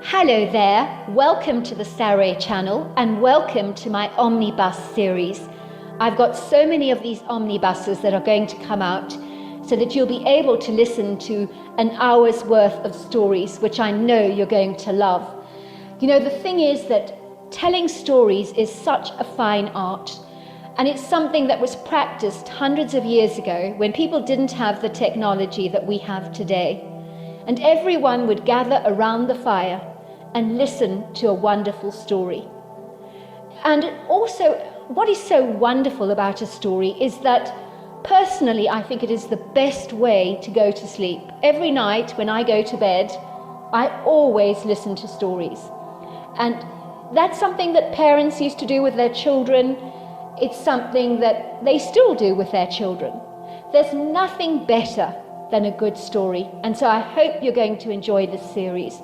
Hello there, welcome to the Saroy channel and welcome to my Omnibus series. I've got so many of these omnibuses that are going to come out so that you'll be able to listen to an hour's worth of stories, which I know you're going to love. You know, the thing is that telling stories is such a fine art, and it's something that was practiced hundreds of years ago when people didn't have the technology that we have today. And everyone would gather around the fire and listen to a wonderful story. And also, what is so wonderful about a story is that personally, I think it is the best way to go to sleep. Every night when I go to bed, I always listen to stories. And that's something that parents used to do with their children. It's something that they still do with their children. There's nothing better than a good story. And so I hope you're going to enjoy this series.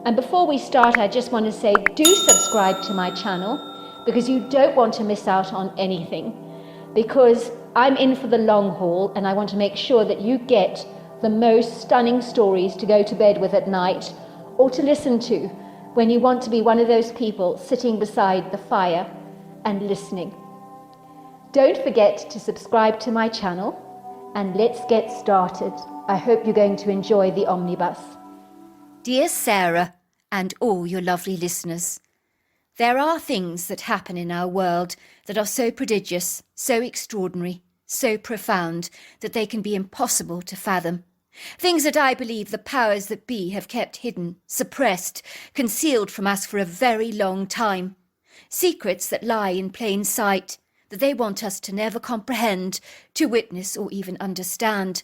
And before we start, I just want to say, do subscribe to my channel because you don't want to miss out on anything. Because I'm in for the long haul and I want to make sure that you get the most stunning stories to go to bed with at night or to listen to when you want to be one of those people sitting beside the fire and listening. Don't forget to subscribe to my channel and let's get started. I hope you're going to enjoy the omnibus. Dear Sarah and all your lovely listeners, there are things that happen in our world that are so prodigious, so extraordinary, so profound that they can be impossible to fathom. Things that I believe the powers that be have kept hidden, suppressed, concealed from us for a very long time. Secrets that lie in plain sight, that they want us to never comprehend, to witness or even understand.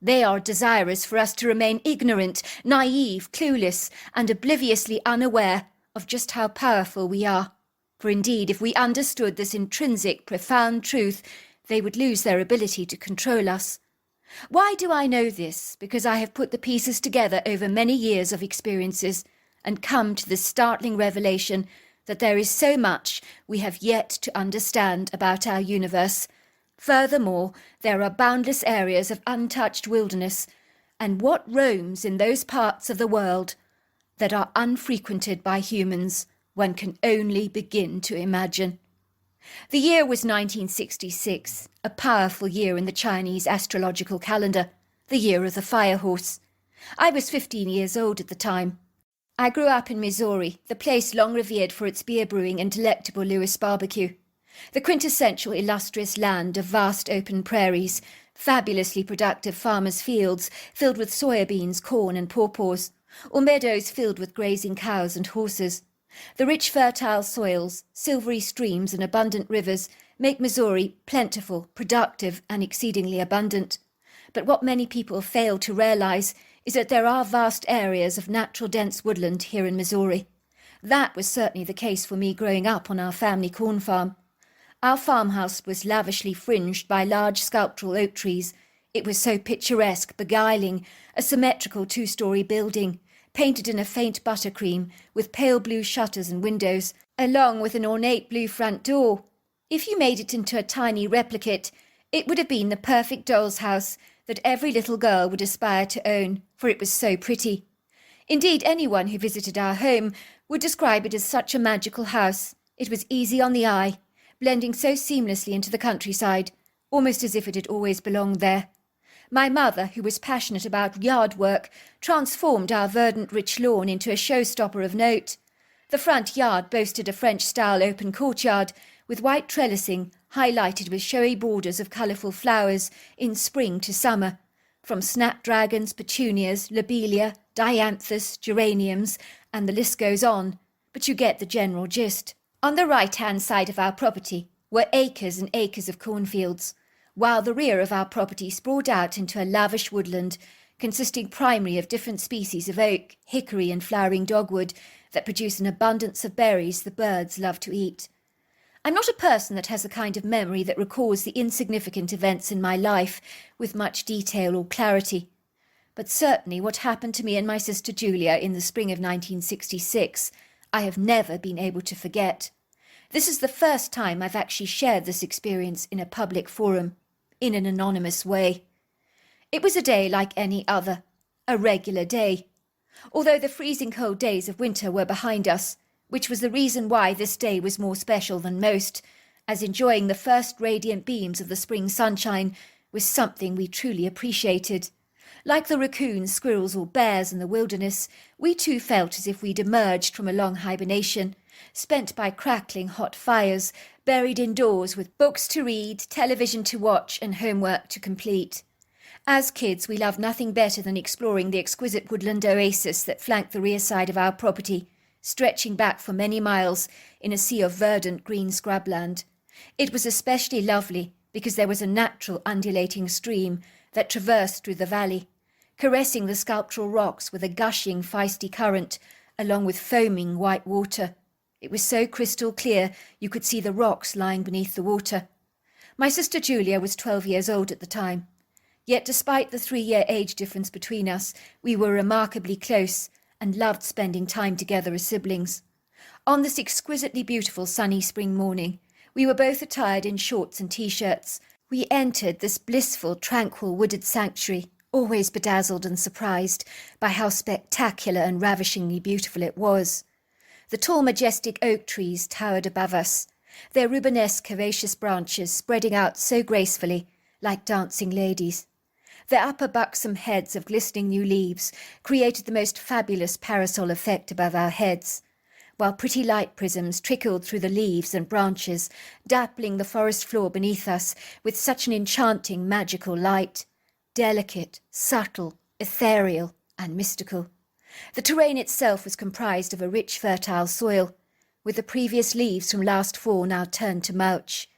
They are desirous for us to remain ignorant, naive, clueless, and obliviously unaware of just how powerful we are. For indeed, if we understood this intrinsic, profound truth, they would lose their ability to control us. Why do I know this? Because I have put the pieces together over many years of experiences and come to the startling revelation that there is so much we have yet to understand about our universe. Furthermore, there are boundless areas of untouched wilderness, and what roams in those parts of the world that are unfrequented by humans, one can only begin to imagine. The year was 1966, a powerful year in the Chinese astrological calendar, the year of the fire horse. I was 15 years old at the time. I grew up in Missouri, the place long revered for its beer brewing and delectable Lewis barbecue. The quintessential illustrious land of vast open prairies, fabulously productive farmers' fields filled with soybeans, corn and pawpaws, or meadows filled with grazing cows and horses. The rich fertile soils, silvery streams and abundant rivers make Missouri plentiful, productive and exceedingly abundant. But what many people fail to realize is that there are vast areas of natural dense woodland here in Missouri. That was certainly the case for me growing up on our family corn farm. Our farmhouse was lavishly fringed by large sculptural oak trees. It was so picturesque, beguiling, a symmetrical two-story building, painted in a faint buttercream, with pale blue shutters and windows, along with an ornate blue front door. If you made it into a tiny replicate, it would have been the perfect doll's house that every little girl would aspire to own, for it was so pretty. Indeed, anyone who visited our home would describe it as such a magical house. It was easy on the eye, blending so seamlessly into the countryside, almost as if it had always belonged there. My mother, who was passionate about yard work, transformed our verdant rich lawn into a showstopper of note. The front yard boasted a French-style open courtyard with white trellising, highlighted with showy borders of colourful flowers in spring to summer, from snapdragons, petunias, lobelia, dianthus, geraniums, and the list goes on, but you get the general gist. On the right-hand side of our property were acres and acres of cornfields, while the rear of our property sprawled out into a lavish woodland, consisting primarily of different species of oak, hickory and flowering dogwood that produce an abundance of berries the birds love to eat. I'm not a person that has a kind of memory that recalls the insignificant events in my life with much detail or clarity, but certainly what happened to me and my sister Julia in the spring of 1966 I have never been able to forget. This is the first time I've actually shared this experience in a public forum, in an anonymous way. It was a day like any other, a regular day. although the freezing cold days of winter were behind us, which was the reason why this day was more special than most, as enjoying the first radiant beams of the spring sunshine was something we truly appreciated. Like the raccoons, squirrels or bears in the wilderness, we too felt as if we'd emerged from a long hibernation, spent by crackling hot fires, buried indoors with books to read, television to watch and homework to complete. As kids, we loved nothing better than exploring the exquisite woodland oasis that flanked the rear side of our property, stretching back for many miles in a sea of verdant green scrubland. It was especially lovely because there was a natural undulating stream that traversed through the valley, caressing the sculptural rocks with a gushing feisty current, along with foaming white water. It was so crystal clear you could see the rocks lying beneath the water. My sister Julia was 12 years old at the time. Yet despite the 3-year age difference between us, we were remarkably close and loved spending time together as siblings. On this exquisitely beautiful sunny spring morning, we were both attired in shorts and t-shirts. We entered this blissful, tranquil wooded sanctuary, always bedazzled and surprised by how spectacular and ravishingly beautiful it was. The tall, majestic oak trees towered above us, their Rubenesque herbaceous branches spreading out so gracefully, like dancing ladies. Their upper buxom heads of glistening new leaves created the most fabulous parasol effect above our heads, while pretty light prisms trickled through the leaves and branches, dappling the forest floor beneath us with such an enchanting, magical light. Delicate, subtle, ethereal, and mystical. The terrain itself was comprised of a rich, fertile soil, with the previous leaves from last fall now turned to mulch.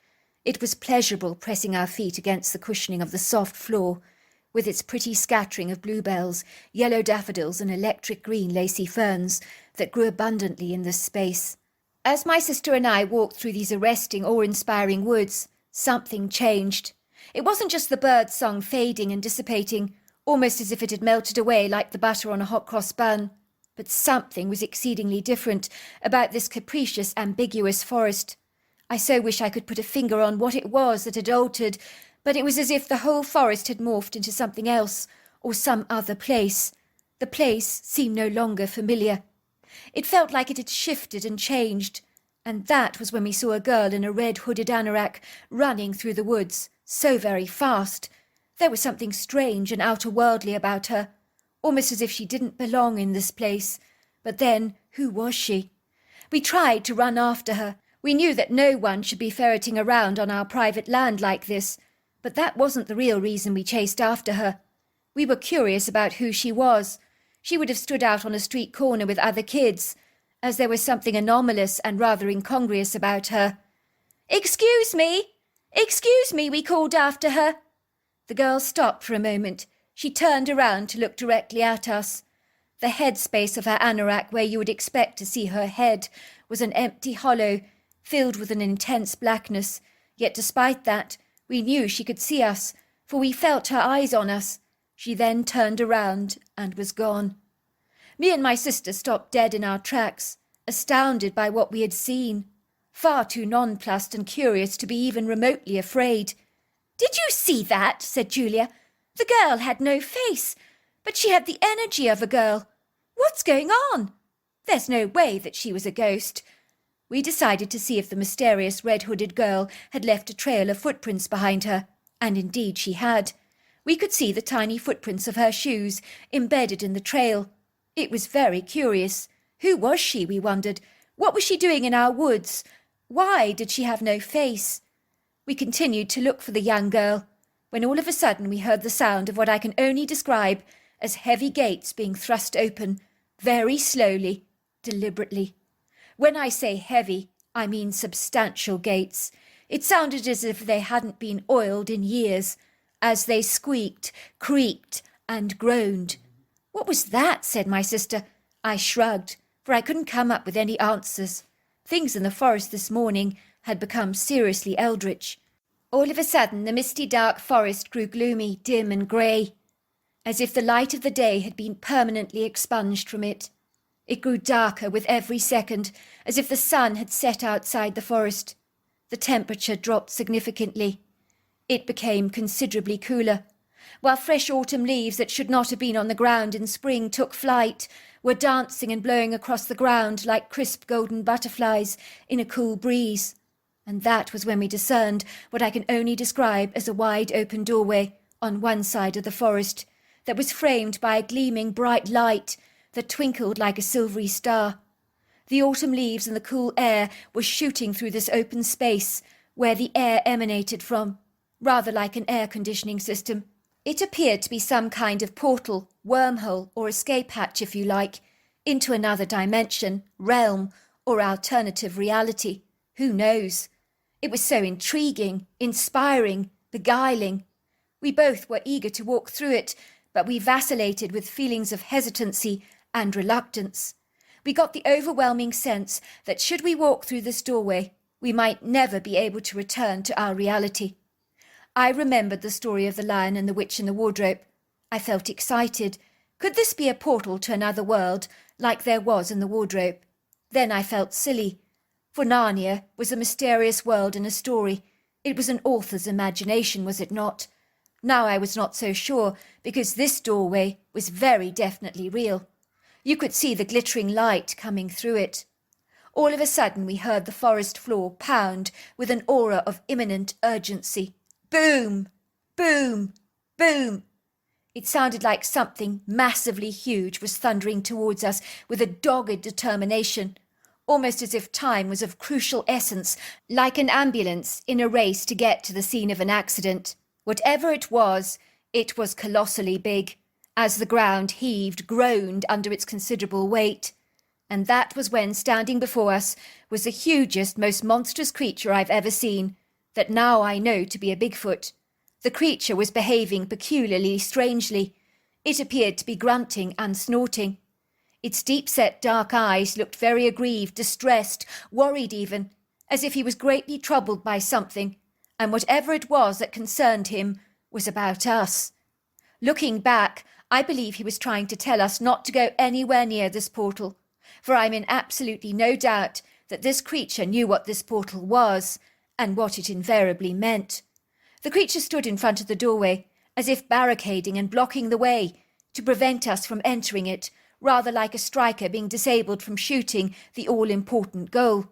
It was pleasurable pressing our feet against the cushioning of the soft floor, with its pretty scattering of bluebells, yellow daffodils, and electric green lacy ferns that grew abundantly in this space. As my sister and I walked through these arresting, awe-inspiring woods, something changed. It wasn't just the bird song fading and dissipating, almost as if it had melted away like the butter on a hot cross bun, but something was exceedingly different about this capricious, ambiguous forest. I so wish I could put a finger on what it was that had altered, but it was as if the whole forest had morphed into something else, or some other place. The place seemed no longer familiar. It felt like it had shifted and changed, and that was when we saw a girl in a red hooded anorak running through the woods, so very fast. There was something strange and outer-worldly about her, almost as if she didn't belong in this place. But then, who was she? We tried to run after her. We knew that no one should be ferreting around on our private land like this, but that wasn't the real reason we chased after her. We were curious about who she was. She would have stood out on a street corner with other kids, as there was something anomalous and rather incongruous about her. "Excuse me! Excuse me," we called after her. The girl stopped for a moment. She turned around to look directly at us. The headspace of her anorak, where you would expect to see her head, was an empty hollow, filled with an intense blackness. Yet despite that, we knew she could see us, for we felt her eyes on us. She then turned around and was gone. Me and my sister stopped dead in our tracks, astounded by what we had seen, far too nonplussed and curious to be even remotely afraid. "Did you see that?" said Julia. "The girl had no face, but she had the energy of a girl. What's going on? There's no way that she was a ghost." We decided to see if the mysterious red-hooded girl had left a trail of footprints behind her, and indeed she had. We could see the tiny footprints of her shoes embedded in the trail. It was very curious. Who was she, we wondered? What was she doing in our woods? Why did she have no face? We continued to look for the young girl, when all of a sudden we heard the sound of what I can only describe as heavy gates being thrust open, very slowly, deliberately. When I say heavy, I mean substantial gates. It sounded as if they hadn't been oiled in years, as they squeaked, creaked, and groaned. "What was that?" said my sister. I shrugged, for I couldn't come up with any answers. Things in the forest this morning had become seriously eldritch. All of a sudden the misty dark forest grew gloomy, dim and grey, as if the light of the day had been permanently expunged from it. It grew darker with every second, as if the sun had set outside the forest. The temperature dropped significantly. It became considerably cooler, while fresh autumn leaves that should not have been on the ground in spring took flight, were dancing and blowing across the ground like crisp golden butterflies in a cool breeze. And that was when we discerned what I can only describe as a wide open doorway on one side of the forest that was framed by a gleaming bright light that twinkled like a silvery star. The autumn leaves and the cool air were shooting through this open space where the air emanated from, rather like an air conditioning system. It appeared to be some kind of portal, wormhole, or escape hatch, if you like, into another dimension, realm, or alternative reality. Who knows? It was so intriguing, inspiring, beguiling. We both were eager to walk through it, but we vacillated with feelings of hesitancy and reluctance. We got the overwhelming sense that should we walk through this doorway, we might never be able to return to our reality. I remembered the story of the lion and the witch in the wardrobe. I felt excited. Could this be a portal to another world, like there was in the wardrobe? Then I felt silly, for Narnia was a mysterious world in a story. It was an author's imagination, was it not? Now I was not so sure, because this doorway was very definitely real. You could see the glittering light coming through it. All of a sudden we heard the forest floor pound with an aura of imminent urgency. Boom! Boom! Boom! It sounded like something massively huge was thundering towards us with a dogged determination, almost as if time was of crucial essence, like an ambulance in a race to get to the scene of an accident. Whatever it was colossally big, as the ground heaved, groaned under its considerable weight. And that was when, standing before us, was the hugest, most monstrous creature I've ever seen, that now I know to be a Bigfoot. The creature was behaving peculiarly strangely. It appeared to be grunting and snorting. Its deep-set dark eyes looked very aggrieved, distressed, worried even, as if he was greatly troubled by something, and whatever it was that concerned him was about us. Looking back, I believe he was trying to tell us not to go anywhere near this portal, for I'm in absolutely no doubt that this creature knew what this portal was, and what it invariably meant. The creature stood in front of the doorway, as if barricading and blocking the way, to prevent us from entering it, rather like a striker being disabled from shooting the all-important goal.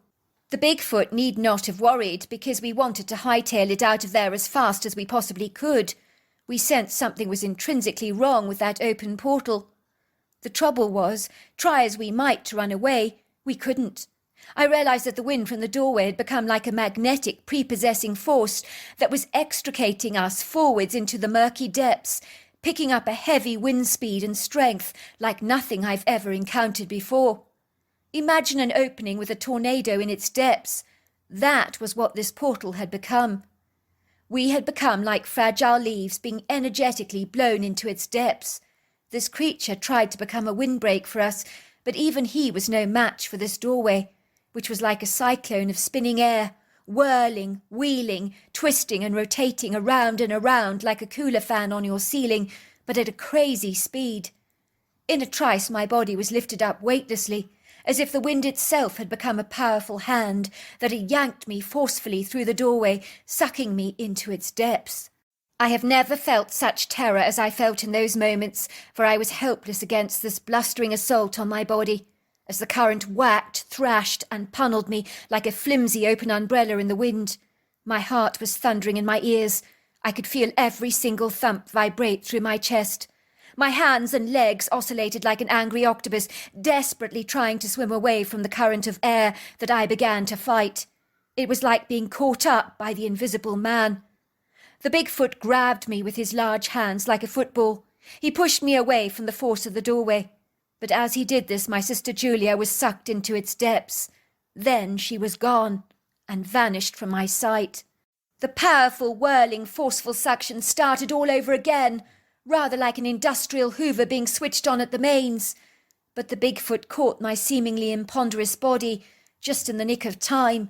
The Bigfoot need not have worried, because we wanted to hightail it out of there as fast as we possibly could. We sensed something was intrinsically wrong with that open portal. The trouble was, try as we might to run away, we couldn't. I realized that the wind from the doorway had become like a magnetic, prepossessing force that was extricating us forwards into the murky depths, picking up a heavy wind speed and strength like nothing I've ever encountered before. Imagine an opening with a tornado in its depths. That was what this portal had become. We had become like fragile leaves being energetically blown into its depths. This creature tried to become a windbreak for us, but even he was no match for this doorway, which was like a cyclone of spinning air, whirling, wheeling, twisting and rotating around and around like a cooler fan on your ceiling, but at a crazy speed. In a trice my body was lifted up weightlessly, as if the wind itself had become a powerful hand that had yanked me forcefully through the doorway, sucking me into its depths. I have never felt such terror as I felt in those moments, for I was helpless against this blustering assault on my body, as the current whacked, thrashed, and punnelled me like a flimsy open umbrella in the wind. My heart was thundering in my ears. I could feel every single thump vibrate through my chest. My hands and legs oscillated like an angry octopus, desperately trying to swim away from the current of air that I began to fight. It was like being caught up by the invisible man. The Bigfoot grabbed me with his large hands like a football. He pushed me away from the force of the doorway. But as he did this, my sister Julia was sucked into its depths. Then she was gone, and vanished from my sight. The powerful, whirling, forceful suction started all over again, rather like an industrial hoover being switched on at the mains. But the Bigfoot caught my seemingly imponderous body just in the nick of time.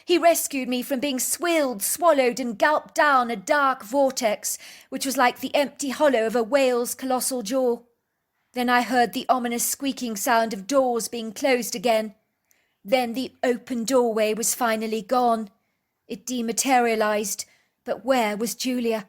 He rescued me from being swilled, swallowed, and gulped down a dark vortex, which was like the empty hollow of a whale's colossal jaw. Then I heard the ominous squeaking sound of doors being closed again. Then the open doorway was finally gone. It dematerialized, but where was Julia?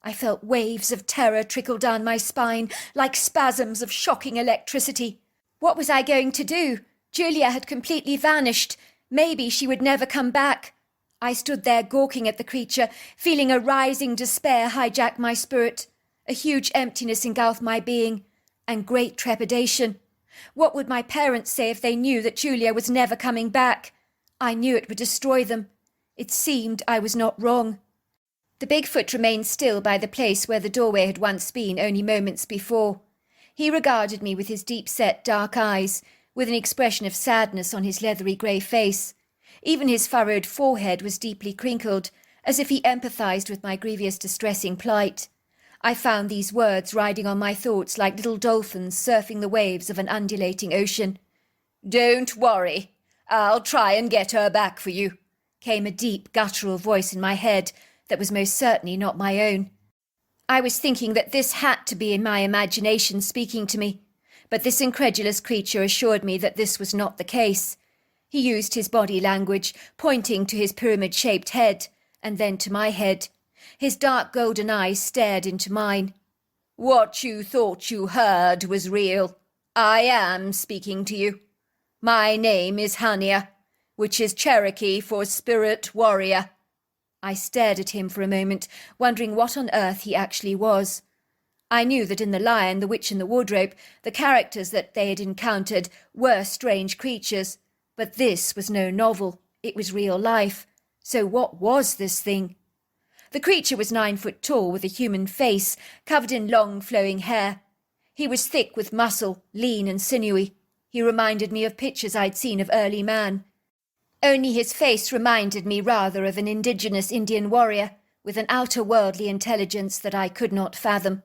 I felt waves of terror trickle down my spine, like spasms of shocking electricity. What was I going to do? Julia had completely vanished. Maybe she would never come back. I stood there gawking at the creature, feeling a rising despair hijack my spirit. A huge emptiness engulfed my being, and great trepidation. What would my parents say if they knew that Julia was never coming back? I knew it would destroy them. It seemed I was not wrong. The Bigfoot remained still by the place where the doorway had once been only moments before. He regarded me with his deep-set dark eyes, with an expression of sadness on his leathery grey face. Even his furrowed forehead was deeply crinkled, as if he empathized with my grievous distressing plight. I found these words riding on my thoughts like little dolphins surfing the waves of an undulating ocean. "Don't worry. I'll try and get her back for you," came a deep, guttural voice in my head that was most certainly not my own. I was thinking that this had to be in my imagination speaking to me, but this incredulous creature assured me that this was not the case. He used his body language, pointing to his pyramid-shaped head, and then to my head. His dark golden eyes stared into mine. "What you thought you heard was real. I am speaking to you. My name is Hania, which is Cherokee for spirit warrior." I stared at him for a moment, wondering what on earth he actually was. I knew that in The Lion, the Witch and the Wardrobe, the characters that they had encountered were strange creatures, but this was no novel. It was real life. So what was this thing? The creature was 9 foot tall, with a human face, covered in long flowing hair. He was thick with muscle, lean and sinewy. He reminded me of pictures I'd seen of early man. Only his face reminded me rather of an indigenous Indian warrior, with an outer-worldly intelligence that I could not fathom.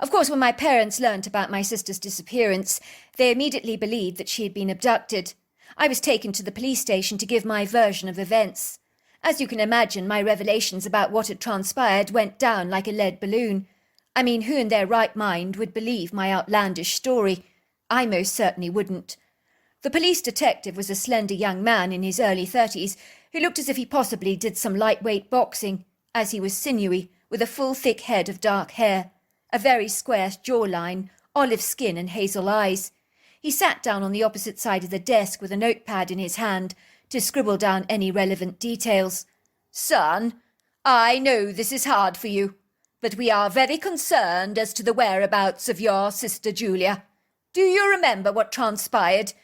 Of course, when my parents learnt about my sister's disappearance, they immediately believed that she had been abducted. I was taken to the police station to give my version of events. As you can imagine, my revelations about what had transpired went down like a lead balloon. I mean, who in their right mind would believe my outlandish story? I most certainly wouldn't. The police detective was a slender young man in his early 30s who looked as if he possibly did some lightweight boxing, as he was sinewy, with a full thick head of dark hair, a very square jawline, olive skin and hazel eyes. He sat down on the opposite side of the desk with a notepad in his hand to scribble down any relevant details. "Son, I know this is hard for you, but we are very concerned as to the whereabouts of your sister Julia. Do you remember what transpired?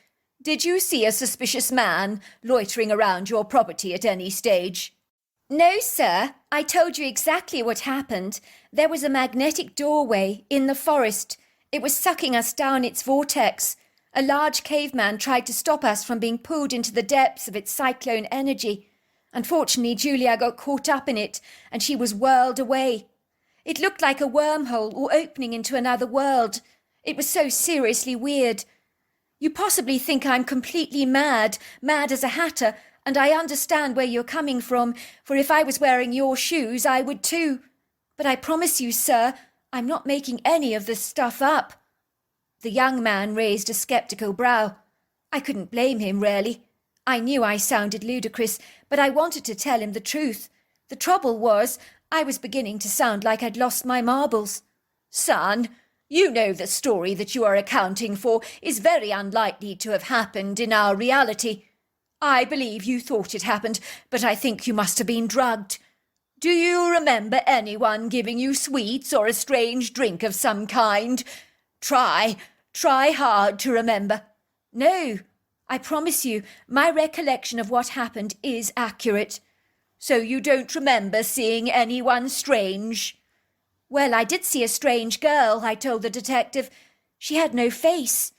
Did you see a suspicious man loitering around your property at any stage?" "No, sir. I told you exactly what happened. There was a magnetic doorway in the forest. It was sucking us down its vortex. A large caveman tried to stop us from being pulled into the depths of its cyclone energy. Unfortunately, Julia got caught up in it, and she was whirled away. It looked like a wormhole or opening into another world. It was so seriously weird. You possibly think I'm completely mad as a hatter, and I understand where you're coming from, for if I was wearing your shoes, I would too. But I promise you, sir, I'm not making any of this stuff up." The young man raised a sceptical brow. I couldn't blame him, really. I knew I sounded ludicrous, but I wanted to tell him the truth. The trouble was, I was beginning to sound like I'd lost my marbles. "Son, you know the story that you are accounting for is very unlikely to have happened in our reality. I believe you thought it happened, but I think you must have been drugged. Do you remember anyone giving you sweets or a strange drink of some kind? Try hard to remember." "No, I promise you, my recollection of what happened is accurate." "So you don't remember seeing anyone strange?" "Well, I did see a strange girl," I told the detective. "She had no face."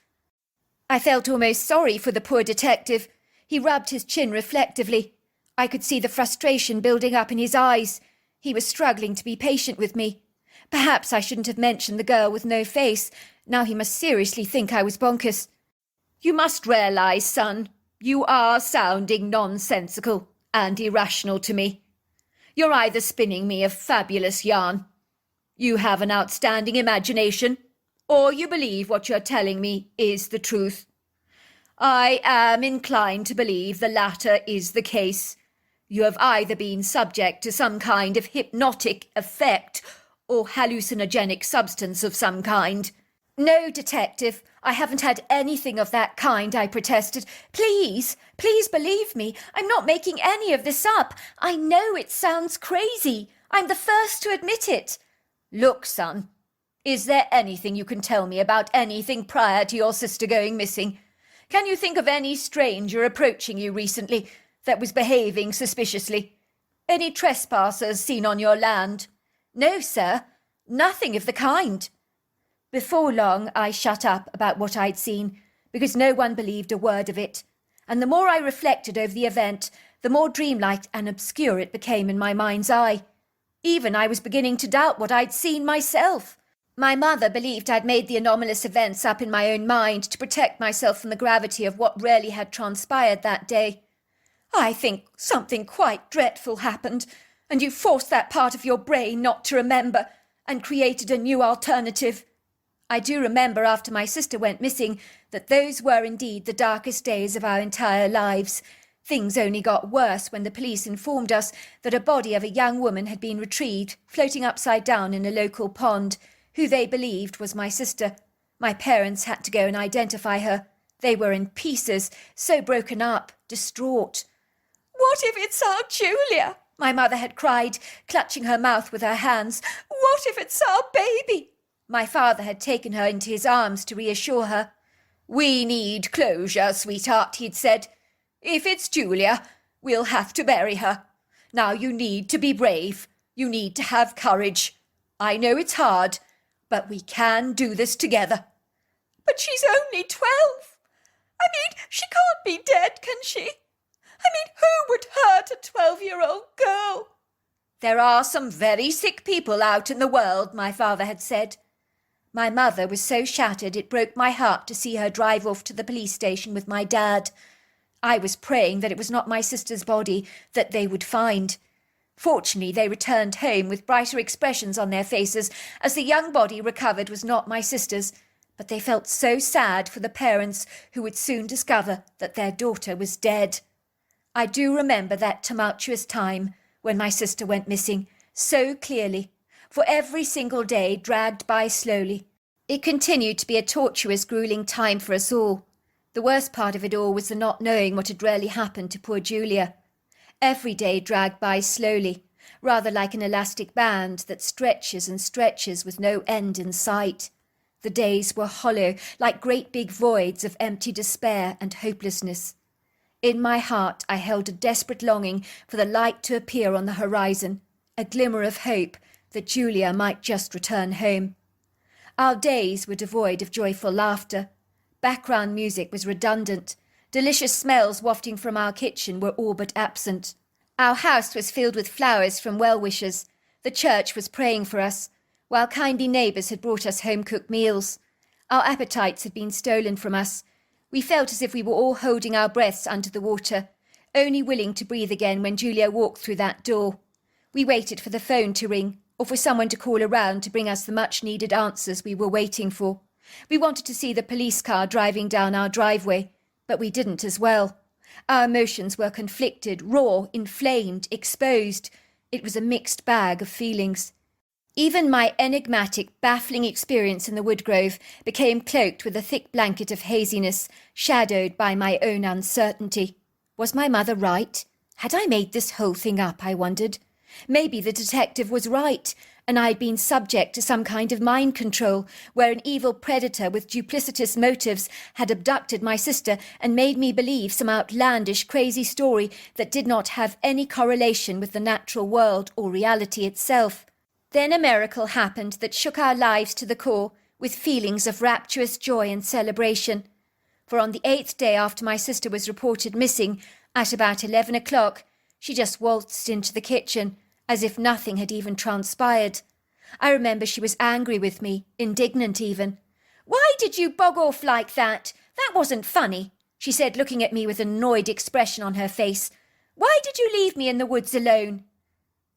I felt almost sorry for the poor detective. He rubbed his chin reflectively. I could see the frustration building up in his eyes. He was struggling to be patient with me. Perhaps I shouldn't have mentioned the girl with no face. Now he must seriously think I was bonkers. "You must realize, son, you are sounding nonsensical and irrational to me. You're either spinning me a fabulous yarn. You have an outstanding imagination, or you believe what you're telling me is the truth. I am inclined to believe the latter is the case. You have either been subject to some kind of hypnotic effect or hallucinogenic substance of some kind." No, Detective, I haven't had anything of that kind, I protested. Please believe me. I'm not making any of this up. I know it sounds crazy. I'm the first to admit it. Look, son, is there anything you can tell me about anything prior to your sister going missing? Can you think of any stranger approaching you recently that was behaving suspiciously? Any trespassers seen on your land? No, sir, nothing of the kind. Before long, I shut up about what I'd seen, because no one believed a word of it, and the more I reflected over the event, the more dreamlike and obscure it became in my mind's eye. Even I was beginning to doubt what I'd seen myself. My mother believed I'd made the anomalous events up in my own mind to protect myself from the gravity of what really had transpired that day. I think something quite dreadful happened, and you forced that part of your brain not to remember, and created a new alternative. I do remember after my sister went missing that those were indeed the darkest days of our entire lives. Things only got worse when the police informed us that a body of a young woman had been retrieved, floating upside down in a local pond, who they believed was my sister. My parents had to go and identify her. They were in pieces, so broken up, distraught. What if it's our Julia? My mother had cried, clutching her mouth with her hands. What if it's our baby? My father had taken her into his arms to reassure her. We need closure, sweetheart, he'd said. If it's Julia, we'll have to bury her. Now you need to be brave. You need to have courage. I know it's hard, but we can do this together. But she's only 12. I mean, she can't be dead, can she? I mean, who would hurt a 12-year-old girl? There are some very sick people out in the world, my father had said. My mother was so shattered it broke my heart to see her drive off to the police station with my dad. I was praying that it was not my sister's body that they would find. Fortunately, they returned home with brighter expressions on their faces, as the young body recovered was not my sister's, but they felt so sad for the parents who would soon discover that their daughter was dead. I do remember that tumultuous time when my sister went missing, so clearly, for every single day dragged by slowly. It continued to be a tortuous, gruelling time for us all. The worst part of it all was the not knowing what had really happened to poor Julia. Every day dragged by slowly, rather like an elastic band that stretches and stretches with no end in sight. The days were hollow, like great big voids of empty despair and hopelessness. In my heart I held a desperate longing for the light to appear on the horizon, a glimmer of hope that Julia might just return home. Our days were devoid of joyful laughter. Background music was redundant. Delicious smells wafting from our kitchen were all but absent. Our house was filled with flowers from well-wishers. The church was praying for us, while kindly neighbours had brought us home-cooked meals. Our appetites had been stolen from us. We felt as if we were all holding our breaths under the water, only willing to breathe again when Julia walked through that door. We waited for the phone to ring, or for someone to call around to bring us the much-needed answers we were waiting for. We wanted to see the police car driving down our driveway, but we didn't as well. Our emotions were conflicted, raw, inflamed, exposed. It was a mixed bag of feelings. Even my enigmatic, baffling experience in the woodgrove became cloaked with a thick blanket of haziness, shadowed by my own uncertainty. Was my mother right? Had I made this whole thing up, I wondered? Maybe the detective was right, and I had been subject to some kind of mind control, where an evil predator with duplicitous motives had abducted my sister and made me believe some outlandish, crazy story that did not have any correlation with the natural world or reality itself. Then a miracle happened that shook our lives to the core with feelings of rapturous joy and celebration. For on the 8th day after my sister was reported missing, at about 11 o'clock, she just waltzed into the kitchen, as if nothing had even transpired. I remember she was angry with me, indignant even. "Why did you bog off like that? That wasn't funny," she said, looking at me with an annoyed expression on her face. "Why did you leave me in the woods alone?"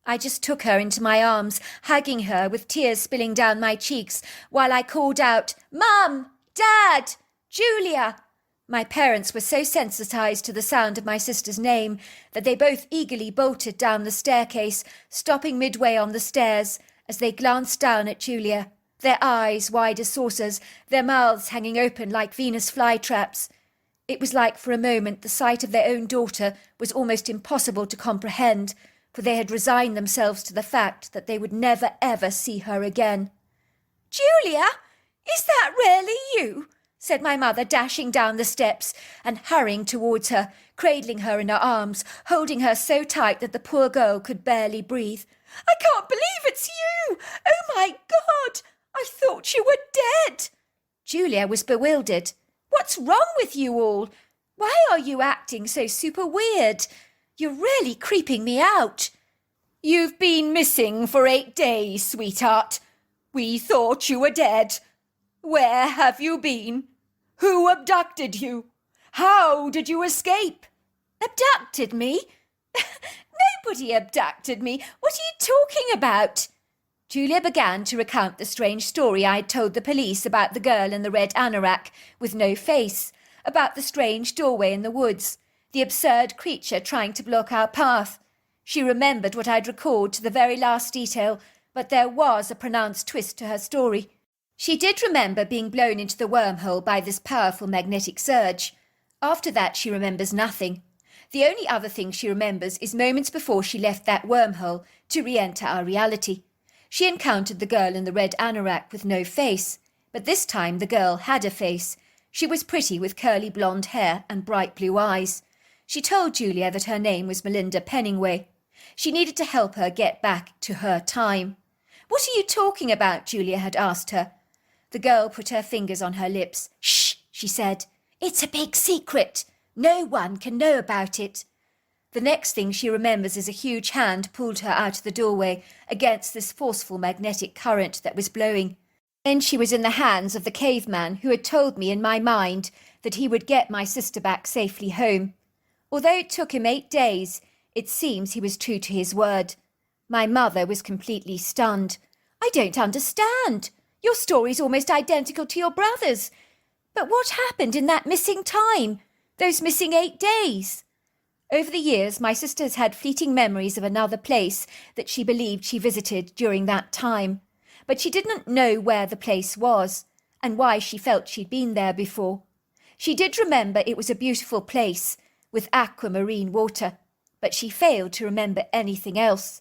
I just took her into my arms, hugging her with tears spilling down my cheeks, while I called out, "Mum! Dad! Julia!" My parents were so sensitized to the sound of my sister's name that they both eagerly bolted down the staircase, stopping midway on the stairs as they glanced down at Julia, their eyes wide as saucers, their mouths hanging open like Venus flytraps. It was like for a moment the sight of their own daughter was almost impossible to comprehend, for they had resigned themselves to the fact that they would never ever see her again. "Julia, is that really you?" said my mother, dashing down the steps and hurrying towards her, cradling her in her arms, holding her so tight that the poor girl could barely breathe. "I can't believe it's you! Oh my God! I thought you were dead!" Julia was bewildered. "What's wrong with you all? Why are you acting so super weird? You're really creeping me out." "You've been missing for 8 days, sweetheart. We thought you were dead. Where have you been? Who abducted you? How did you escape?" "Abducted me? Nobody abducted me. What are you talking about?" Julia began to recount the strange story I had told the police about the girl in the red anorak with no face, about the strange doorway in the woods, the absurd creature trying to block our path. She remembered what I'd recalled to the very last detail, but there was a pronounced twist to her story. She did remember being blown into the wormhole by this powerful magnetic surge. After that she remembers nothing. The only other thing she remembers is moments before she left that wormhole to re-enter our reality. She encountered the girl in the red anorak with no face, but this time the girl had a face. She was pretty with curly blonde hair and bright blue eyes. She told Julia that her name was Melinda Penningway. She needed to help her get back to her time. "What are you talking about?" Julia had asked her. The girl put her fingers on her lips. "Shh," she said. "It's a big secret. No one can know about it." The next thing she remembers is a huge hand pulled her out of the doorway against this forceful magnetic current that was blowing. Then she was in the hands of the caveman who had told me in my mind that he would get my sister back safely home. Although it took him 8 days, it seems he was true to his word. My mother was completely stunned. "I don't understand. Your story's almost identical to your brother's. But what happened in that missing time? Those missing 8 days?" Over the years, my sister has had fleeting memories of another place that she believed she visited during that time. But she didn't know where the place was, and why she felt she'd been there before. She did remember it was a beautiful place, with aquamarine water, but she failed to remember anything else.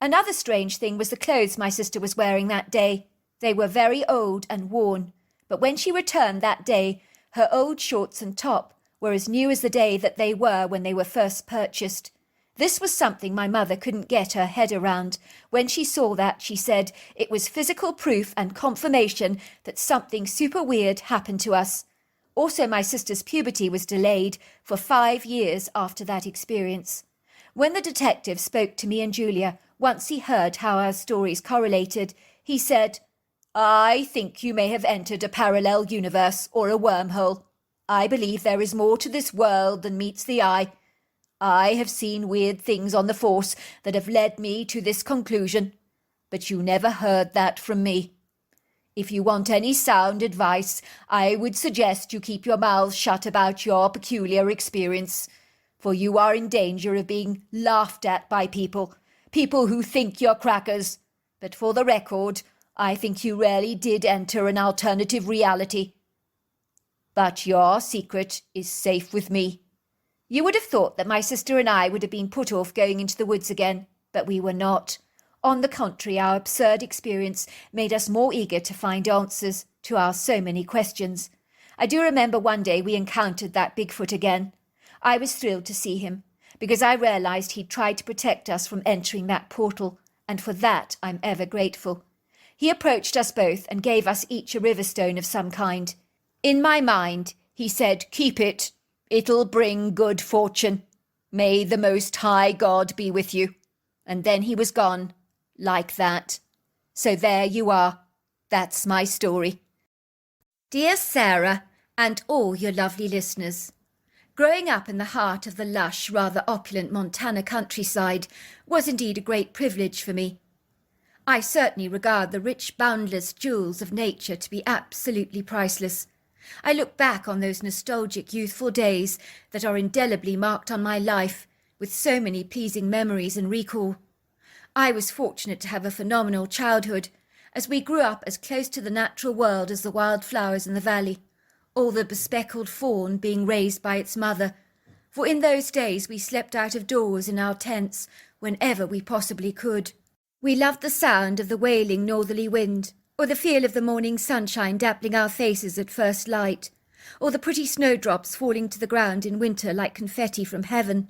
Another strange thing was the clothes my sister was wearing that day. They were very old and worn, but when she returned that day, her old shorts and top were as new as the day that they were when they were first purchased. This was something my mother couldn't get her head around. When she saw that, she said it was physical proof and confirmation that something super weird happened to us. Also, my sister's puberty was delayed for 5 years after that experience. When the detective spoke to me and Julia, once he heard how our stories correlated, he said, "I think you may have entered a parallel universe or a wormhole. I believe there is more to this world than meets the eye. I have seen weird things on the force that have led me to this conclusion, but you never heard that from me. If you want any sound advice, I would suggest you keep your mouth shut about your peculiar experience, for you are in danger of being laughed at by people who think you're crackers. But for the record, I think you really did enter an alternative reality. But your secret is safe with me." You would have thought that my sister and I would have been put off going into the woods again, but we were not. On the contrary, our absurd experience made us more eager to find answers to our so many questions. I do remember one day we encountered that Bigfoot again. I was thrilled to see him, because I realized he'd tried to protect us from entering that portal, and for that I'm ever grateful. He approached us both and gave us each a river stone of some kind. In my mind, he said, "Keep it. It'll bring good fortune. May the Most High God be with you." And then he was gone, like that. So there you are. That's my story. Dear Sarah, and all your lovely listeners, growing up in the heart of the lush, rather opulent Montana countryside was indeed a great privilege for me. I certainly regard the rich, boundless jewels of nature to be absolutely priceless. I look back on those nostalgic youthful days that are indelibly marked on my life with so many pleasing memories and recall. I was fortunate to have a phenomenal childhood, as we grew up as close to the natural world as the wildflowers in the valley, all the bespeckled fawn being raised by its mother, for in those days we slept out of doors in our tents whenever we possibly could. We loved the sound of the wailing northerly wind, or the feel of the morning sunshine dappling our faces at first light, or the pretty snowdrops falling to the ground in winter like confetti from heaven.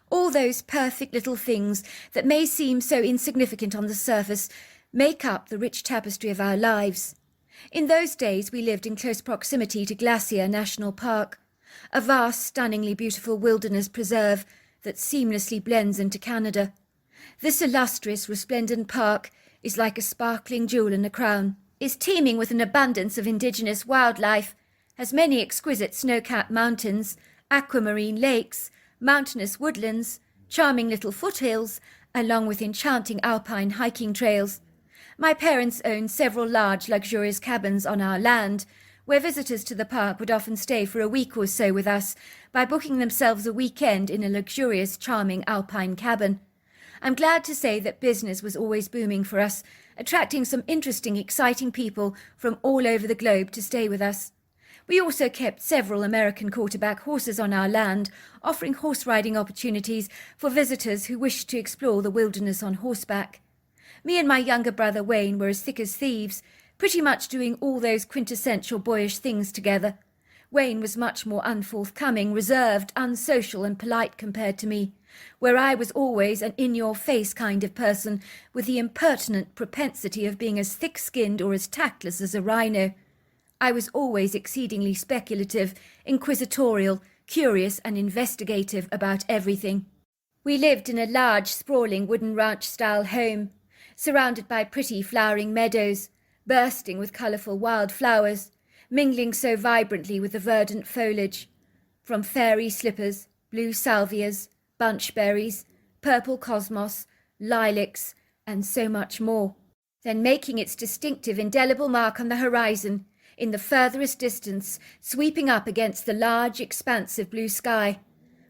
All those perfect little things that may seem so insignificant on the surface make up the rich tapestry of our lives. In those days we lived in close proximity to Glacier National Park, a vast, stunningly beautiful wilderness preserve that seamlessly blends into Canada. This illustrious, resplendent park is like a sparkling jewel in a crown, is teeming with an abundance of indigenous wildlife, has many exquisite snow-capped mountains, aquamarine lakes, mountainous woodlands, charming little foothills, along with enchanting alpine hiking trails. My parents owned several large, luxurious cabins on our land, where visitors to the park would often stay for a week or so with us by booking themselves a weekend in a luxurious, charming alpine cabin. I'm glad to say that business was always booming for us, attracting some interesting, exciting people from all over the globe to stay with us. We also kept several American quarterback horses on our land, offering horse riding opportunities for visitors who wished to explore the wilderness on horseback. Me and my younger brother Wayne were as thick as thieves, pretty much doing all those quintessential boyish things together. Wayne was much more unforthcoming, reserved, unsocial and polite compared to me, where I was always an in-your-face kind of person, with the impertinent propensity of being as thick-skinned or as tactless as a rhino. I was always exceedingly speculative, inquisitorial, curious and investigative about everything. We lived in a large, sprawling wooden ranch-style home, surrounded by pretty flowering meadows, bursting with colourful wild flowers, mingling so vibrantly with the verdant foliage, from fairy slippers, blue salvias, bunchberries, purple cosmos, lilacs, and so much more. Then making its distinctive indelible mark on the horizon, in the furthest distance, sweeping up against the large, expansive blue sky,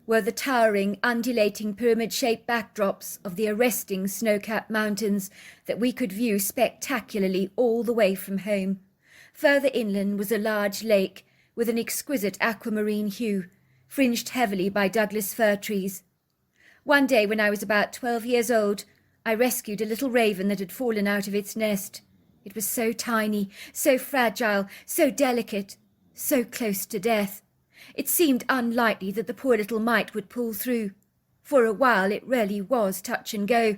were the towering, undulating pyramid-shaped backdrops of the arresting snow-capped mountains that we could view spectacularly all the way from home. Further inland was a large lake with an exquisite aquamarine hue, fringed heavily by Douglas fir trees. One day when I was about 12 years old, I rescued a little raven that had fallen out of its nest. It was so tiny, so fragile, so delicate, so close to death. It seemed unlikely that the poor little mite would pull through. For a while it really was touch and go.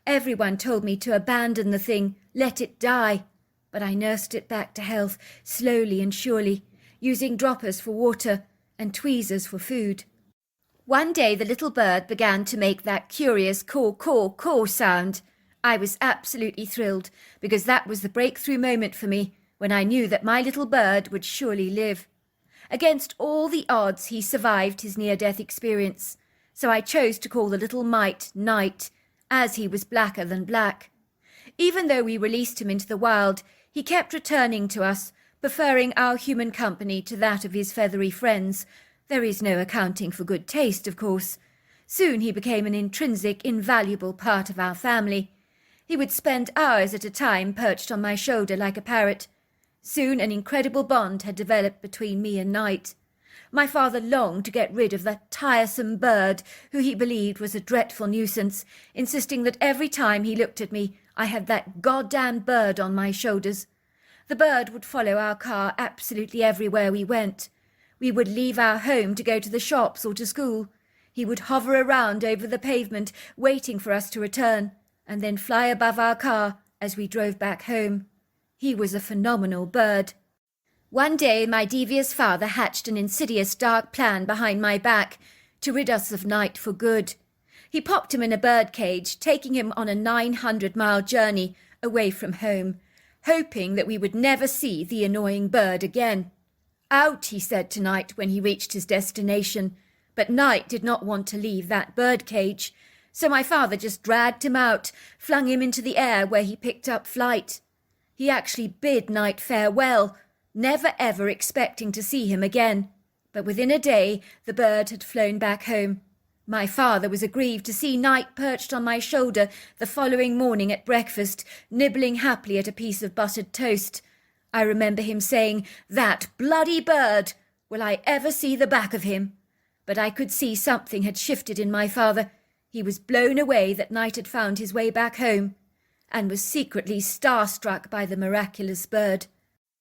Everyone told me to abandon the thing, let it die. But I nursed it back to health, slowly and surely, using droppers for water and tweezers for food. One day the little bird began to make that curious caw sound. I was absolutely thrilled, because that was the breakthrough moment for me, when I knew that my little bird would surely live. Against all the odds, he survived his near-death experience, so I chose to call the little mite Night, as he was blacker than black. Even though we released him into the wild, he kept returning to us, preferring our human company to that of his feathery friends. There is no accounting for good taste, of course. Soon he became an intrinsic, invaluable part of our family. He would spend hours at a time perched on my shoulder like a parrot. Soon an incredible bond had developed between me and Night. My father longed to get rid of that tiresome bird who he believed was a dreadful nuisance, insisting that every time he looked at me I had that goddamn bird on my shoulders. The bird would follow our car absolutely everywhere we went. We would leave our home to go to the shops or to school. He would hover around over the pavement, waiting for us to return, and then fly above our car as we drove back home. He was a phenomenal bird. One day my devious father hatched an insidious dark plan behind my back to rid us of Night for good. He popped him in a birdcage, taking him on a 900-mile journey away from home, hoping that we would never see the annoying bird again. Out, he said to Night when he reached his destination, but Night did not want to leave that birdcage, so my father just dragged him out, flung him into the air where he picked up flight. He actually bid Night farewell, never ever expecting to see him again, but within a day the bird had flown back home. My father was aggrieved to see Knight perched on my shoulder the following morning at breakfast, nibbling happily at a piece of buttered toast. I remember him saying, "That bloody bird! Will I ever see the back of him?" But I could see something had shifted in my father. He was blown away that Knight had found his way back home, and was secretly starstruck by the miraculous bird.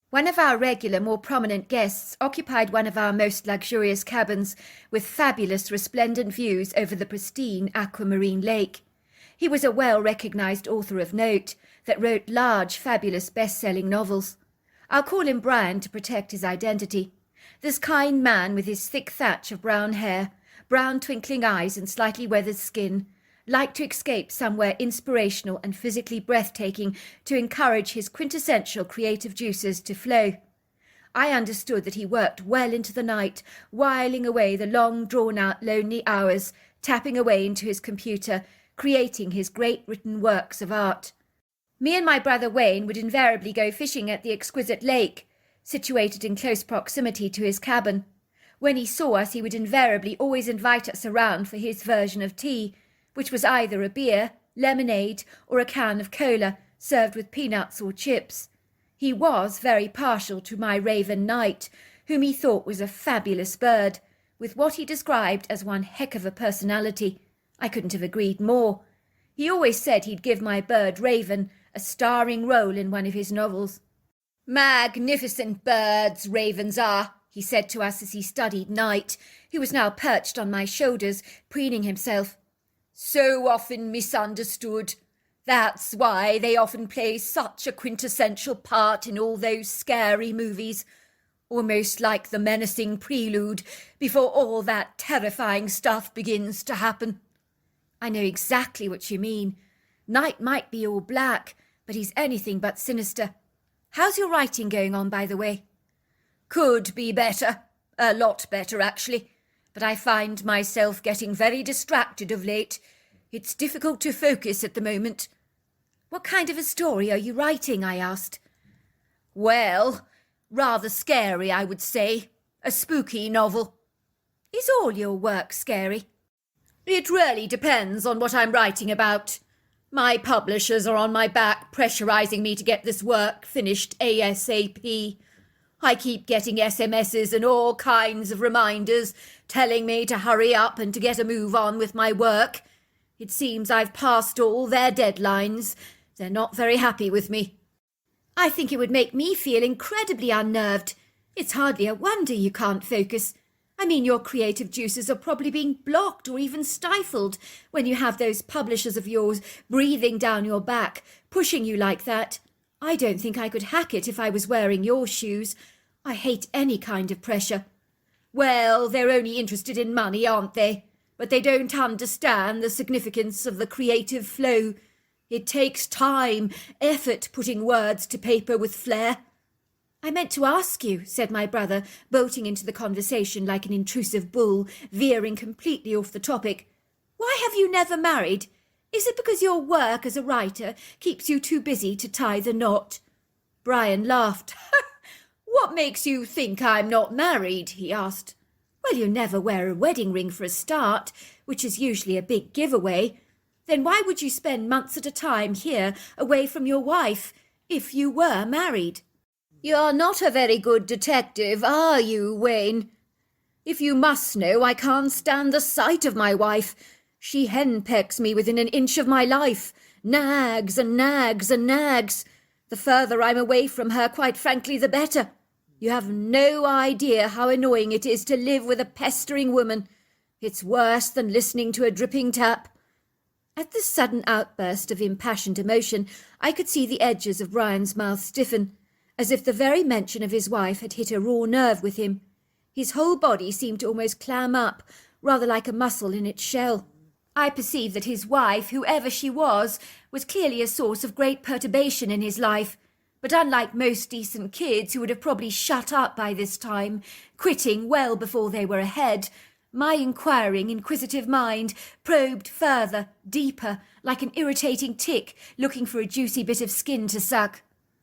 One of our regular, more prominent guests occupied one of our most luxurious cabins, with fabulous resplendent views over the pristine aquamarine lake. He was a well-recognised author of note that wrote large, fabulous best-selling novels. I'll call him Brian to protect his identity. This kind man with his thick thatch of brown hair, brown twinkling eyes and slightly weathered skin, liked to escape somewhere inspirational and physically breathtaking to encourage his quintessential creative juices to flow. I understood that he worked well into the night, whiling away the long, drawn-out, lonely hours, tapping away into his computer, creating his great written works of art. Me and my brother Wayne would invariably go fishing at the exquisite lake, situated in close proximity to his cabin. When he saw us, he would invariably always invite us around for his version of tea, which was either a beer, lemonade, or a can of cola, served with peanuts or chips. He was very partial to my raven Knight, whom he thought was a fabulous bird, with what he described as one heck of a personality. I couldn't have agreed more. He always said he'd give my bird Raven a starring role in one of his novels. "Magnificent birds, ravens are," he said to us as he studied Knight, who was now perched on my shoulders, preening himself. "So often misunderstood. That's why they often play such a quintessential part in all those scary movies, almost like the menacing prelude before all that terrifying stuff begins to happen." I know exactly what you mean. Knight might be all black, but he's anything but sinister. How's your writing going on, by the way? Could be better. A lot better, actually. But I find myself getting very distracted of late. It's difficult to focus at the moment. What kind of a story are you writing? I asked. Well, rather scary, I would say. A spooky novel. Is all your work scary? It really depends on what I'm writing about. My publishers are on my back, pressurizing me to get this work finished ASAP. I keep getting SMSs and all kinds of reminders telling me to hurry up and to get a move on with my work. It seems I've passed all their deadlines. They're not very happy with me. I think it would make me feel incredibly unnerved. It's hardly a wonder you can't focus. I mean, your creative juices are probably being blocked or even stifled when you have those publishers of yours breathing down your back, pushing you like that. I don't think I could hack it if I was wearing your shoes. I hate any kind of pressure. Well, they're only interested in money, aren't they? But they don't understand the significance of the creative flow. It takes time, effort putting words to paper with flair. I meant to ask you, said my brother, bolting into the conversation like an intrusive bull, veering completely off the topic. Why have you never married? Is it because your work as a writer keeps you too busy to tie the knot? Brian laughed. What makes you think I'm not married? He asked. Well, you never wear a wedding ring for a start, which is usually a big giveaway. Then why would you spend months at a time here, away from your wife, if you were married? You're not a very good detective, are you, Wayne? If you must know, I can't stand the sight of my wife. She henpecks me within an inch of my life. Nags and nags and nags. The further I'm away from her, quite frankly, the better. You have no idea how annoying it is to live with a pestering woman. It's worse than listening to a dripping tap. At this sudden outburst of impassioned emotion, I could see the edges of Brian's mouth stiffen, as if the very mention of his wife had hit a raw nerve with him. His whole body seemed to almost clam up, rather like a mussel in its shell. I perceived that his wife, whoever she was clearly a source of great perturbation in his life. But unlike most decent kids who would have probably shut up by this time, quitting well before they were ahead, my inquiring, inquisitive mind probed further, deeper, like an irritating tick looking for a juicy bit of skin to suck.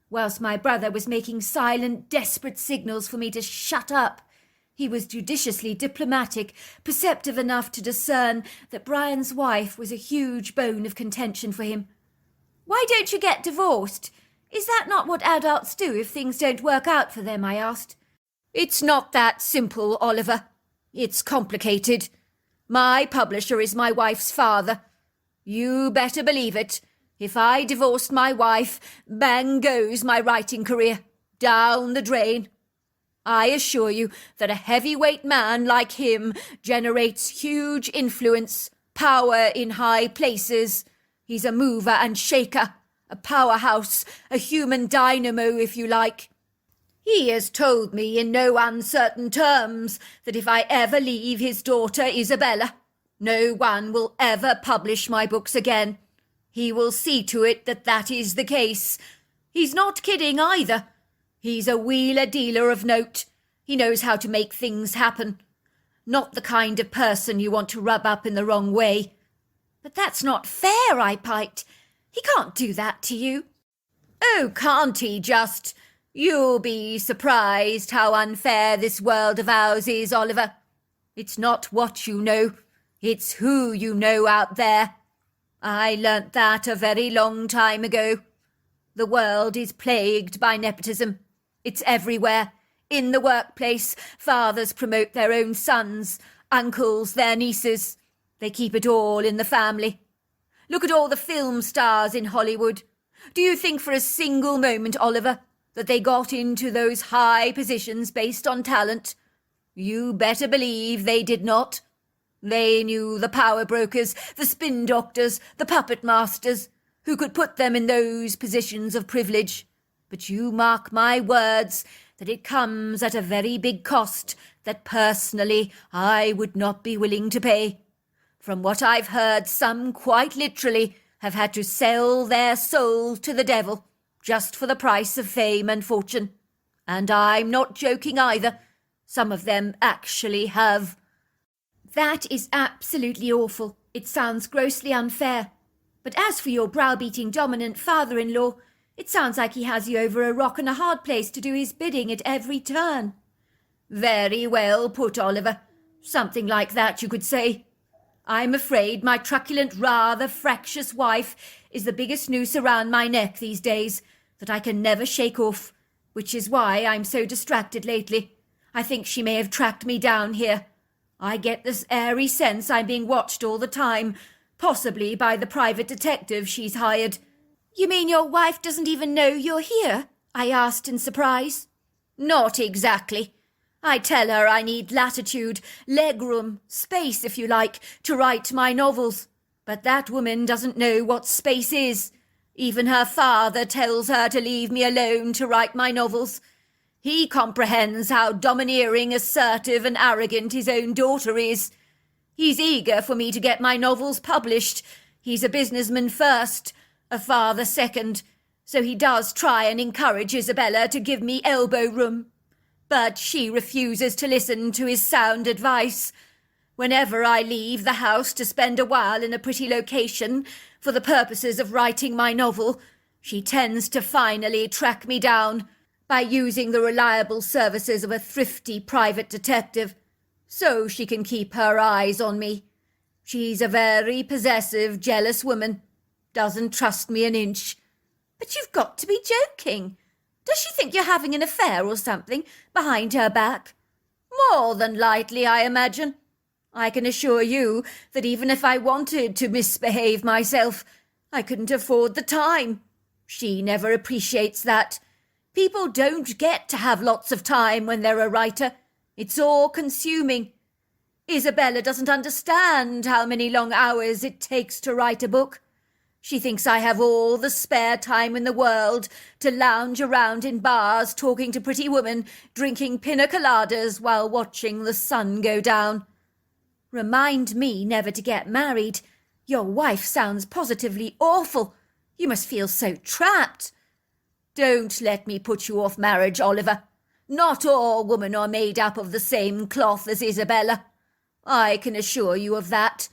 Whilst my brother was making silent, desperate signals for me to shut up, He was judiciously diplomatic, perceptive enough to discern that Brian's wife was a huge bone of contention for him. "Why don't you get divorced? Is that not what adults do if things don't work out for them?" I asked. "It's not that simple, Oliver. It's complicated. My publisher is my wife's father. You better believe it. If I divorced my wife, bang goes my writing career. Down the drain. I assure you that a heavyweight man like him generates huge influence, power in high places. He's a mover and shaker, a powerhouse, a human dynamo, if you like. He has told me in no uncertain terms that if I ever leave his daughter Isabella, no one will ever publish my books again. He will see to it that that is the case. He's not kidding either. He's a wheeler-dealer of note. He knows how to make things happen. Not the kind of person you want to rub up in the wrong way." "But that's not fair," I piped. "He can't do that to you." "Oh, can't he just? You'll be surprised how unfair this world of ours is, Oliver. It's not what you know, it's who you know out there. I learnt that a very long time ago. The world is plagued by nepotism. It's everywhere. In the workplace, fathers promote their own sons, uncles their nieces. They keep it all in the family. Look at all the film stars in Hollywood. Do you think for a single moment, Oliver, that they got into those high positions based on talent? You better believe they did not. They knew the power brokers, the spin doctors, the puppet masters, who could put them in those positions of privilege. But you mark my words that it comes at a very big cost that personally I would not be willing to pay. From what I've heard, some quite literally have had to sell their soul to the devil just for the price of fame and fortune. And I'm not joking either. Some of them actually have." "That is absolutely awful. It sounds grossly unfair. But as for your browbeating dominant father-in-law, it sounds like he has you over a rock and a hard place to do his bidding at every turn." "Very well put, Oliver. Something like that, you could say. I'm afraid my truculent, rather fractious wife is the biggest noose around my neck these days that I can never shake off, which is why I'm so distracted lately. I think she may have tracked me down here. I get this airy sense I'm being watched all the time, possibly by the private detective she's hired." "You mean your wife doesn't even know you're here?" I asked in surprise. "Not exactly. I tell her I need latitude, legroom, space, if you like, to write my novels. But that woman doesn't know what space is. Even her father tells her to leave me alone to write my novels. He comprehends how domineering, assertive, and arrogant his own daughter is. He's eager for me to get my novels published. He's a businessman first, a father second, so he does try and encourage Isabella to give me elbow room. But she refuses to listen to his sound advice. Whenever I leave the house to spend a while in a pretty location for the purposes of writing my novel, she tends to finally track me down by using the reliable services of a thrifty private detective, so she can keep her eyes on me. She's a very possessive, jealous woman. Doesn't trust me an inch." "But you've got to be joking. Does she think you're having an affair or something behind her back?" "More than likely, I imagine. I can assure you that even if I wanted to misbehave myself, I couldn't afford the time. She never appreciates that. People don't get to have lots of time when they're a writer. It's all consuming. Isabella doesn't understand how many long hours it takes to write a book. She thinks I have all the spare time in the world to lounge around in bars talking to pretty women, drinking pina coladas while watching the sun go down." "Remind me never to get married. Your wife sounds positively awful. You must feel so trapped." "Don't let me put you off marriage, Oliver. Not all women are made up of the same cloth as Isabella. I can assure you of that.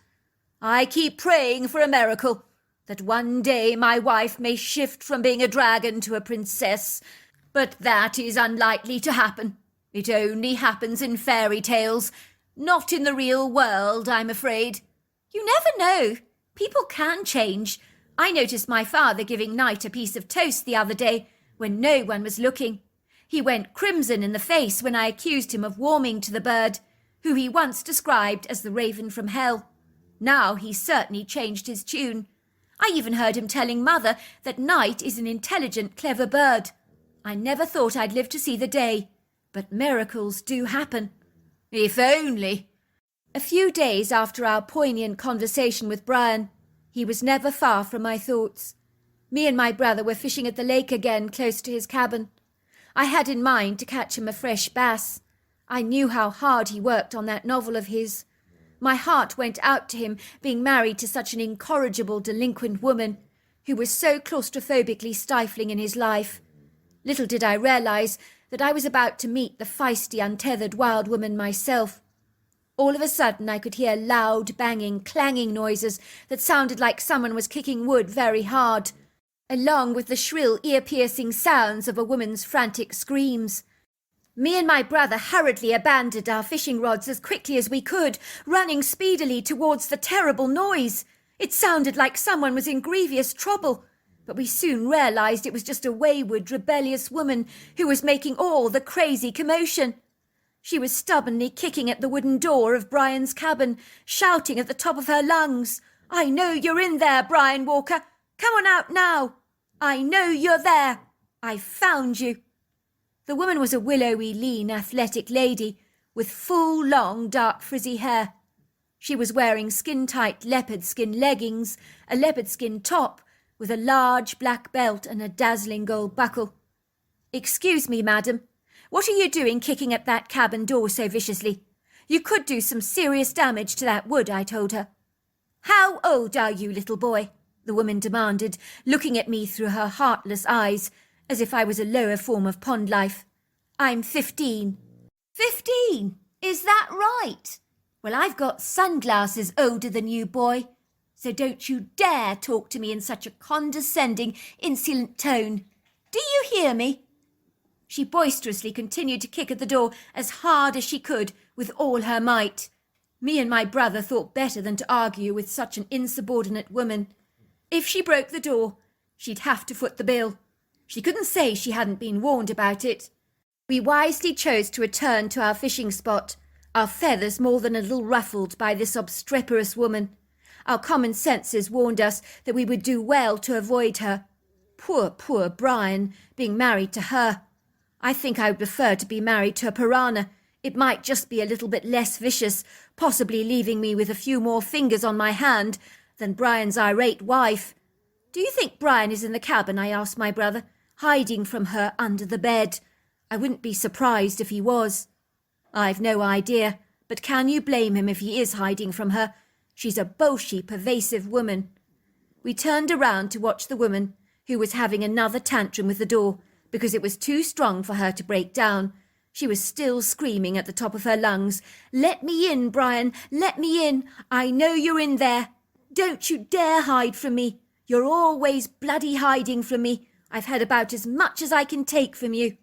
I keep praying for a miracle, that one day my wife may shift from being a dragon to a princess, but that is unlikely to happen. It only happens in fairy tales, not in the real world, I'm afraid. You never know. People can change. I noticed my father giving Knight a piece of toast the other day when no one was looking. He went crimson in the face when I accused him of warming to the bird, who he once described as the raven from hell. Now he's certainly changed his tune. I even heard him telling Mother that Knight is an intelligent, clever bird. I never thought I'd live to see the day, but miracles do happen. If only. A few days after our poignant conversation with Brian, he was never far from my thoughts. Me and my brother were fishing at the lake again close to his cabin. I had in mind to catch him a fresh bass. I knew how hard he worked on that novel of his. My heart went out to him, being married to such an incorrigible, delinquent woman who was so claustrophobically stifling in his life. Little did I realize that I was about to meet the feisty, untethered wild woman myself. All of a sudden I could hear loud, banging, clanging noises that sounded like someone was kicking wood very hard, along with the shrill, ear-piercing sounds of a woman's frantic screams. Me and my brother hurriedly abandoned our fishing rods as quickly as we could, running speedily towards the terrible noise. It sounded like someone was in grievous trouble, but we soon realized it was just a wayward, rebellious woman who was making all the crazy commotion. She was stubbornly kicking at the wooden door of Brian's cabin, shouting at the top of her lungs, "I know you're in there, Brian Walker. Come on out now. I know you're there. I've found you." The woman was a willowy, lean, athletic lady with full, long, dark, frizzy hair. She was wearing skin-tight leopard skin leggings, a leopard skin top, with a large black belt and a dazzling gold buckle. "Excuse me, madam. What are you doing kicking at that cabin door so viciously? You could do some serious damage to that wood," I told her. "How old are you, little boy?" the woman demanded, looking at me through her heartless eyes, as if I was a lower form of pond life. "I'm 15. 15? Is that right? Well, I've got sunglasses older than you, boy, so don't you dare talk to me in such a condescending, insolent tone. Do you hear me?" She boisterously continued to kick at the door as hard as she could with all her might. Me and my brother thought better than to argue with such an insubordinate woman. If she broke the door, she'd have to foot the bill. She couldn't say she hadn't been warned about it. We wisely chose to return to our fishing spot, our feathers more than a little ruffled by this obstreperous woman. Our common senses warned us that we would do well to avoid her. Poor, poor Brian, being married to her. I think I would prefer to be married to a piranha. It might just be a little bit less vicious, possibly leaving me with a few more fingers on my hand than Brian's irate wife. "Do you think Brian is in the cabin?" I asked my brother, hiding from her under the bed. I wouldn't be surprised if he was. "I've no idea, but can you blame him if he is hiding from her? She's a bolshy, pervasive woman." We turned around to watch the woman, who was having another tantrum with the door, because it was too strong for her to break down. She was still screaming at the top of her lungs, "Let me in, Brian, let me in. I know you're in there. Don't you dare hide from me. You're always bloody hiding from me. I've had about as much as I can take from you."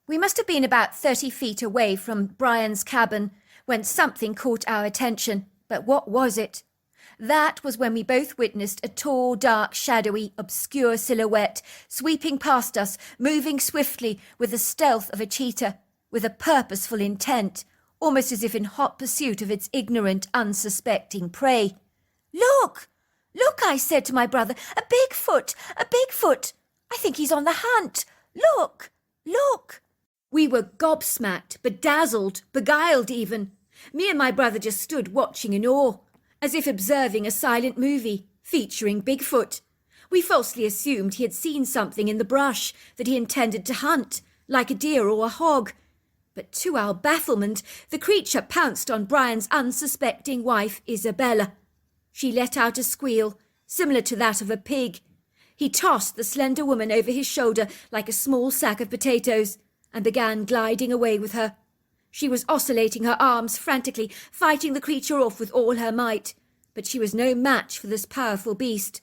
We must have been about 30 feet away from Brian's cabin when something caught our attention. But what was it? That was when we both witnessed a tall, dark, shadowy, obscure silhouette sweeping past us, moving swiftly with the stealth of a cheetah, with a purposeful intent, almost as if in hot pursuit of its ignorant, unsuspecting prey. "Look! Look!" I said to my brother. "A Bigfoot! A Bigfoot! I think he's on the hunt! Look! Look!" We were gobsmacked, bedazzled, beguiled even. Me and my brother just stood watching in awe, as if observing a silent movie featuring Bigfoot. We falsely assumed he had seen something in the brush that he intended to hunt, like a deer or a hog. But to our bafflement, the creature pounced on Brian's unsuspecting wife, Isabella. She let out a squeal, similar to that of a pig. He tossed the slender woman over his shoulder like a small sack of potatoes, and began gliding away with her. She was oscillating her arms frantically, fighting the creature off with all her might. But she was no match for this powerful beast.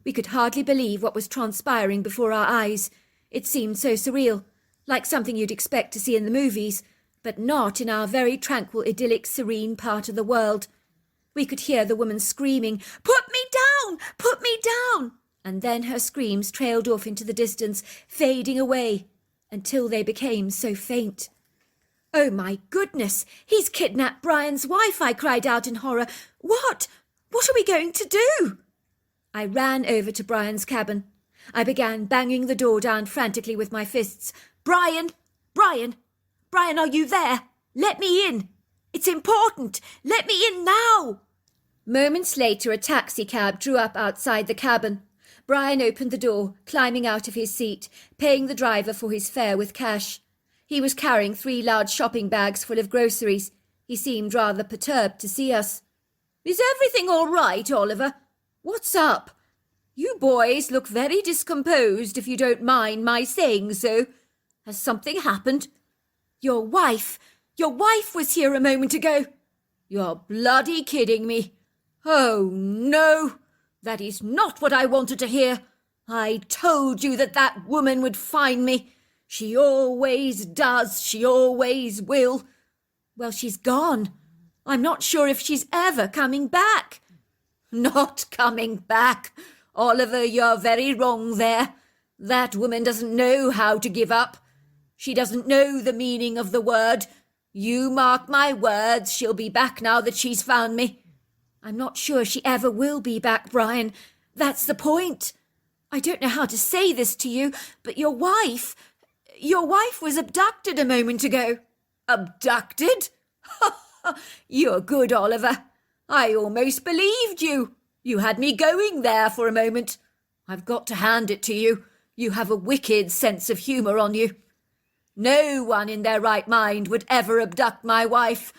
We could hardly believe what was transpiring before our eyes. It seemed so surreal, like something you'd expect to see in the movies, but not in our very tranquil, idyllic, serene part of the world. We could hear the woman screaming, "Put me down! Put me down!" And then her screams trailed off into the distance, fading away, until they became so faint. "Oh my goodness! He's kidnapped Brian's wife!" I cried out in horror. What? What are we going to do?" I ran over to Brian's cabin. I began banging the door down frantically with my fists. "Brian! Brian! Brian, are you there? Let me in! It's important! Let me in now!" Moments later, a taxicab drew up outside the cabin. Brian opened the door, climbing out of his seat, paying the driver for his fare with cash. He was carrying 3 large shopping bags full of groceries. He seemed rather perturbed to see us. "Is everything all right, Oliver? What's up? You boys look very discomposed, if you don't mind my saying so. Has something happened?" Your wife was here a moment ago." "You're bloody kidding me. Oh, no. That is not what I wanted to hear. I told you that woman would find me. She always does. She always will." "Well, she's gone. I'm not sure if she's ever coming back." "Not coming back? Oliver, you're very wrong there. That woman doesn't know how to give up. She doesn't know the meaning of the word. You mark my words, she'll be back now that she's found me." "I'm not sure she ever will be back, Brian. That's the point. I don't know how to say this to you, but your wife was abducted a moment ago." "Abducted? You're good, Oliver. I almost believed you. You had me going there for a moment. I've got to hand it to you. You have a wicked sense of humour on you. No one in their right mind would ever abduct my wife.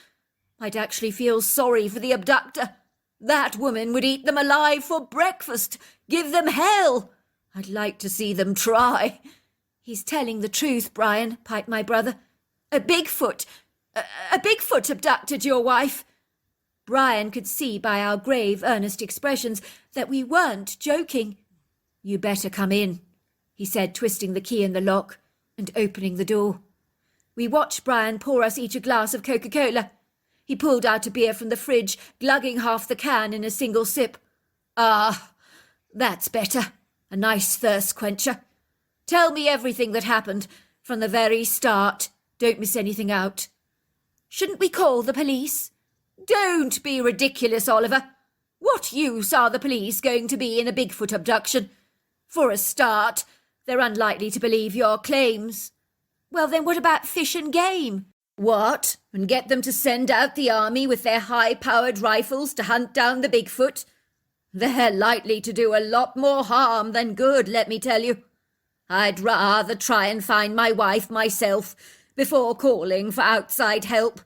I'd actually feel sorry for the abductor. That woman would eat them alive for breakfast, give them hell. I'd like to see them try." "He's telling the truth, Brian," piped my brother. A Bigfoot abducted your wife." Brian could see by our grave, earnest expressions that we weren't joking. "You better come in," he said, twisting the key in the lock and opening the door. We watched Brian pour us each a glass of Coca-Cola. He pulled out a beer from the fridge, glugging half the can in a single sip. "Ah, that's better. A nice thirst quencher. Tell me everything that happened, from the very start. Don't miss anything out." "Shouldn't we call the police?" "Don't be ridiculous, Oliver. What use are the police going to be in a Bigfoot abduction? For a start, they're unlikely to believe your claims." "Well, then what about Fish and Game?" "What? And get them to send out the army with their high-powered rifles to hunt down the Bigfoot? They're likely to do a lot more harm than good, let me tell you. I'd rather try and find my wife myself before calling for outside help.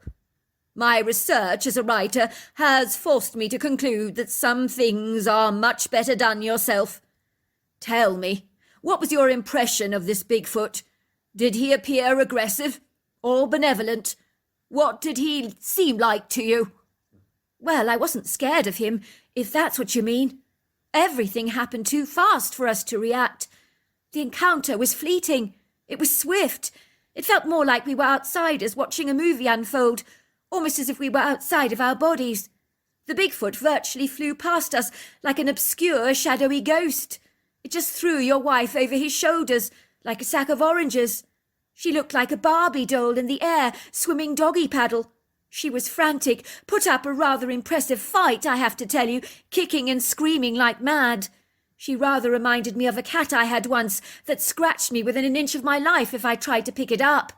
My research as a writer has forced me to conclude that some things are much better done yourself. Tell me, what was your impression of this Bigfoot? Did he appear aggressive or benevolent? What did he seem like to you?" "Well, I wasn't scared of him, if that's what you mean. Everything happened too fast for us to react. The encounter was fleeting. It was swift. It felt more like we were outsiders watching a movie unfold, almost as if we were outside of our bodies. The Bigfoot virtually flew past us like an obscure, shadowy ghost. It just threw your wife over his shoulders like a sack of oranges. She looked like a Barbie doll in the air, swimming doggy paddle. She was frantic, put up a rather impressive fight, I have to tell you, kicking and screaming like mad. She rather reminded me of a cat I had once that scratched me within an inch of my life if I tried to pick it up.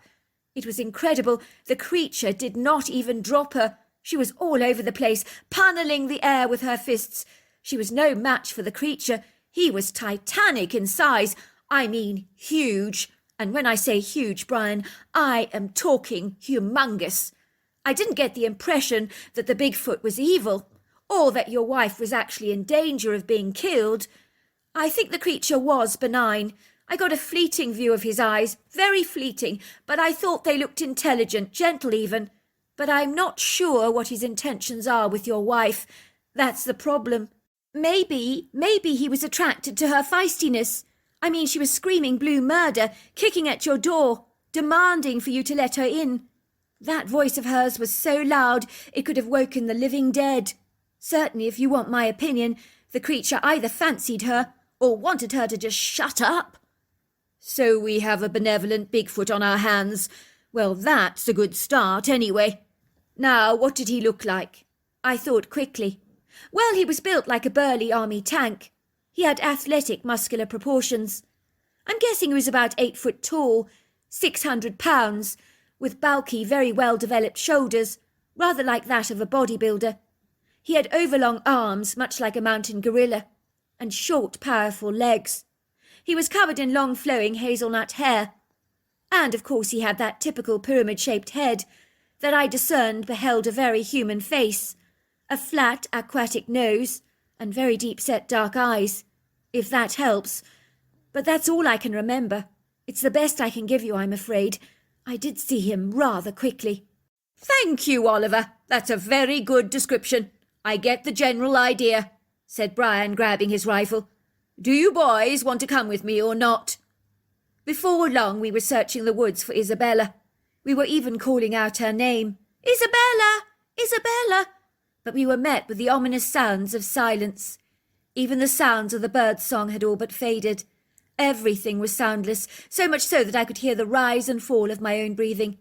It was incredible. The creature did not even drop her. She was all over the place, panelling the air with her fists. She was no match for the creature. He was titanic in size. I mean huge. And when I say huge, Brian, I am talking humongous. I didn't get the impression that the Bigfoot was evil, or that your wife was actually in danger of being killed. I think the creature was benign. I got a fleeting view of his eyes, very fleeting, but I thought they looked intelligent, gentle even. But I'm not sure what his intentions are with your wife. That's the problem. Maybe he was attracted to her feistiness. I mean, she was screaming blue murder, kicking at your door, demanding for you to let her in. That voice of hers was so loud it could have woken the living dead. Certainly, if you want my opinion, the creature either fancied her or wanted her to just shut up. So we have a benevolent Bigfoot on our hands. Well, that's a good start, anyway. Now, what did he look like? I thought quickly. Well, he was built like a burly army tank. He had athletic, muscular proportions. I'm guessing he was about 8 foot tall, 600 pounds, with bulky, very well-developed shoulders, rather like that of a bodybuilder. He had overlong arms, much like a mountain gorilla, and short, powerful legs. He was covered in long, flowing hazelnut hair. And, of course, he had that typical pyramid-shaped head that I discerned beheld a very human face, a flat, aquatic nose, and very deep-set dark eyes, if that helps. But that's all I can remember. It's the best I can give you, I'm afraid. I did see him rather quickly. Thank you, Oliver. That's a very good description. I get the general idea, said Brian, grabbing his rifle. Do you boys want to come with me or not? Before long we were searching the woods for Isabella. We were even calling out her name. Isabella! Isabella! But we were met with the ominous sounds of silence. Even the sounds of the bird's song had all but faded. Everything was soundless, so much so that I could hear the rise and fall of my own breathing.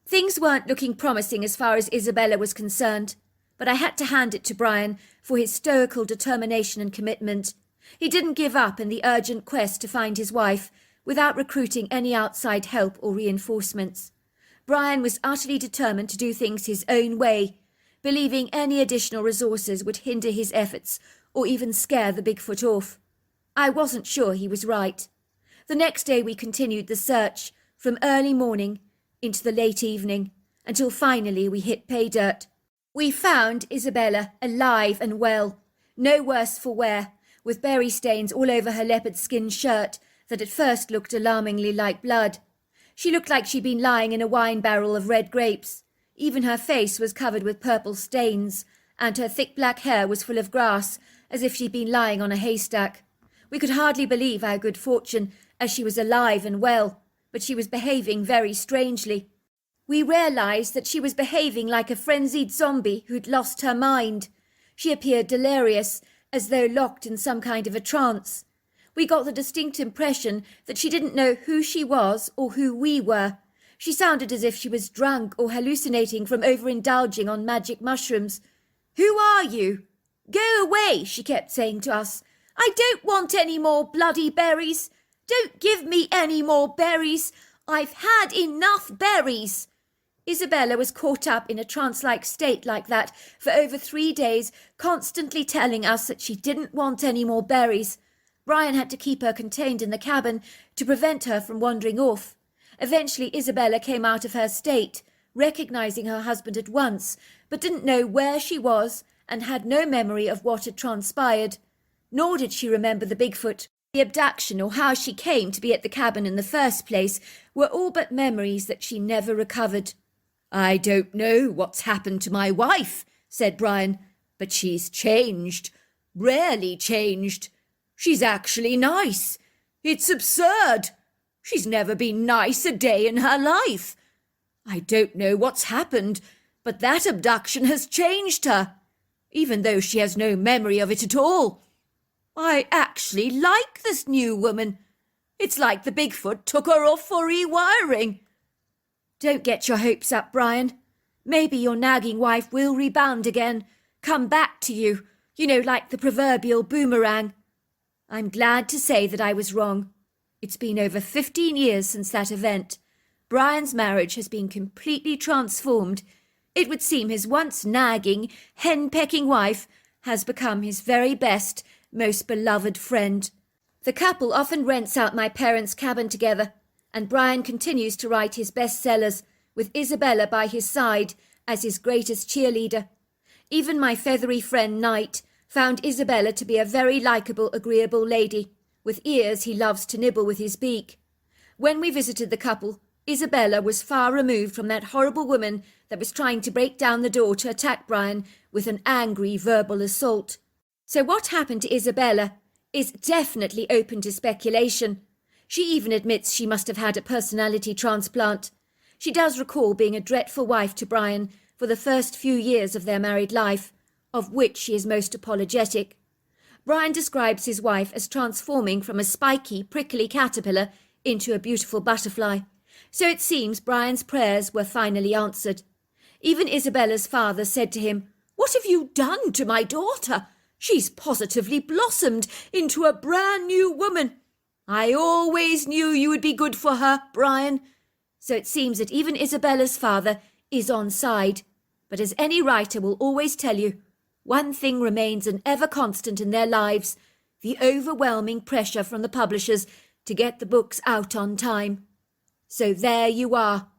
Things weren't looking promising as far as Isabella was concerned, but I had to hand it to Brian for his stoical determination and commitment. He didn't give up in the urgent quest to find his wife without recruiting any outside help or reinforcements. Brian was utterly determined to do things his own way, believing any additional resources would hinder his efforts or even scare the Bigfoot off. I wasn't sure he was right. The next day we continued the search, from early morning into the late evening, until finally we hit pay dirt. We found Isabella alive and well, no worse for wear, with berry stains all over her leopard skin shirt that at first looked alarmingly like blood. She looked like she'd been lying in a wine barrel of red grapes. Even her face was covered with purple stains, and her thick black hair was full of grass, as if she'd been lying on a haystack. We could hardly believe our good fortune, as she was alive and well, but she was behaving very strangely. We realized that she was behaving like a frenzied zombie who'd lost her mind. She appeared delirious, as though locked in some kind of a trance. We got the distinct impression that she didn't know who she was or who we were. She sounded as if she was drunk or hallucinating from overindulging on magic mushrooms. "Who are you? Go away," she kept saying to us. "I don't want any more bloody berries. Don't give me any more berries. I've had enough berries." Isabella was caught up in a trance-like state like that for over 3 days, constantly telling us that she didn't want any more berries. Brian had to keep her contained in the cabin to prevent her from wandering off. Eventually Isabella came out of her state, recognizing her husband at once, but didn't know where she was and had no memory of what had transpired. Nor did she remember the Bigfoot. The abduction or how she came to be at the cabin in the first place were all but memories that she never recovered. "I don't know what's happened to my wife," said Brian, "but she's changed. Rarely changed. She's actually nice. It's absurd. She's never been nice a day in her life. I don't know what's happened, but that abduction has changed her, even though she has no memory of it at all. I actually like this new woman. It's like the Bigfoot took her off for rewiring." "Don't get your hopes up, Brian. Maybe your nagging wife will rebound again, come back to you, like the proverbial boomerang. I'm glad to say that I was wrong. It's been over 15 years since that event. Brian's marriage has been completely transformed. It would seem his once nagging, hen-pecking wife has become his very best, most beloved friend. The couple often rents out my parents' cabin together, and Brian continues to write his bestsellers, with Isabella by his side as his greatest cheerleader. Even my feathery friend Knight found Isabella to be a very likeable, agreeable lady, with ears he loves to nibble with his beak. When we visited the couple, Isabella was far removed from that horrible woman that was trying to break down the door to attack Brian with an angry verbal assault. So what happened to Isabella is definitely open to speculation. She even admits she must have had a personality transplant. She does recall being a dreadful wife to Brian for the first few years of their married life, of which she is most apologetic. Brian describes his wife as transforming from a spiky, prickly caterpillar into a beautiful butterfly. So it seems Brian's prayers were finally answered. Even Isabella's father said to him, "What have you done to my daughter? She's positively blossomed into a brand new woman. I always knew you would be good for her, Brian." So it seems that even Isabella's father is on side. But as any writer will always tell you, one thing remains an ever constant in their lives: the overwhelming pressure from the publishers to get the books out on time. So there you are.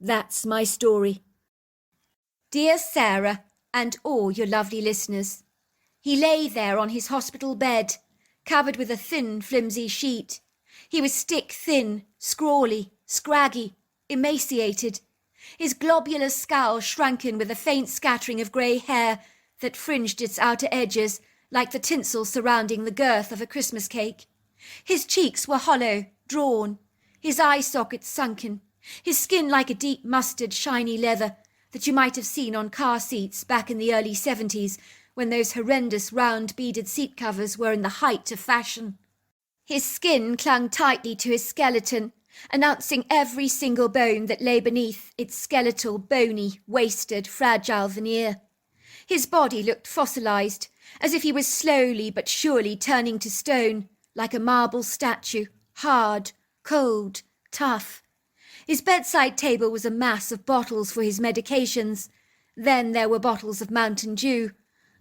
That's my story. Dear Sarah, and all your lovely listeners, he lay there on his hospital bed, covered with a thin, flimsy sheet. He was stick-thin, scrawly, scraggy, emaciated, his globular skull shrunken with a faint scattering of grey hair that fringed its outer edges like the tinsel surrounding the girth of a Christmas cake. His cheeks were hollow, drawn, his eye sockets sunken, his skin like a deep mustard shiny leather that you might have seen on car seats back in the early 70s when those horrendous round beaded seat covers were in the height of fashion. His skin clung tightly to his skeleton, announcing every single bone that lay beneath its skeletal, bony, wasted, fragile veneer. His body looked fossilized, as if he was slowly but surely turning to stone, like a marble statue, hard, cold, tough. His bedside table was a mass of bottles for his medications. Then there were bottles of Mountain Dew,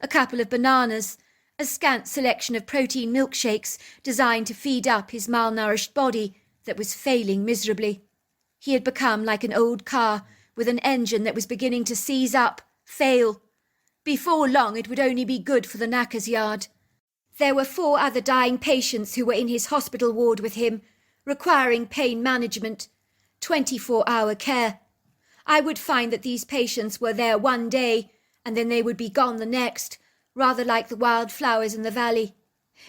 a couple of bananas, a scant selection of protein milkshakes designed to feed up his malnourished body that was failing miserably. He had become like an old car with an engine that was beginning to seize up, fail. Before long it would only be good for the knacker's yard. There were 4 other dying patients who were in his hospital ward with him, requiring pain management, 24-hour care. I would find that these patients were there one day, and then they would be gone the next, rather like the wild flowers in the valley.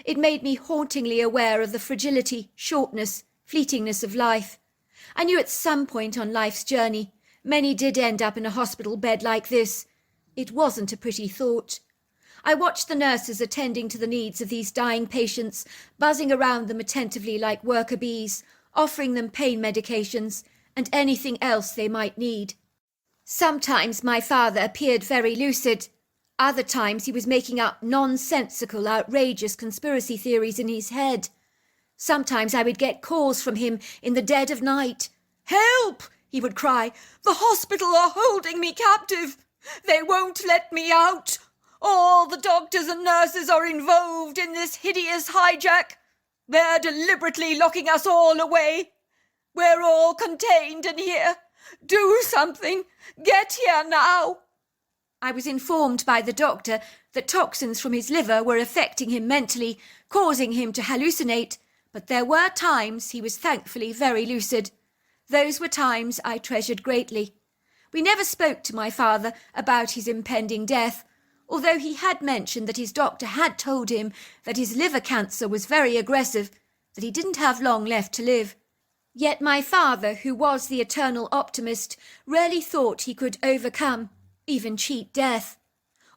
It made me hauntingly aware of the fragility, shortness, fleetingness of life. I knew at some point on life's journey, many did end up in a hospital bed like this. It wasn't a pretty thought. I watched the nurses attending to the needs of these dying patients, buzzing around them attentively like worker bees, offering them pain medications and anything else they might need. Sometimes my father appeared very lucid. Other times he was making up nonsensical, outrageous conspiracy theories in his head. Sometimes I would get calls from him in the dead of night. "Help!" he would cry. "The hospital are holding me captive. They won't let me out. All the doctors and nurses are involved in this hideous hijack. They're deliberately locking us all away. We're all contained in here. Do something. Get here now." I was informed by the doctor that toxins from his liver were affecting him mentally, causing him to hallucinate, but there were times he was thankfully very lucid. Those were times I treasured greatly. We never spoke to my father about his impending death, although he had mentioned that his doctor had told him that his liver cancer was very aggressive, that he didn't have long left to live. Yet my father, who was the eternal optimist, rarely thought he could overcome, even cheat death.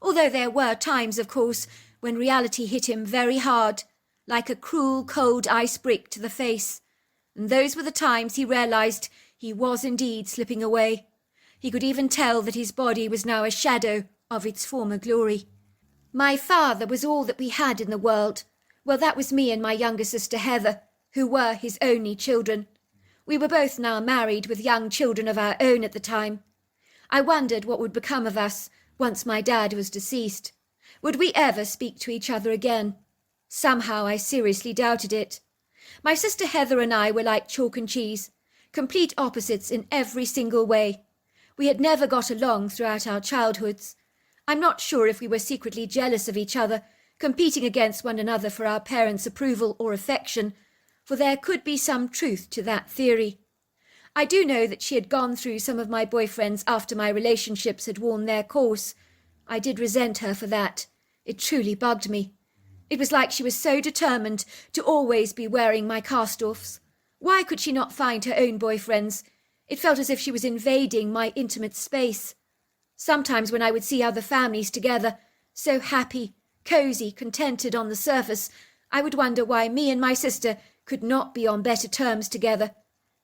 Although there were times, of course, when reality hit him very hard, like a cruel, cold ice brick to the face. And those were the times he realized he was indeed slipping away. He could even tell that his body was now a shadow of its former glory. My father was all that we had in the world. Well, that was me and my younger sister Heather, who were his only children. We were both now married with young children of our own at the time. I wondered what would become of us once my dad was deceased. Would we ever speak to each other again? Somehow I seriously doubted it. My sister Heather and I were like chalk and cheese, complete opposites in every single way. We had never got along throughout our childhoods. I'm not sure if we were secretly jealous of each other, competing against one another for our parents' approval or affection, for there could be some truth to that theory. I do know that she had gone through some of my boyfriends after my relationships had worn their course. I did resent her for that. It truly bugged me. It was like she was so determined to always be wearing my cast-offs. Why could she not find her own boyfriends? It felt as if she was invading my intimate space. Sometimes when I would see other families together, so happy, cosy, contented on the surface, I would wonder why me and my sister could not be on better terms together.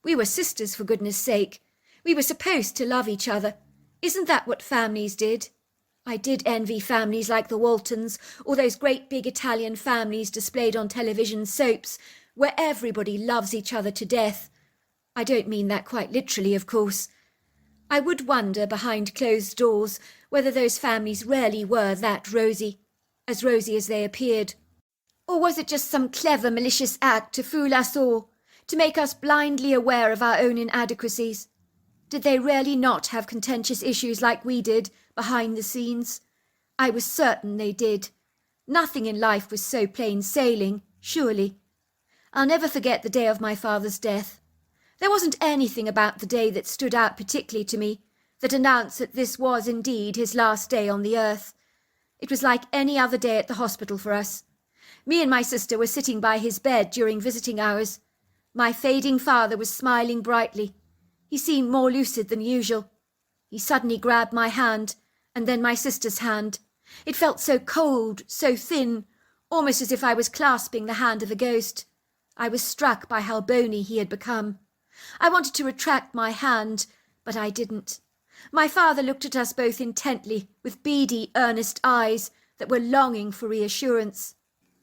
We were sisters, for goodness sake. We were supposed to love each other. Isn't that what families did? I did envy families like the Waltons, or those great big Italian families displayed on television soaps, where everybody loves each other to death. I don't mean that quite literally, of course. I would wonder behind closed doors whether those families really were that rosy as they appeared. Or was it just some clever, malicious act to fool us all, to make us blindly aware of our own inadequacies? Did they really not have contentious issues like we did behind the scenes? I was certain they did. Nothing in life was so plain sailing, surely. I'll never forget the day of my father's death. There wasn't anything about the day that stood out particularly to me, that announced that this was indeed his last day on the earth. It was like any other day at the hospital for us. Me and my sister were sitting by his bed during visiting hours. My fading father was smiling brightly. He seemed more lucid than usual. He suddenly grabbed my hand, and then my sister's hand. It felt so cold, so thin, almost as if I was clasping the hand of a ghost. I was struck by how bony he had become. I wanted to retract my hand, but I didn't. My father looked at us both intently, with beady, earnest eyes that were longing for reassurance.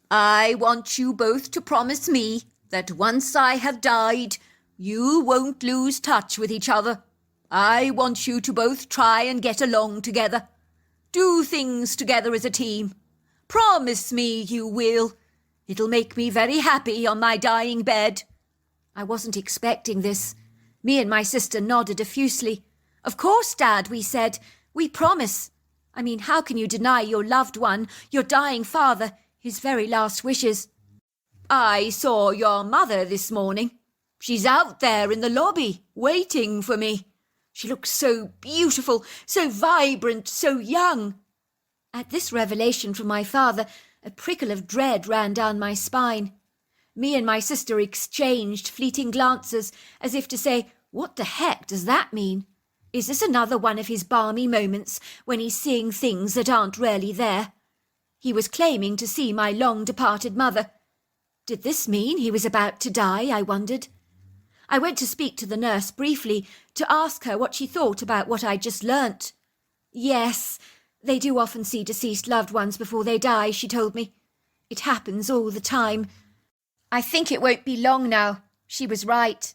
I want you both to promise me that once I have died, you won't lose touch with each other. I want you to both try and get along together. Do things together as a team. Promise me you will. It'll make me very happy on my dying bed. I wasn't expecting this. Me and my sister nodded effusively. Of course, Dad, we said. We promise. I mean, how can you deny your loved one, your dying father, his very last wishes? I saw your mother this morning. She's out there in the lobby, waiting for me. She looks so beautiful, so vibrant, so young. At this revelation from my father, a prickle of dread ran down my spine. Me and my sister exchanged fleeting glances, as if to say, what the heck does that mean? Is this another one of his balmy moments when he's seeing things that aren't really there? He was claiming to see my long-departed mother. Did this mean he was about to die, I wondered? I went to speak to the nurse briefly, to ask her what she thought about what I'd just learnt. Yes, they do often see deceased loved ones before they die, she told me. It happens all the time. I think it won't be long now. She was right.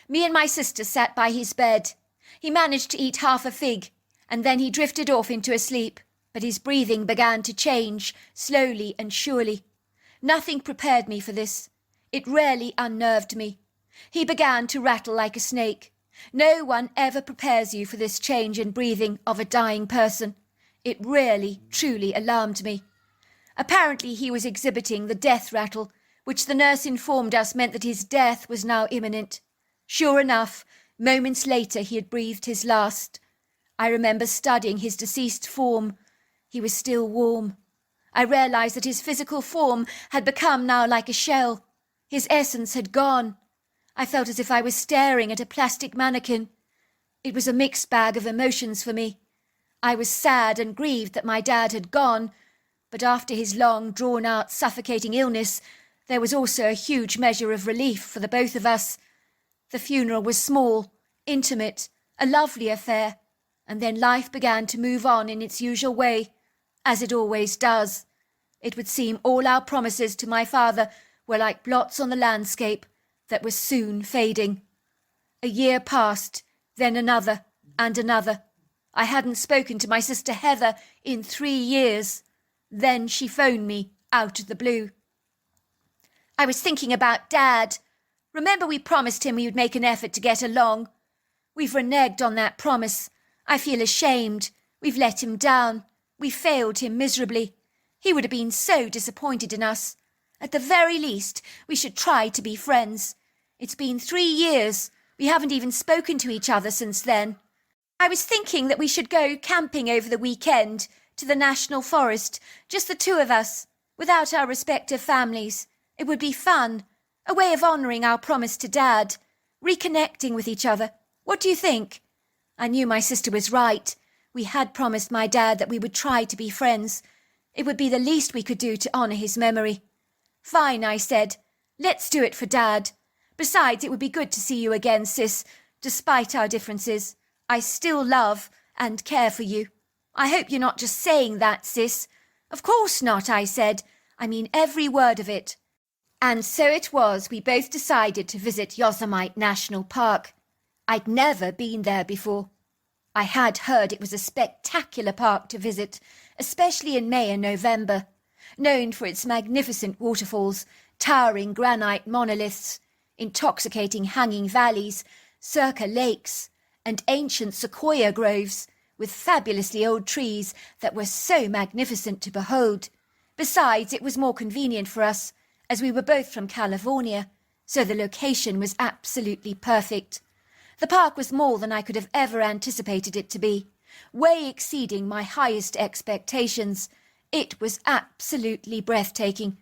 Me and my sister sat by his bed. He managed to eat half a fig, and then he drifted off into a sleep, but his breathing began to change, slowly and surely. Nothing prepared me for this. It really unnerved me. He began to rattle like a snake. No one ever prepares you for this change in breathing of a dying person. It really, truly alarmed me. Apparently he was exhibiting the death rattle, which the nurse informed us meant that his death was now imminent. Sure enough, moments later he had breathed his last. I remember studying his deceased form. He was still warm. I realised that his physical form had become now like a shell. His essence had gone. I felt as if I was staring at a plastic mannequin. It was a mixed bag of emotions for me. I was sad and grieved that my dad had gone, but after his long, drawn-out, suffocating illness, there was also a huge measure of relief for the both of us. The funeral was small, intimate, a lovely affair, and then life began to move on in its usual way, as it always does. It would seem all our promises to my father were like blots on the landscape that were soon fading. A year passed, then another, and another. I hadn't spoken to my sister Heather in 3 years. Then she phoned me out of the blue. I was thinking about Dad. Remember we promised him we would make an effort to get along? We've reneged on that promise. I feel ashamed. We've let him down. We failed him miserably. He would have been so disappointed in us. At the very least, we should try to be friends. It's been 3 years. We haven't even spoken to each other since then. I was thinking that we should go camping over the weekend to the National Forest, just the two of us, without our respective families. It would be fun, a way of honouring our promise to Dad, reconnecting with each other, What do you think? I knew my sister was right. We had promised my dad that we would try to be friends. It would be the least we could do to honour his memory. Fine, I said. Let's do it for Dad. Besides, it would be good to see you again, sis. Despite our differences, I still love and care for you. I hope you're not just saying that, sis. Of course not, I said. I mean every word of it. And so it was we both decided to visit Yosemite National Park. I'd never been there before. I had heard it was a spectacular park to visit, especially in May and November, known for its magnificent waterfalls, towering granite monoliths, intoxicating hanging valleys, circa lakes, and ancient sequoia groves with fabulously old trees that were so magnificent to behold. Besides, it was more convenient for us, as we were both from California, so the location was absolutely perfect. The park was more than I could have ever anticipated it to be, way exceeding my highest expectations. It was absolutely breathtaking.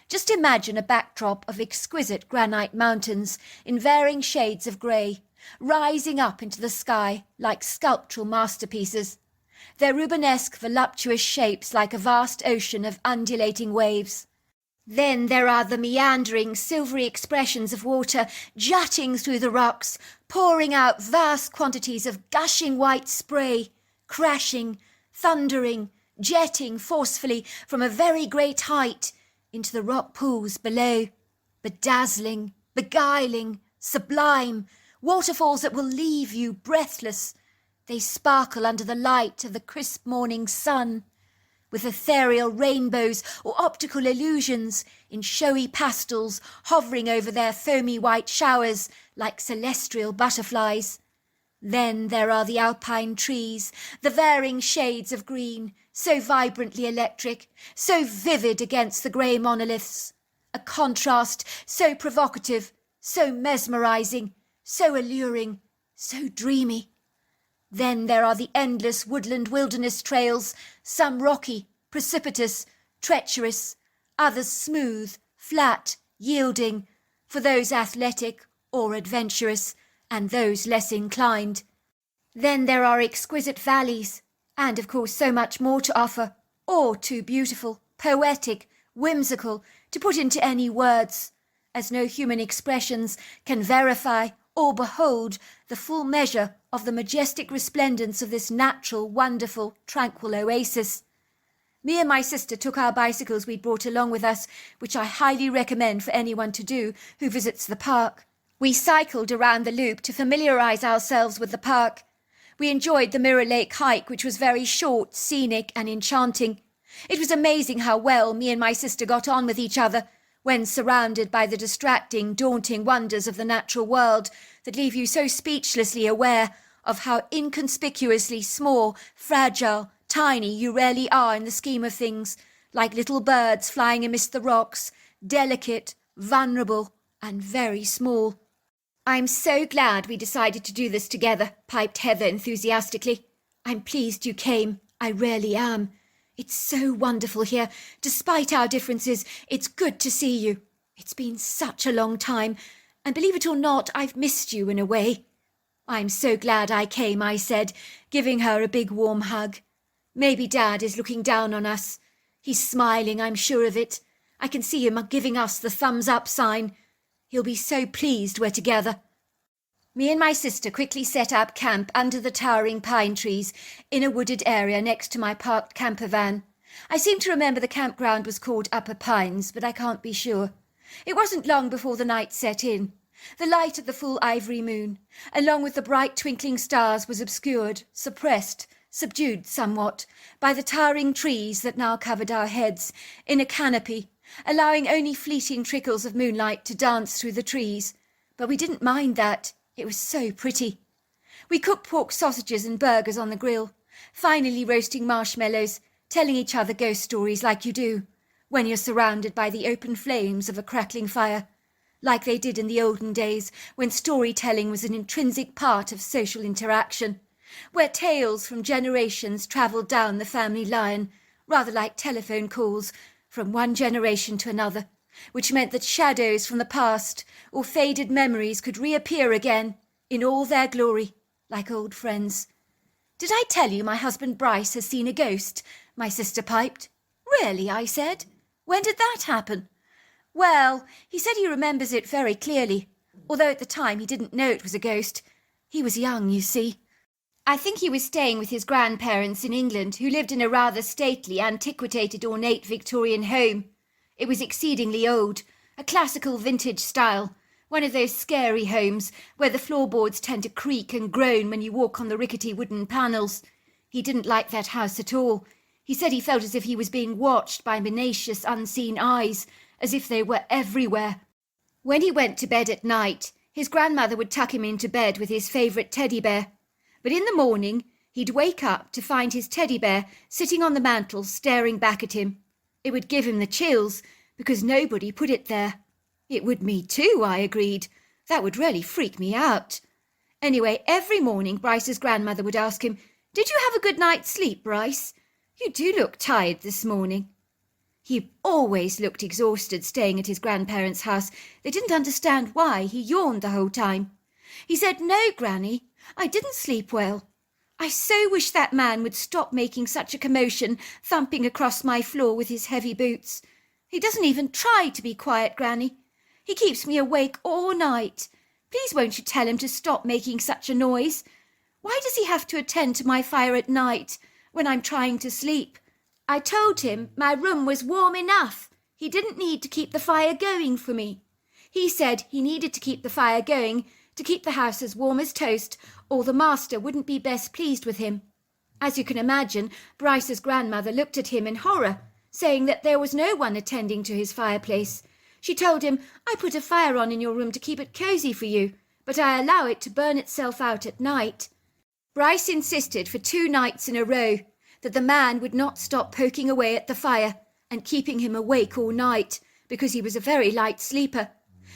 Just imagine a backdrop of exquisite granite mountains in varying shades of grey, rising up into the sky like sculptural masterpieces, their Rubenesque voluptuous shapes like a vast ocean of undulating waves. Then there are the meandering, silvery expressions of water jutting through the rocks, pouring out vast quantities of gushing white spray, crashing, thundering, jetting forcefully from a very great height into the rock pools below. Bedazzling, beguiling, sublime, waterfalls that will leave you breathless. They sparkle under the light of the crisp morning sun, with ethereal rainbows or optical illusions in showy pastels hovering over their foamy white showers like celestial butterflies. Then there are the alpine trees, the varying shades of green, so vibrantly electric, so vivid against the grey monoliths. A contrast so provocative, so mesmerising, so alluring, so dreamy. Then there are the endless woodland wilderness trails, some rocky, precipitous, treacherous, others smooth, flat, yielding, for those athletic or adventurous, and those less inclined. Then there are exquisite valleys, and of course so much more to offer, all too beautiful, poetic, whimsical, to put into any words, as no human expressions can verify or behold the full measure of the majestic resplendence of this natural, wonderful, tranquil oasis. Me and my sister took our bicycles we'd brought along with us, which I highly recommend for anyone to do who visits the park. We cycled around the loop to familiarise ourselves with the park. We enjoyed the Mirror Lake hike, which was very short, scenic and enchanting. It was amazing how well me and my sister got on with each other when surrounded by the distracting, daunting wonders of the natural world that leave you so speechlessly aware of how inconspicuously small, fragile, tiny you really are in the scheme of things, like little birds flying amidst the rocks, delicate, vulnerable, and very small. "I'm so glad we decided to do this together," piped Heather enthusiastically. "I'm pleased you came. I really am. It's so wonderful here. Despite our differences, it's good to see you. It's been such a long time, and believe it or not, I've missed you in a way." "I'm so glad I came," I said, giving her a big warm hug. "Maybe Dad is looking down on us. He's smiling, I'm sure of it. I can see him giving us the thumbs up sign. He'll be so pleased we're together." Me and my sister quickly set up camp under the towering pine trees in a wooded area next to my parked camper van. I seem to remember the campground was called Upper Pines, but I can't be sure. It wasn't long before the night set in. The light of the full ivory moon, along with the bright twinkling stars, was obscured, suppressed, subdued somewhat by the towering trees that now covered our heads in a canopy, allowing only fleeting trickles of moonlight to dance through the trees. But we didn't mind that. It was so pretty. We cooked pork sausages and burgers on the grill, finally roasting marshmallows, telling each other ghost stories like you do when you're surrounded by the open flames of a crackling fire, like they did in the olden days when storytelling was an intrinsic part of social interaction, where tales from generations travelled down the family line, rather like telephone calls from one generation to another, which meant that shadows from the past or faded memories could reappear again in all their glory like old friends. "Did I tell you my husband Bryce has seen a ghost?" my sister piped. "Really?" I said. "When did that happen?" "Well, he said he remembers it very clearly, although at the time he didn't know it was a ghost. He was young, you see. I think he was staying with his grandparents in England, who lived in a rather stately, antiquated, ornate Victorian home. It was exceedingly old, a classical vintage style, one of those scary homes where the floorboards tend to creak and groan when you walk on the rickety wooden panels. He didn't like that house at all. He said he felt as if he was being watched by tenacious, unseen eyes, as if they were everywhere. When he went to bed at night, his grandmother would tuck him into bed with his favourite teddy bear. But in the morning, he'd wake up to find his teddy bear sitting on the mantel staring back at him. It would give him the chills, because nobody put it there. It would me too, I agreed. That would really freak me out. Anyway, every morning Bryce's grandmother would ask him, "Did you have a good night's sleep, Bryce? You do look tired this morning." He always looked exhausted staying at his grandparents' house. They didn't understand why. He yawned the whole time. He said, "No, Granny, I didn't sleep well. I so wish that man would stop making such a commotion, thumping across my floor with his heavy boots. He doesn't even try to be quiet, Granny. He keeps me awake all night. Please won't you tell him to stop making such a noise? Why does he have to attend to my fire at night when I'm trying to sleep? I told him my room was warm enough. He didn't need to keep the fire going for me. He said he needed to keep the fire going to keep the house as warm as toast, or the master wouldn't be best pleased with him." As you can imagine, Bryce's grandmother looked at him in horror, saying that there was no one attending to his fireplace. She told him, "I put a fire on in your room to keep it cosy for you, but I allow it to burn itself out at night." Bryce insisted for 2 nights in a row that the man would not stop poking away at the fire and keeping him awake all night, because he was a very light sleeper.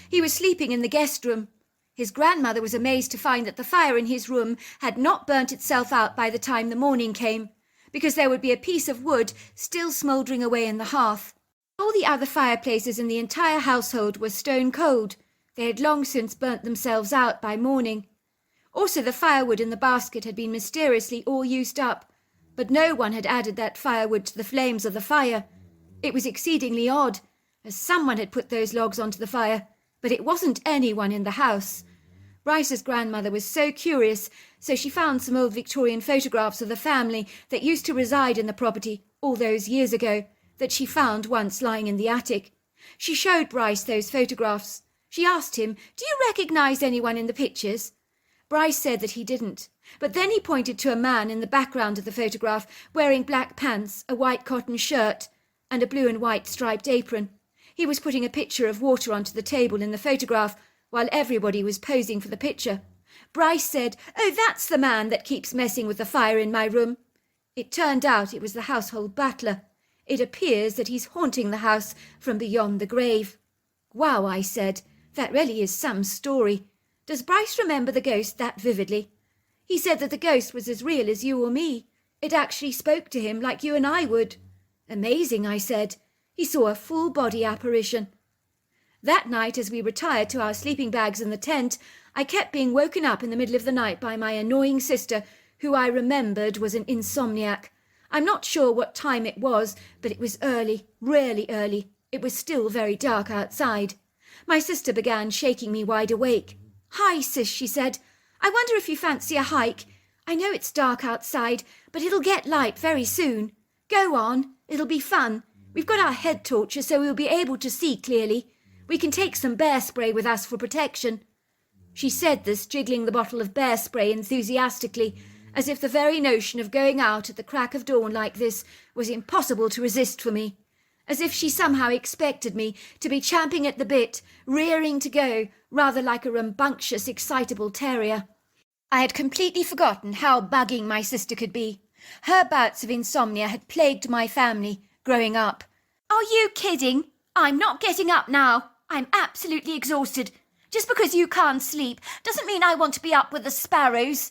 He was sleeping in the guest room. His grandmother was amazed to find that the fire in his room had not burnt itself out by the time the morning came, because there would be a piece of wood still smouldering away in the hearth. All the other fireplaces in the entire household were stone cold. They had long since burnt themselves out by morning. Also, the firewood in the basket had been mysteriously all used up, but no one had added that firewood to the flames of the fire. It was exceedingly odd, as someone had put those logs onto the fire, but it wasn't anyone in the house. Bryce's grandmother was so curious, so she found some old Victorian photographs of the family that used to reside in the property all those years ago, that she found once lying in the attic. She showed Bryce those photographs. She asked him, "Do you recognise anyone in the pictures?" Bryce said that he didn't, but then he pointed to a man in the background of the photograph wearing black pants, a white cotton shirt, and a blue and white striped apron. He was putting a pitcher of water onto the table in the photograph while everybody was posing for the picture. Bryce said, "Oh, that's the man that keeps messing with the fire in my room." It turned out it was the household butler. It appears that he's haunting the house from beyond the grave. "Wow," I said, "that really is some story. Does Bryce remember the ghost that vividly?" He said that the ghost was as real as you or me. It actually spoke to him like you and I would. "Amazing," I said. He saw a full-body apparition. That night, as we retired to our sleeping bags in the tent, I kept being woken up in the middle of the night by my annoying sister, who I remembered was an insomniac. I'm not sure what time it was, but it was early, really early. It was still very dark outside. My sister began shaking me wide awake. "Hi, sis," she said. "I wonder if you fancy a hike. I know it's dark outside, but it'll get light very soon. Go on, it'll be fun. We've got our head torches so we'll be able to see clearly. We can take some bear spray with us for protection." She said this, jiggling the bottle of bear spray enthusiastically, as if the very notion of going out at the crack of dawn like this was impossible to resist for me. As if she somehow expected me to be champing at the bit, rearing to go, rather like a rambunctious, excitable terrier. I had completely forgotten how bugging my sister could be. Her bouts of insomnia had plagued my family growing up. "Are you kidding? I'm not getting up now. I'm absolutely exhausted. Just because you can't sleep doesn't mean I want to be up with the sparrows."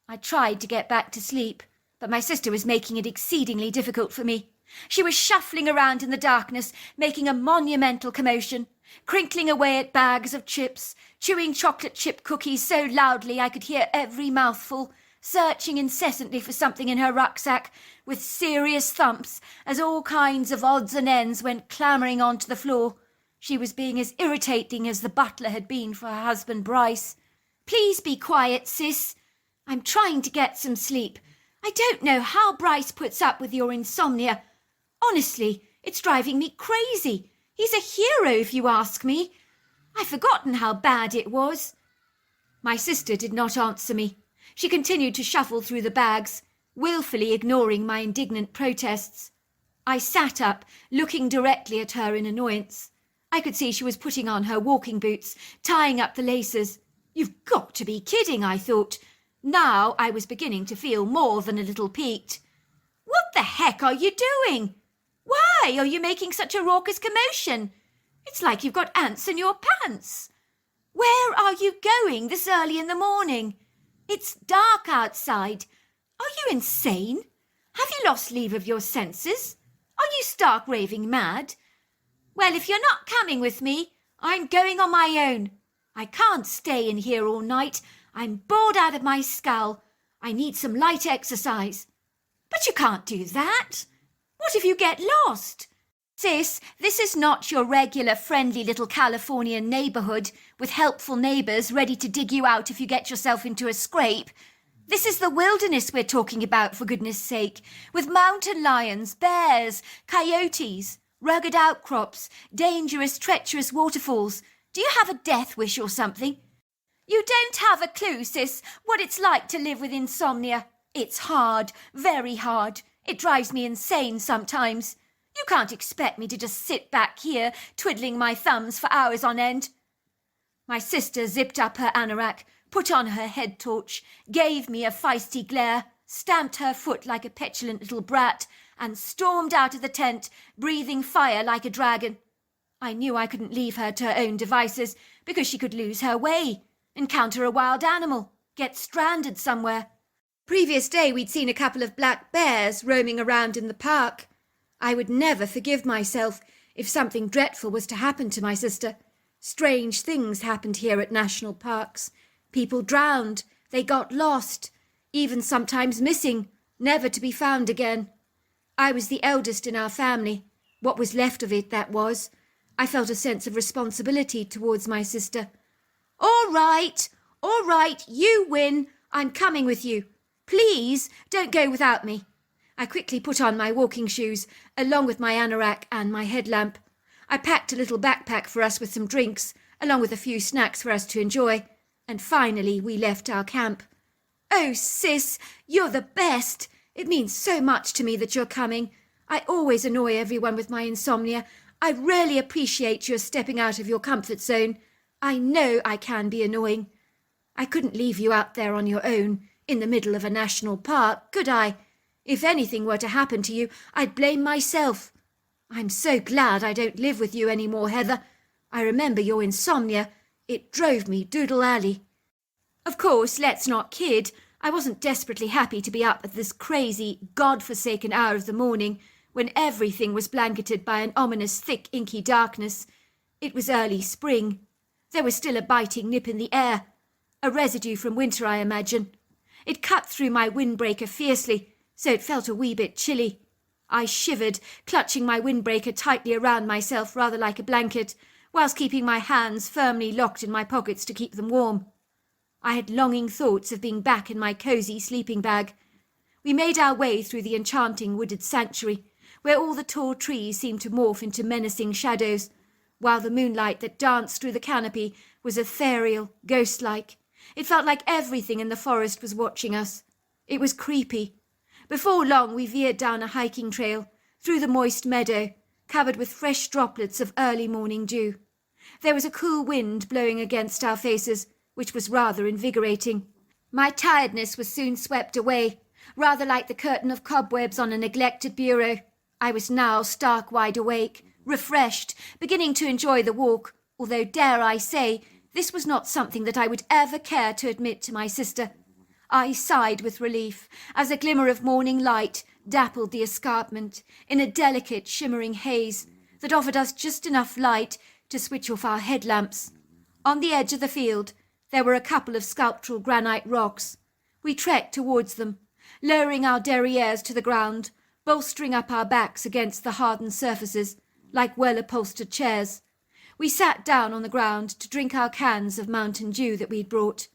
I tried to get back to sleep, but my sister was making it exceedingly difficult for me. She was shuffling around in the darkness, making a monumental commotion, crinkling away at bags of chips, chewing chocolate chip cookies so loudly I could hear every mouthful, searching incessantly for something in her rucksack, with serious thumps as all kinds of odds and ends went clambering onto the floor. She was being as irritating as the butler had been for her husband Bryce. "Please be quiet, sis. I'm trying to get some sleep. I don't know how Bryce puts up with your insomnia. Honestly, it's driving me crazy. He's a hero, if you ask me. I've forgotten how bad it was." My sister did not answer me. She continued to shuffle through the bags, wilfully ignoring my indignant protests. I sat up, looking directly at her in annoyance. I could see she was putting on her walking boots, tying up the laces. "You've got to be kidding," I thought. Now I was beginning to feel more than a little piqued. "What the heck are you doing? Why are you making such a raucous commotion? It's like you've got ants in your pants. Where are you going this early in the morning? It's dark outside. Are you insane? Have you lost leave of your senses? Are you stark raving mad? Well, if you're not coming with me, I'm going on my own. I can't stay in here all night. I'm bored out of my skull. I need some light exercise." "But you can't do that. What if you get lost?" "Sis, this is not your regular friendly little Californian neighbourhood with helpful neighbours ready to dig you out if you get yourself into a scrape. This is the wilderness we're talking about, for goodness sake, with mountain lions, bears, coyotes, rugged outcrops, dangerous, treacherous waterfalls. Do you have a death wish or something?" "You don't have a clue, sis, what it's like to live with insomnia. It's hard, very hard. It drives me insane sometimes. You can't expect me to just sit back here twiddling my thumbs for hours on end." My sister zipped up her anorak, put on her head torch, gave me a feisty glare, stamped her foot like a petulant little brat, and stormed out of the tent, breathing fire like a dragon. I knew I couldn't leave her to her own devices, because she could lose her way, encounter a wild animal, get stranded somewhere. Previous day we'd seen a couple of black bears roaming around in the park. I would never forgive myself if something dreadful was to happen to my sister. Strange things happened here at national parks. People drowned, they got lost, even sometimes missing, never to be found again. I was the eldest in our family, what was left of it, that was. I felt a sense of responsibility towards my sister. All right, you win. I'm coming with you. Please, don't go without me." I quickly put on my walking shoes, along with my anorak and my headlamp. I packed a little backpack for us with some drinks, along with a few snacks for us to enjoy, and finally we left our camp. "Oh, sis, you're the best. It means so much to me that you're coming. I always annoy everyone with my insomnia. I really appreciate your stepping out of your comfort zone. I know I can be annoying. I couldn't leave you out there on your own, in the middle of a national park, could I? If anything were to happen to you, I'd blame myself. I'm so glad I don't live with you any more, Heather. I remember your insomnia. It drove me doodle alley." Of course, let's not kid. I wasn't desperately happy to be up at this crazy, God-forsaken hour of the morning, when everything was blanketed by an ominous, thick, inky darkness. It was early spring. There was still a biting nip in the air. A residue from winter, I imagine. It cut through my windbreaker fiercely, so it felt a wee bit chilly. I shivered, clutching my windbreaker tightly around myself rather like a blanket, whilst keeping my hands firmly locked in my pockets to keep them warm. I had longing thoughts of being back in my cosy sleeping bag. We made our way through the enchanting wooded sanctuary, where all the tall trees seemed to morph into menacing shadows, while the moonlight that danced through the canopy was ethereal, ghost-like. It felt like everything in the forest was watching us. It was creepy. Before long we veered down a hiking trail, through the moist meadow, covered with fresh droplets of early morning dew. There was a cool wind blowing against our faces, which was rather invigorating. My tiredness was soon swept away, rather like the curtain of cobwebs on a neglected bureau. I was now stark wide awake, refreshed, beginning to enjoy the walk, although, dare I say, this was not something that I would ever care to admit to my sister. I sighed with relief as a glimmer of morning light dappled the escarpment in a delicate shimmering haze that offered us just enough light to switch off our headlamps. On the edge of the field, there were a couple of sculptural granite rocks. We trekked towards them, lowering our derrieres to the ground, bolstering up our backs against the hardened surfaces like well-upholstered chairs. We sat down on the ground to drink our cans of Mountain Dew that we'd brought.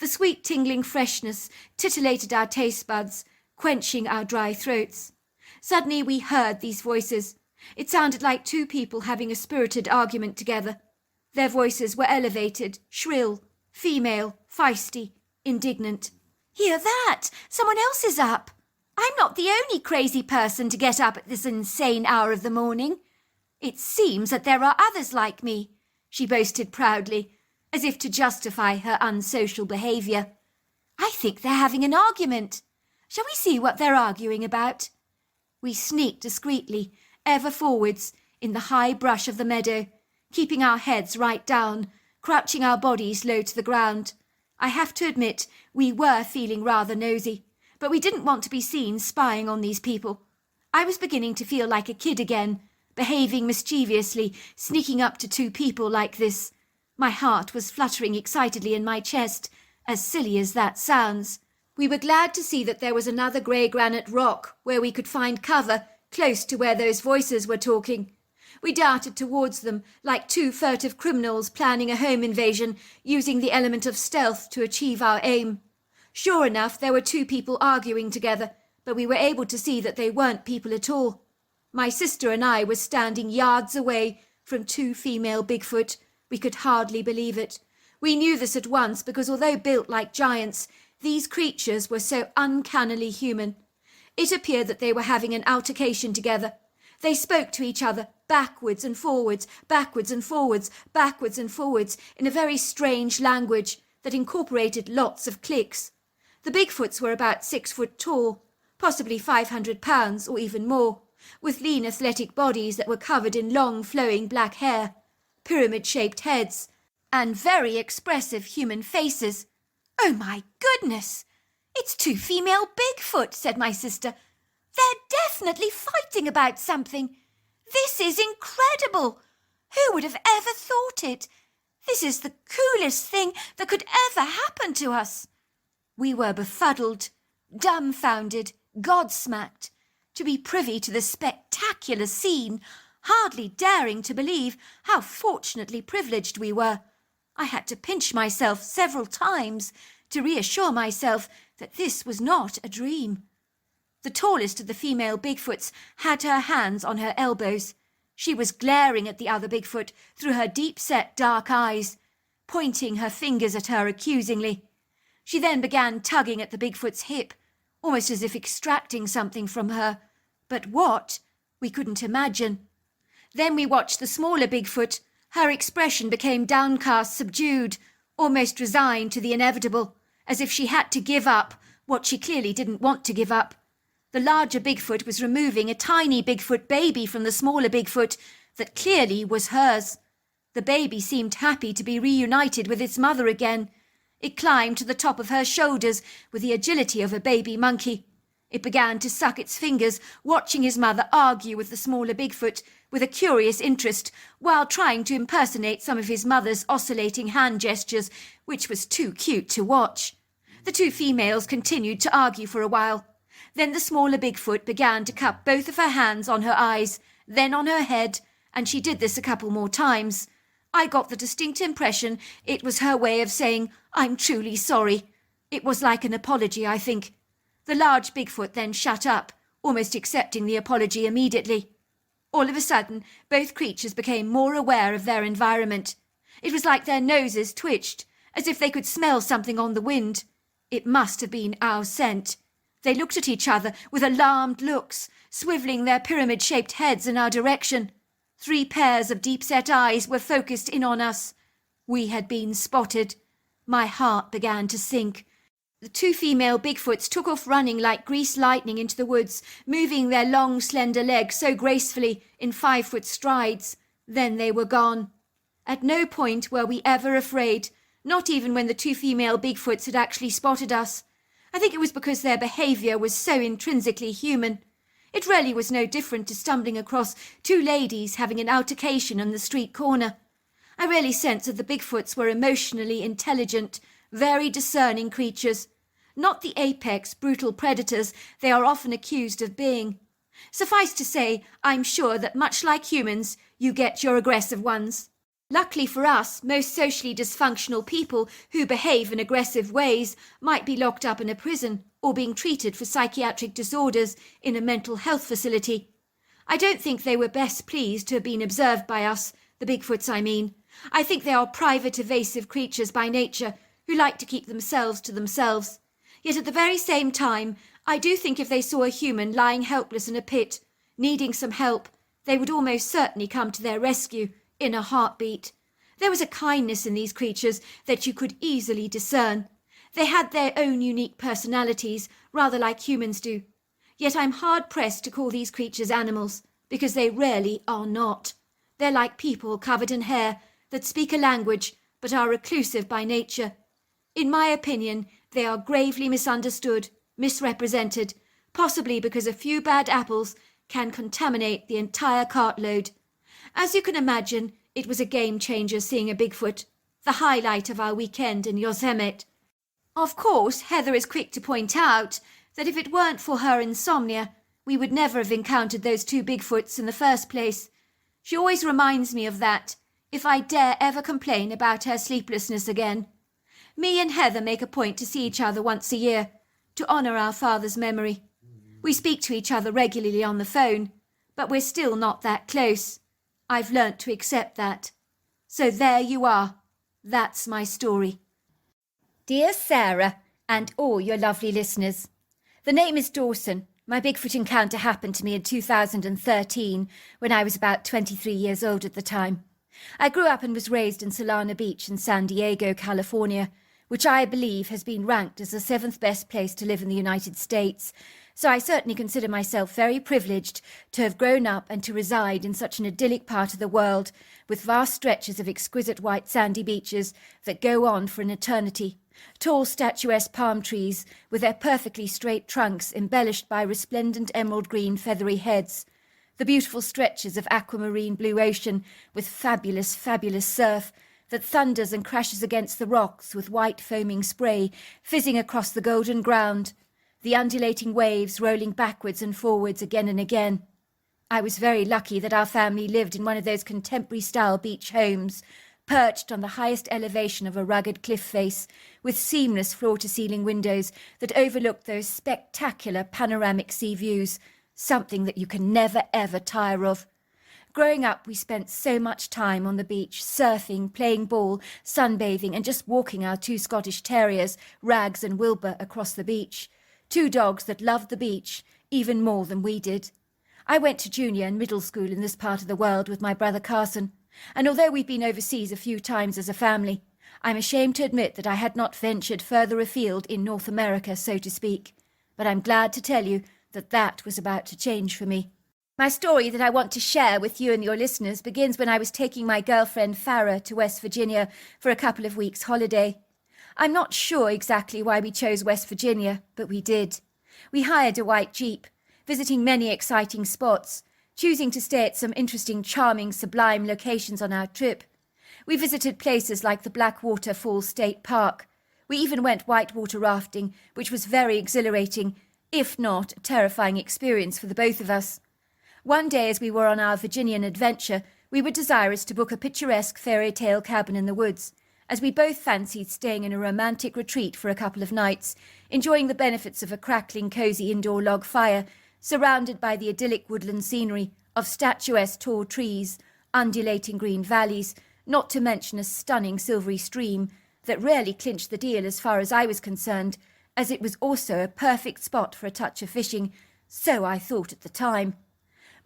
The sweet tingling freshness titillated our taste buds, quenching our dry throats. Suddenly we heard these voices. It sounded like two people having a spirited argument together. Their voices were elevated, shrill, female, feisty, indignant. Hear that? Someone else is up. I'm not the only crazy person to get up at this insane hour of the morning. It seems that there are others like me, she boasted proudly, as if to justify her unsocial behaviour. I think they're having an argument. Shall we see what they're arguing about? We sneaked discreetly, ever forwards, in the high brush of the meadow, keeping our heads right down, crouching our bodies low to the ground. I have to admit, we were feeling rather nosy, but we didn't want to be seen spying on these people. I was beginning to feel like a kid again, behaving mischievously, sneaking up to two people like this. My heart was fluttering excitedly in my chest, as silly as that sounds. We were glad to see that there was another grey granite rock where we could find cover, close to where those voices were talking. We darted towards them like two furtive criminals planning a home invasion, using the element of stealth to achieve our aim. Sure enough, there were two people arguing together, but we were able to see that they weren't people at all. My sister and I were standing yards away from two female Bigfoot. We could hardly believe it. We knew this at once because although built like giants, these creatures were so uncannily human. It appeared that they were having an altercation together. They spoke to each other, backwards and forwards, backwards and forwards, backwards and forwards, in a very strange language that incorporated lots of clicks. The Bigfoots were about 6 foot tall, possibly 500 pounds or even more, with lean athletic bodies that were covered in long flowing black hair, pyramid-shaped heads, and very expressive human faces. Oh my goodness! It's two female Bigfoot, said my sister. They're definitely fighting about something. This is incredible. Who would have ever thought it? This is the coolest thing that could ever happen to us. We were befuddled, dumbfounded, gobsmacked, to be privy to the spectacular scene, hardly daring to believe how fortunately privileged we were. I had to pinch myself several times to reassure myself that this was not a dream. The tallest of the female Bigfoots had her hands on her elbows. She was glaring at the other Bigfoot through her deep-set dark eyes, pointing her fingers at her accusingly. She then began tugging at the Bigfoot's hip, almost as if extracting something from her. But what? We couldn't imagine. Then we watched the smaller Bigfoot. Her expression became downcast, subdued, almost resigned to the inevitable, as if she had to give up what she clearly didn't want to give up. The larger Bigfoot was removing a tiny Bigfoot baby from the smaller Bigfoot that clearly was hers. The baby seemed happy to be reunited with its mother again. It climbed to the top of her shoulders with the agility of a baby monkey. It began to suck its fingers, watching his mother argue with the smaller Bigfoot with a curious interest, while trying to impersonate some of his mother's oscillating hand gestures, which was too cute to watch. The two females continued to argue for a while. Then the smaller Bigfoot began to cup both of her hands on her eyes, then on her head, and she did this a couple more times. I got the distinct impression it was her way of saying, "I'm truly sorry." It was like an apology, I think. The large Bigfoot then shut up, almost accepting the apology immediately. All of a sudden, both creatures became more aware of their environment. It was like their noses twitched, as if they could smell something on the wind. It must have been our scent. They looked at each other with alarmed looks, swivelling their pyramid-shaped heads in our direction. 3 pairs of deep-set eyes were focused in on us. We had been spotted. My heart began to sink. The 2 female Bigfoots took off running like greased lightning into the woods, moving their long, slender legs so gracefully in 5-foot strides. Then they were gone. At no point were we ever afraid, not even when the 2 female Bigfoots had actually spotted us. I think it was because their behaviour was so intrinsically human. It really was no different to stumbling across 2 ladies having an altercation on the street corner. I really sensed that the Bigfoots were emotionally intelligent, very discerning creatures, not the apex, brutal predators they are often accused of being. Suffice to say, I'm sure that much like humans, you get your aggressive ones. Luckily for us, most socially dysfunctional people who behave in aggressive ways might be locked up in a prison or being treated for psychiatric disorders in a mental health facility. I don't think they were best pleased to have been observed by us, the Bigfoots I mean. I think they are private, evasive creatures by nature who like to keep themselves to themselves. Yet at the very same time, I do think if they saw a human lying helpless in a pit, needing some help, they would almost certainly come to their rescue in a heartbeat. There was a kindness in these creatures that you could easily discern. They had their own unique personalities, rather like humans do. Yet I'm hard-pressed to call these creatures animals, because they really are not. They're like people covered in hair, that speak a language, but are reclusive by nature. In my opinion, they are gravely misunderstood, misrepresented, possibly because a few bad apples can contaminate the entire cartload. As you can imagine, it was a game-changer seeing a Bigfoot, the highlight of our weekend in Yosemite. Of course, Heather is quick to point out that if it weren't for her insomnia, we would never have encountered those two Bigfoots in the first place. She always reminds me of that, if I dare ever complain about her sleeplessness again. Me and Heather make a point to see each other once a year, to honour our father's memory. We speak to each other regularly on the phone, but we're still not that close. I've learnt to accept that. So there you are. That's my story. Dear Sarah, and all your lovely listeners. The name is Dawson. My Bigfoot encounter happened to me in 2013, when I was about 23 years old at the time. I grew up and was raised in Solana Beach in San Diego, California, which I believe has been ranked as the 7th best place to live in the United States, so I certainly consider myself very privileged to have grown up and to reside in such an idyllic part of the world, with vast stretches of exquisite white sandy beaches that go on for an eternity, tall statuesque palm trees with their perfectly straight trunks embellished by resplendent emerald green feathery heads, the beautiful stretches of aquamarine blue ocean with fabulous, fabulous surf that thunders and crashes against the rocks with white foaming spray fizzing across the golden ground, the undulating waves rolling backwards and forwards again and again. I was very lucky that our family lived in one of those contemporary-style beach homes, perched on the highest elevation of a rugged cliff face, with seamless floor-to-ceiling windows that overlooked those spectacular panoramic sea views, something that you can never ever tire of. Growing up, we spent so much time on the beach, surfing, playing ball, sunbathing, and just walking our 2 Scottish terriers, Rags and Wilbur, across the beach. 2 dogs that loved the beach even more than we did. I went to junior and middle school in this part of the world with my brother Carson, and although we've been overseas a few times as a family, I'm ashamed to admit that I had not ventured further afield in North America, so to speak. But I'm glad to tell you that that was about to change for me. My story that I want to share with you and your listeners begins when I was taking my girlfriend Farah to West Virginia for a couple of weeks' holiday. I'm not sure exactly why we chose West Virginia, but we did. We hired a white Jeep, visiting many exciting spots, choosing to stay at some interesting, charming, sublime locations on our trip. We visited places like the Blackwater Falls State Park. We even went whitewater rafting, which was very exhilarating, if not a terrifying experience for the both of us. One day as we were on our Virginian adventure, we were desirous to book a picturesque fairy tale cabin in the woods, as we both fancied staying in a romantic retreat for a couple of nights, enjoying the benefits of a crackling, cosy indoor log fire, surrounded by the idyllic woodland scenery of statuesque tall trees, undulating green valleys, not to mention a stunning silvery stream that really clinched the deal as far as I was concerned, as it was also a perfect spot for a touch of fishing, so I thought at the time.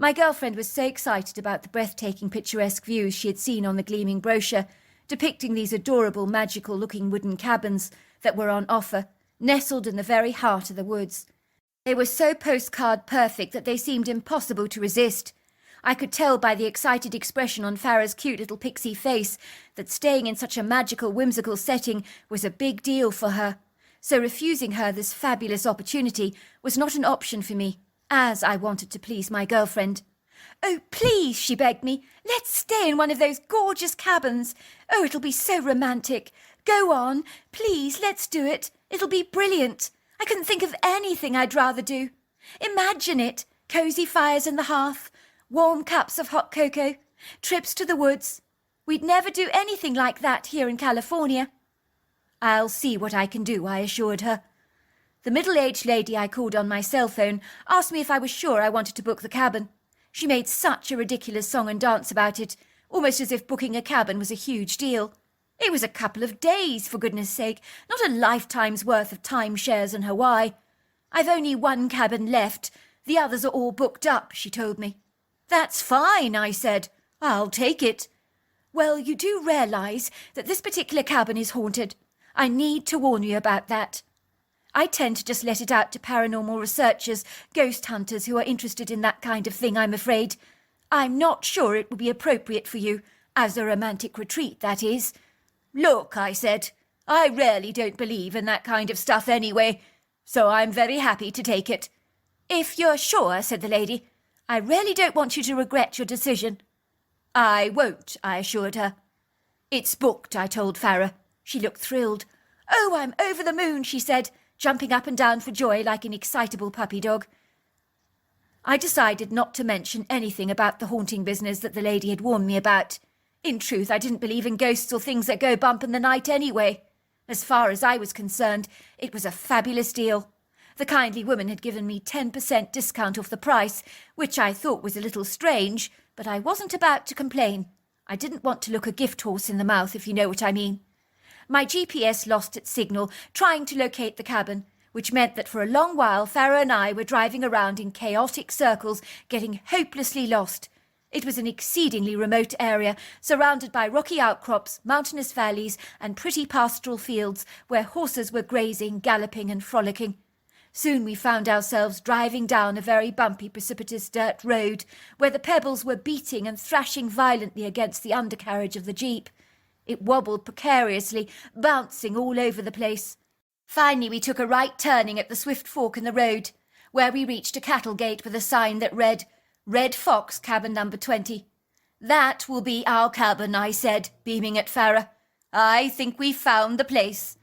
My girlfriend was so excited about the breathtaking picturesque views she had seen on the gleaming brochure, depicting these adorable, magical-looking wooden cabins that were on offer, nestled in the very heart of the woods. They were so postcard perfect that they seemed impossible to resist. I could tell by the excited expression on Farah's cute little pixie face that staying in such a magical, whimsical setting was a big deal for her. So refusing her this fabulous opportunity was not an option for me, as I wanted to please my girlfriend. "Oh, please," she begged me, "let's stay in one of those gorgeous cabins. Oh, it'll be so romantic. Go on, please, let's do it. It'll be brilliant. I couldn't think of anything I'd rather do. Imagine it, cosy fires in the hearth, warm cups of hot cocoa, trips to the woods. We'd never do anything like that here in California." "I'll see what I can do," I assured her. The middle-aged lady I called on my cell phone asked me if I was sure I wanted to book the cabin. She made such a ridiculous song and dance about it, almost as if booking a cabin was a huge deal. It was a couple of days, for goodness sake, not a lifetime's worth of timeshares in Hawaii. "I've only one cabin left. The others are all booked up," she told me. "That's fine," I said. "I'll take it." "Well, you do realise that this particular cabin is haunted. I need to warn you about that. I tend to just let it out to paranormal researchers, ghost hunters who are interested in that kind of thing, I'm afraid. I'm not sure it would be appropriate for you, as a romantic retreat, that is." "Look," I said, "I really don't believe in that kind of stuff anyway, so I'm very happy to take it." "If you're sure," said the lady, "I really don't want you to regret your decision." "I won't," I assured her. "It's booked," I told Farah. She looked thrilled. "Oh, I'm over the moon," she said, jumping up and down for joy like an excitable puppy dog. I decided not to mention anything about the haunting business that the lady had warned me about. In truth, I didn't believe in ghosts or things that go bump in the night anyway. As far as I was concerned, it was a fabulous deal. The kindly woman had given me 10% discount off the price, which I thought was a little strange, but I wasn't about to complain. I didn't want to look a gift horse in the mouth, if you know what I mean. My GPS lost its signal, trying to locate the cabin, which meant that for a long while Farah and I were driving around in chaotic circles, getting hopelessly lost. It was an exceedingly remote area, surrounded by rocky outcrops, mountainous valleys, and pretty pastoral fields where horses were grazing, galloping, and frolicking. Soon we found ourselves driving down a very bumpy, precipitous dirt road, where the pebbles were beating and thrashing violently against the undercarriage of the jeep. It wobbled precariously, bouncing all over the place. Finally we took a right turning at the swift fork in the road, where we reached a cattle gate with a sign that read, "Red Fox, cabin number 20. "That will be our cabin," I said, beaming at Farah. "I think we've found the place."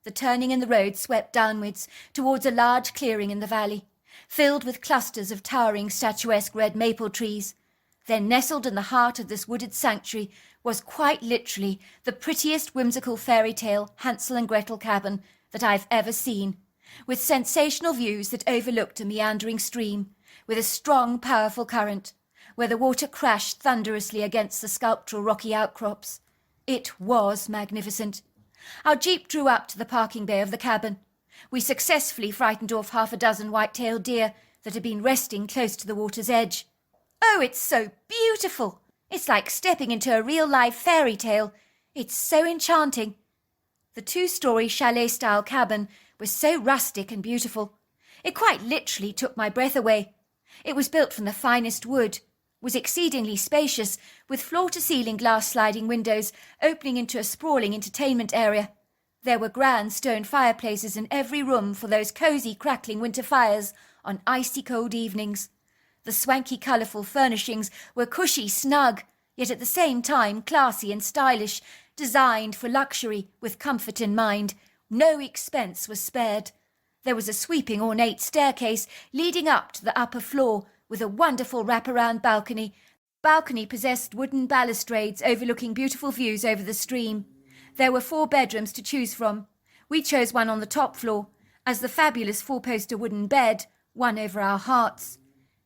The turning in the road swept downwards towards a large clearing in the valley, filled with clusters of towering statuesque red maple trees. Then nestled in the heart of this wooded sanctuary was quite literally the prettiest whimsical fairy tale Hansel and Gretel cabin that I've ever seen, with sensational views that overlooked a meandering stream, with a strong, powerful current, where the water crashed thunderously against the sculptural rocky outcrops. It was magnificent. Our jeep drew up to the parking bay of the cabin. We successfully frightened off 6 white-tailed deer that had been resting close to the water's edge. "Oh, it's so beautiful! It's like stepping into a real-life fairy tale. It's so enchanting." The 2-story chalet-style cabin was so rustic and beautiful. It quite literally took my breath away. It was built from the finest wood, was exceedingly spacious, with floor-to-ceiling glass sliding windows opening into a sprawling entertainment area. There were grand stone fireplaces in every room for those cosy, crackling winter fires on icy cold evenings. The swanky, colourful furnishings were cushy, snug, yet at the same time classy and stylish, designed for luxury with comfort in mind. No expense was spared. There was a sweeping ornate staircase leading up to the upper floor with a wonderful wraparound balcony. The balcony possessed wooden balustrades overlooking beautiful views over the stream. There were 4 bedrooms to choose from. We chose one on the top floor, as the fabulous 4-poster wooden bed won over our hearts.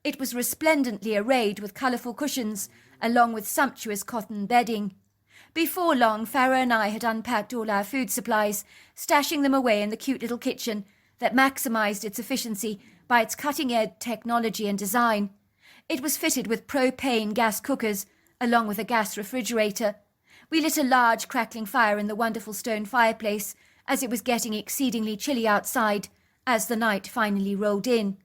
It was resplendently arrayed with colourful cushions, along with sumptuous cotton bedding. Before long, Farah and I had unpacked all our food supplies, stashing them away in the cute little kitchen that maximised its efficiency by its cutting-edge technology and design. It was fitted with propane gas cookers, along with a gas refrigerator. We lit a large crackling fire in the wonderful stone fireplace, as it was getting exceedingly chilly outside, as the night finally rolled in.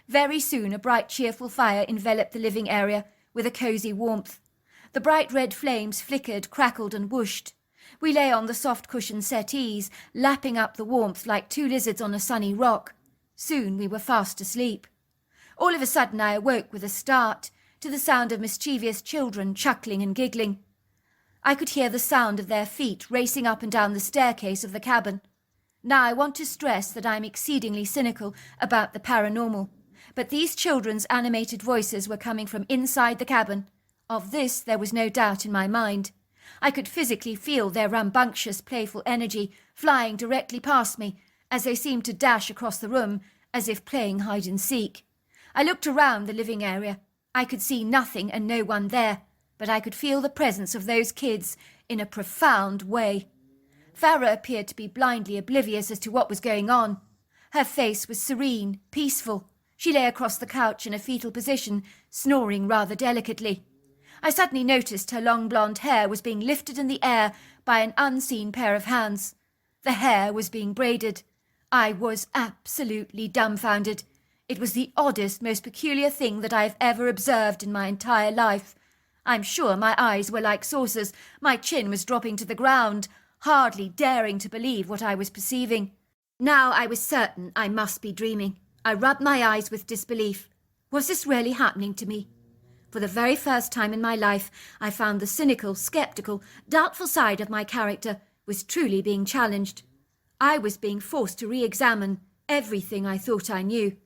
Very soon a bright, cheerful fire enveloped the living area with a cosy warmth. The bright red flames flickered, crackled and whooshed. We lay on the soft cushioned settees, lapping up the warmth like 2 lizards on a sunny rock. Soon we were fast asleep. All of a sudden I awoke with a start, to the sound of mischievous children chuckling and giggling. I could hear the sound of their feet racing up and down the staircase of the cabin. Now, I want to stress that I'm exceedingly cynical about the paranormal, but these children's animated voices were coming from inside the cabin. Of this there was no doubt in my mind. I could physically feel their rambunctious, playful energy flying directly past me as they seemed to dash across the room as if playing hide-and-seek. I looked around the living area. I could see nothing and no one there, but I could feel the presence of those kids in a profound way. Farah appeared to be blindly oblivious as to what was going on. Her face was serene, peaceful. She lay across the couch in a fetal position, snoring rather delicately. I suddenly noticed her long blonde hair was being lifted in the air by an unseen pair of hands. The hair was being braided. I was absolutely dumbfounded. It was the oddest, most peculiar thing that I have ever observed in my entire life. I'm sure my eyes were like saucers. My chin was dropping to the ground, hardly daring to believe what I was perceiving. Now I was certain I must be dreaming. I rubbed my eyes with disbelief. Was this really happening to me? For the very first time in my life, I found the cynical, sceptical, doubtful side of my character was truly being challenged. I was being forced to re-examine everything I thought I knew.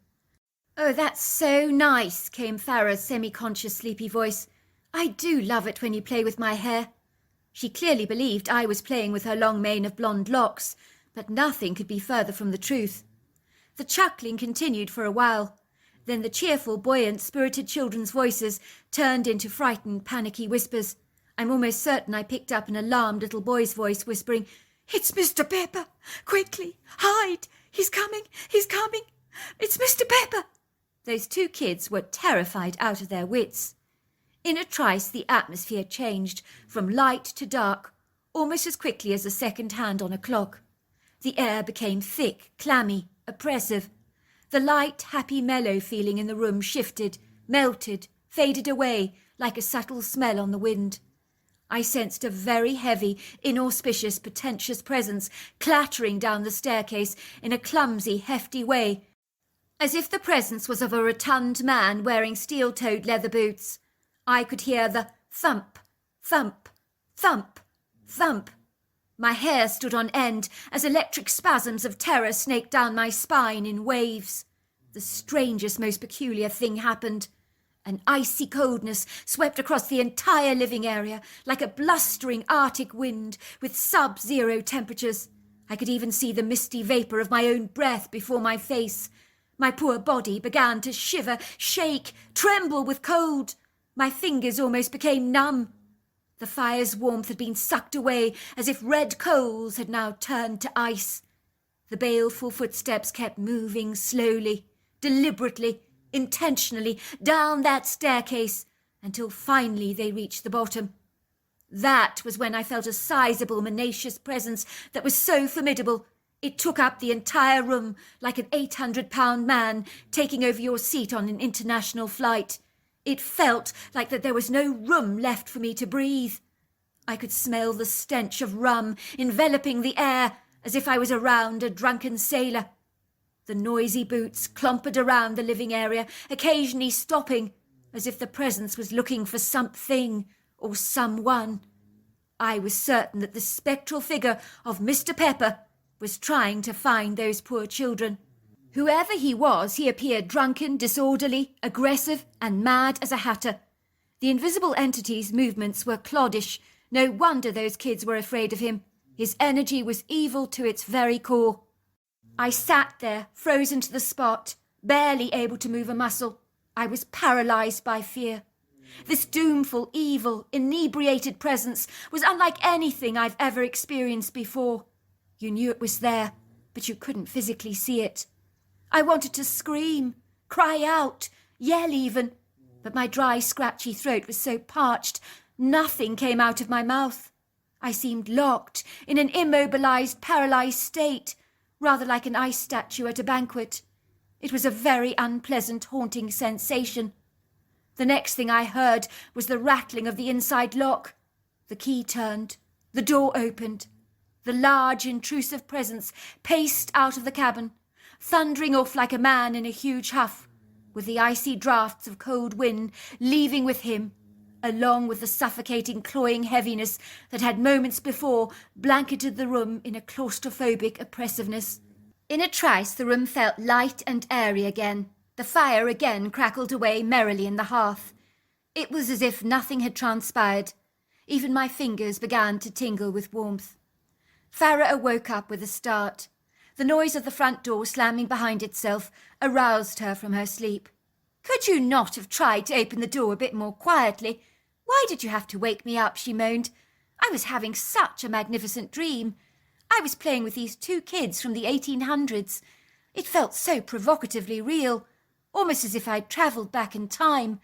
"Oh, that's so nice," came Farah's semi-conscious, sleepy voice. "I do love it when you play with my hair." She clearly believed I was playing with her long mane of blonde locks, but nothing could be further from the truth. The chuckling continued for a while. Then the cheerful, buoyant, spirited children's voices turned into frightened, panicky whispers. I'm almost certain I picked up an alarmed little boy's voice whispering, "It's Mr. Pepper! Quickly! Hide! He's coming! He's coming! It's Mr. Pepper!" Those two kids were terrified out of their wits. In a trice the atmosphere changed from light to dark, almost as quickly as a second hand on a clock. The air became thick, clammy, oppressive. The light, happy, mellow feeling in the room shifted, melted, faded away like a subtle smell on the wind. I sensed a very heavy, inauspicious, pretentious presence clattering down the staircase in a clumsy, hefty way, as if the presence was of a rotund man wearing steel-toed leather boots. I could hear the thump, thump, thump, thump. My hair stood on end as electric spasms of terror snaked down my spine in waves. The strangest, most peculiar thing happened. An icy coldness swept across the entire living area like a blustering Arctic wind with sub-zero temperatures. I could even see the misty vapour of my own breath before my face. My poor body began to shiver, shake, tremble with cold. My fingers almost became numb. The fire's warmth had been sucked away as if red coals had now turned to ice. The baleful footsteps kept moving slowly, deliberately, intentionally down that staircase until finally they reached the bottom. That was when I felt a sizable, menacious presence that was so formidable it took up the entire room like an 800-pound man taking over your seat on an international flight. It felt like that there was no room left for me to breathe. I could smell the stench of rum enveloping the air as if I was around a drunken sailor. The noisy boots clompered around the living area, occasionally stopping, as if the presence was looking for something or someone. I was certain that the spectral figure of Mr. Pepper was trying to find those poor children. Whoever he was, he appeared drunken, disorderly, aggressive, and mad as a hatter. The invisible entity's movements were cloddish. No wonder those kids were afraid of him. His energy was evil to its very core. I sat there, frozen to the spot, barely able to move a muscle. I was paralysed by fear. This doomful, evil, inebriated presence was unlike anything I've ever experienced before. You knew it was there, but you couldn't physically see it. I wanted to scream, cry out, yell even, but my dry, scratchy throat was so parched, nothing came out of my mouth. I seemed locked in an immobilised, paralysed state, rather like an ice statue at a banquet. It was a very unpleasant, haunting sensation. The next thing I heard was the rattling of the inside lock. The key turned. The door opened. The large, intrusive presence paced out of the cabin, thundering off like a man in a huge huff. with the icy draughts of cold wind leaving with him, along with the suffocating, cloying heaviness that had moments before blanketed the room in a claustrophobic oppressiveness. In a trice the room felt light and airy again. The fire again crackled away merrily in the hearth. It was as if nothing had transpired. Even my fingers began to tingle with warmth. Farah woke up with a start. The noise of the front door slamming behind itself aroused her from her sleep. "Could you not have tried to open the door a bit more quietly? Why did you have to wake me up?" she moaned. "I was having such a magnificent dream. I was playing with these two kids from the 1800s. It felt so provocatively real, almost as if I'd travelled back in time."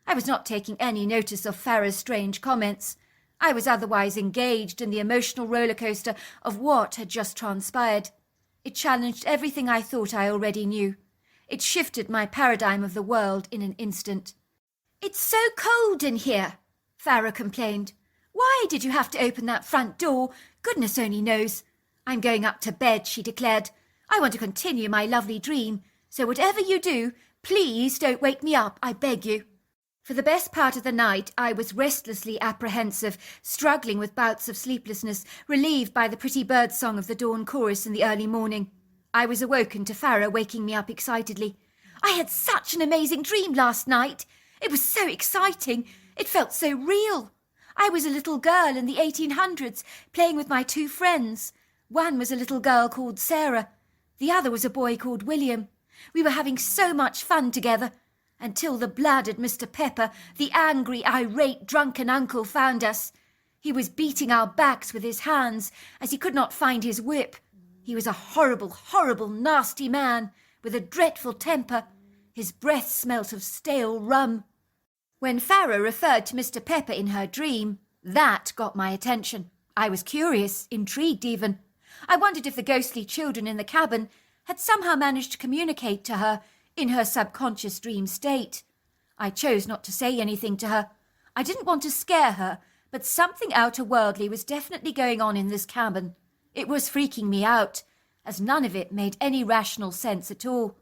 I was not taking any notice of Farah's strange comments. I was otherwise engaged in the emotional roller coaster of what had just transpired. It challenged everything I thought I already knew. It shifted my paradigm of the world in an instant. "It's so cold in here," Farah complained. "Why did you have to open that front door? Goodness only knows. I'm going up to bed," she declared. "I want to continue my lovely dream, so whatever you do, please don't wake me up, I beg you." For the best part of the night I was restlessly apprehensive, struggling with bouts of sleeplessness, relieved by the pretty bird song of the dawn chorus in the early morning. I was awoken to Farah waking me up excitedly. "I had such an amazing dream last night. It was so exciting. It felt so real. I was a little girl in the 1800s playing with my two friends. One was a little girl called Sarah. The other was a boy called William. We were having so much fun together, until the blooded Mr. Pepper, the angry, irate, drunken uncle, found us. He was beating our backs with his hands, as he could not find his whip. He was a horrible, horrible, nasty man, with a dreadful temper. His breath smelt of stale rum. When Farah referred to Mr. Pepper in her dream, that got my attention. I was curious, intrigued even. I wondered if the ghostly children in the cabin had somehow managed to communicate to her in her subconscious dream state. I chose not to say anything to her. I didn't want to scare her, but something outer-worldly was definitely going on in this cabin. It was freaking me out, as none of it made any rational sense at all.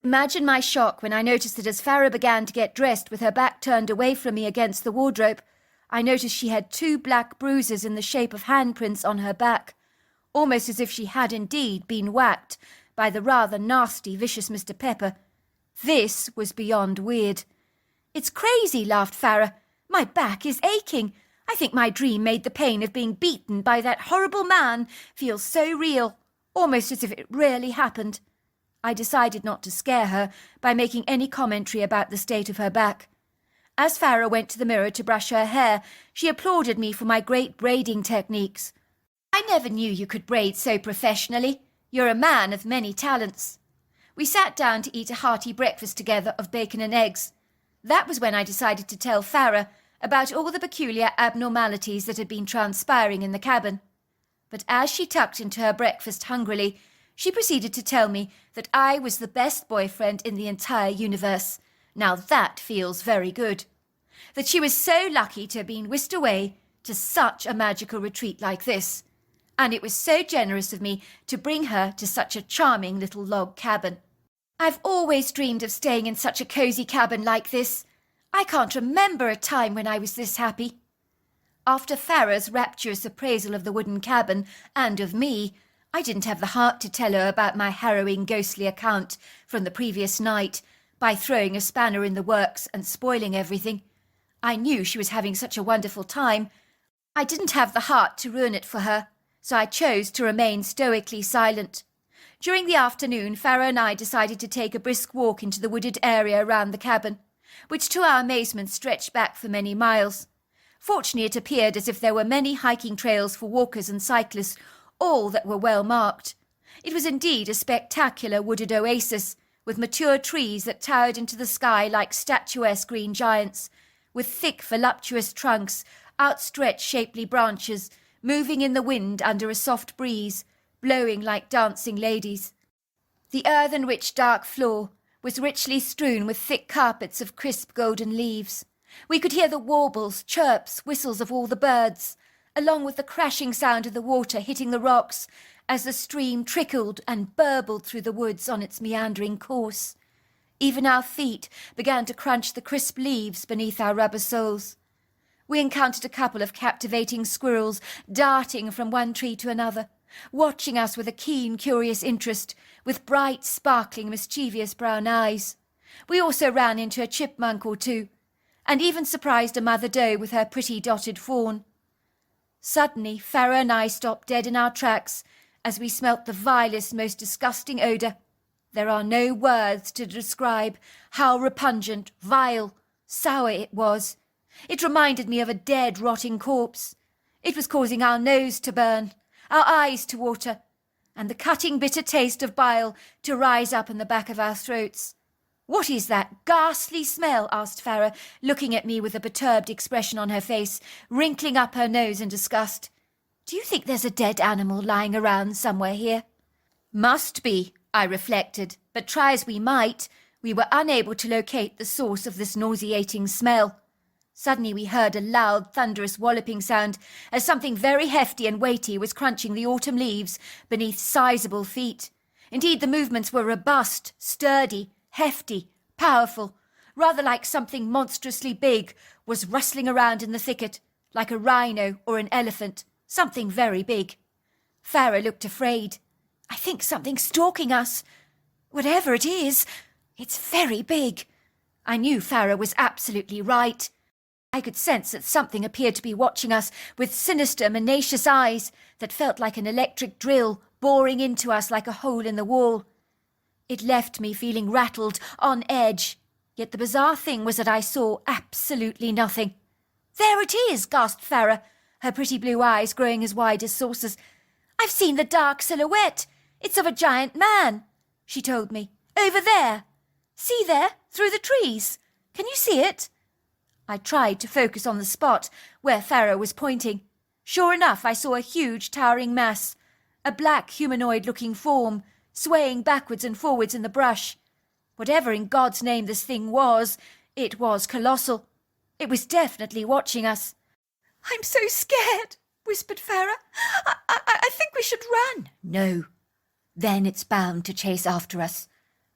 Imagine my shock when I noticed that as Farah began to get dressed with her back turned away from me against the wardrobe, I noticed she had 2 black bruises in the shape of handprints on her back, almost as if she had indeed been whacked by the rather nasty, vicious Mr. Pepper. This was beyond weird. "It's crazy," laughed Farah. "My back is aching. I think my dream made the pain of being beaten by that horrible man feel so real, almost as if it really happened." I decided not to scare her by making any commentary about the state of her back. As Farah went to the mirror to brush her hair, she applauded me for my great braiding techniques. "I never knew you could braid so professionally. You're a man of many talents." We sat down to eat a hearty breakfast together of bacon and eggs. That was when I decided to tell Farah about all the peculiar abnormalities that had been transpiring in the cabin. But as she tucked into her breakfast hungrily, she proceeded to tell me that I was the best boyfriend in the entire universe. Now that feels very good. That she was so lucky to have been whisked away to such a magical retreat like this. And it was so generous of me to bring her to such a charming little log cabin. I've always dreamed of staying in such a cosy cabin like this. I can't remember a time when I was this happy. After Farah's rapturous appraisal of the wooden cabin and of me, I didn't have the heart to tell her about my harrowing ghostly account from the previous night by throwing a spanner in the works and spoiling everything. I knew she was having such a wonderful time. I didn't have the heart to ruin it for her, so I chose to remain stoically silent. During the afternoon, Farah and I decided to take a brisk walk into the wooded area around the cabin, which to our amazement stretched back for many miles. Fortunately, it appeared as if there were many hiking trails for walkers and cyclists, all that were well marked. It was indeed a spectacular wooded oasis, with mature trees that towered into the sky like statuesque green giants, with thick voluptuous trunks, outstretched shapely branches, moving in the wind under a soft breeze, blowing like dancing ladies. The earthen-rich dark floor was richly strewn with thick carpets of crisp golden leaves. We could hear the warbles, chirps, whistles of all the birds, along with the crashing sound of the water hitting the rocks as the stream trickled and burbled through the woods on its meandering course. Even our feet began to crunch the crisp leaves beneath our rubber soles. We encountered a couple of captivating squirrels darting from one tree to another, watching us with a keen, curious interest, with bright, sparkling, mischievous brown eyes. We also ran into a chipmunk or two, and even surprised a mother doe with her pretty dotted fawn. Suddenly, Farah and I stopped dead in our tracks as we smelt the vilest, most disgusting odour. There are no words to describe how repugnant, vile, sour it was. It reminded me of a dead, rotting corpse. It was causing our nose to burn, our eyes to water, and the cutting, bitter taste of bile to rise up in the back of our throats. "What is that ghastly smell?" asked Farah, looking at me with a perturbed expression on her face, wrinkling up her nose in disgust. "Do you think there's a dead animal lying around somewhere here?" "Must be," I reflected, but try as we might, we were unable to locate the source of this nauseating smell. Suddenly we heard a loud, thunderous walloping sound as something very hefty and weighty was crunching the autumn leaves beneath sizable feet. Indeed, the movements were robust, sturdy, hefty, powerful, rather like something monstrously big was rustling around in the thicket, like a rhino or an elephant, something very big. Farah looked afraid. "I think something's stalking us. Whatever it is, it's very big." I knew Farah was absolutely right. I could sense that something appeared to be watching us with sinister, menacious eyes that felt like an electric drill boring into us like a hole in the wall. It left me feeling rattled, on edge, yet the bizarre thing was that I saw absolutely nothing. "There it is," gasped Farah, her pretty blue eyes growing as wide as saucers. "I've seen the dark silhouette. It's of a giant man," she told me. "Over there. See there, through the trees. Can you see it?" I tried to focus on the spot where Farah was pointing. Sure enough, I saw a huge towering mass, a black humanoid-looking form, swaying backwards and forwards in the brush. Whatever in God's name this thing was, it was colossal. It was definitely watching us. "I'm so scared," whispered Farah. I think we should run." "No. Then it's bound to chase after us.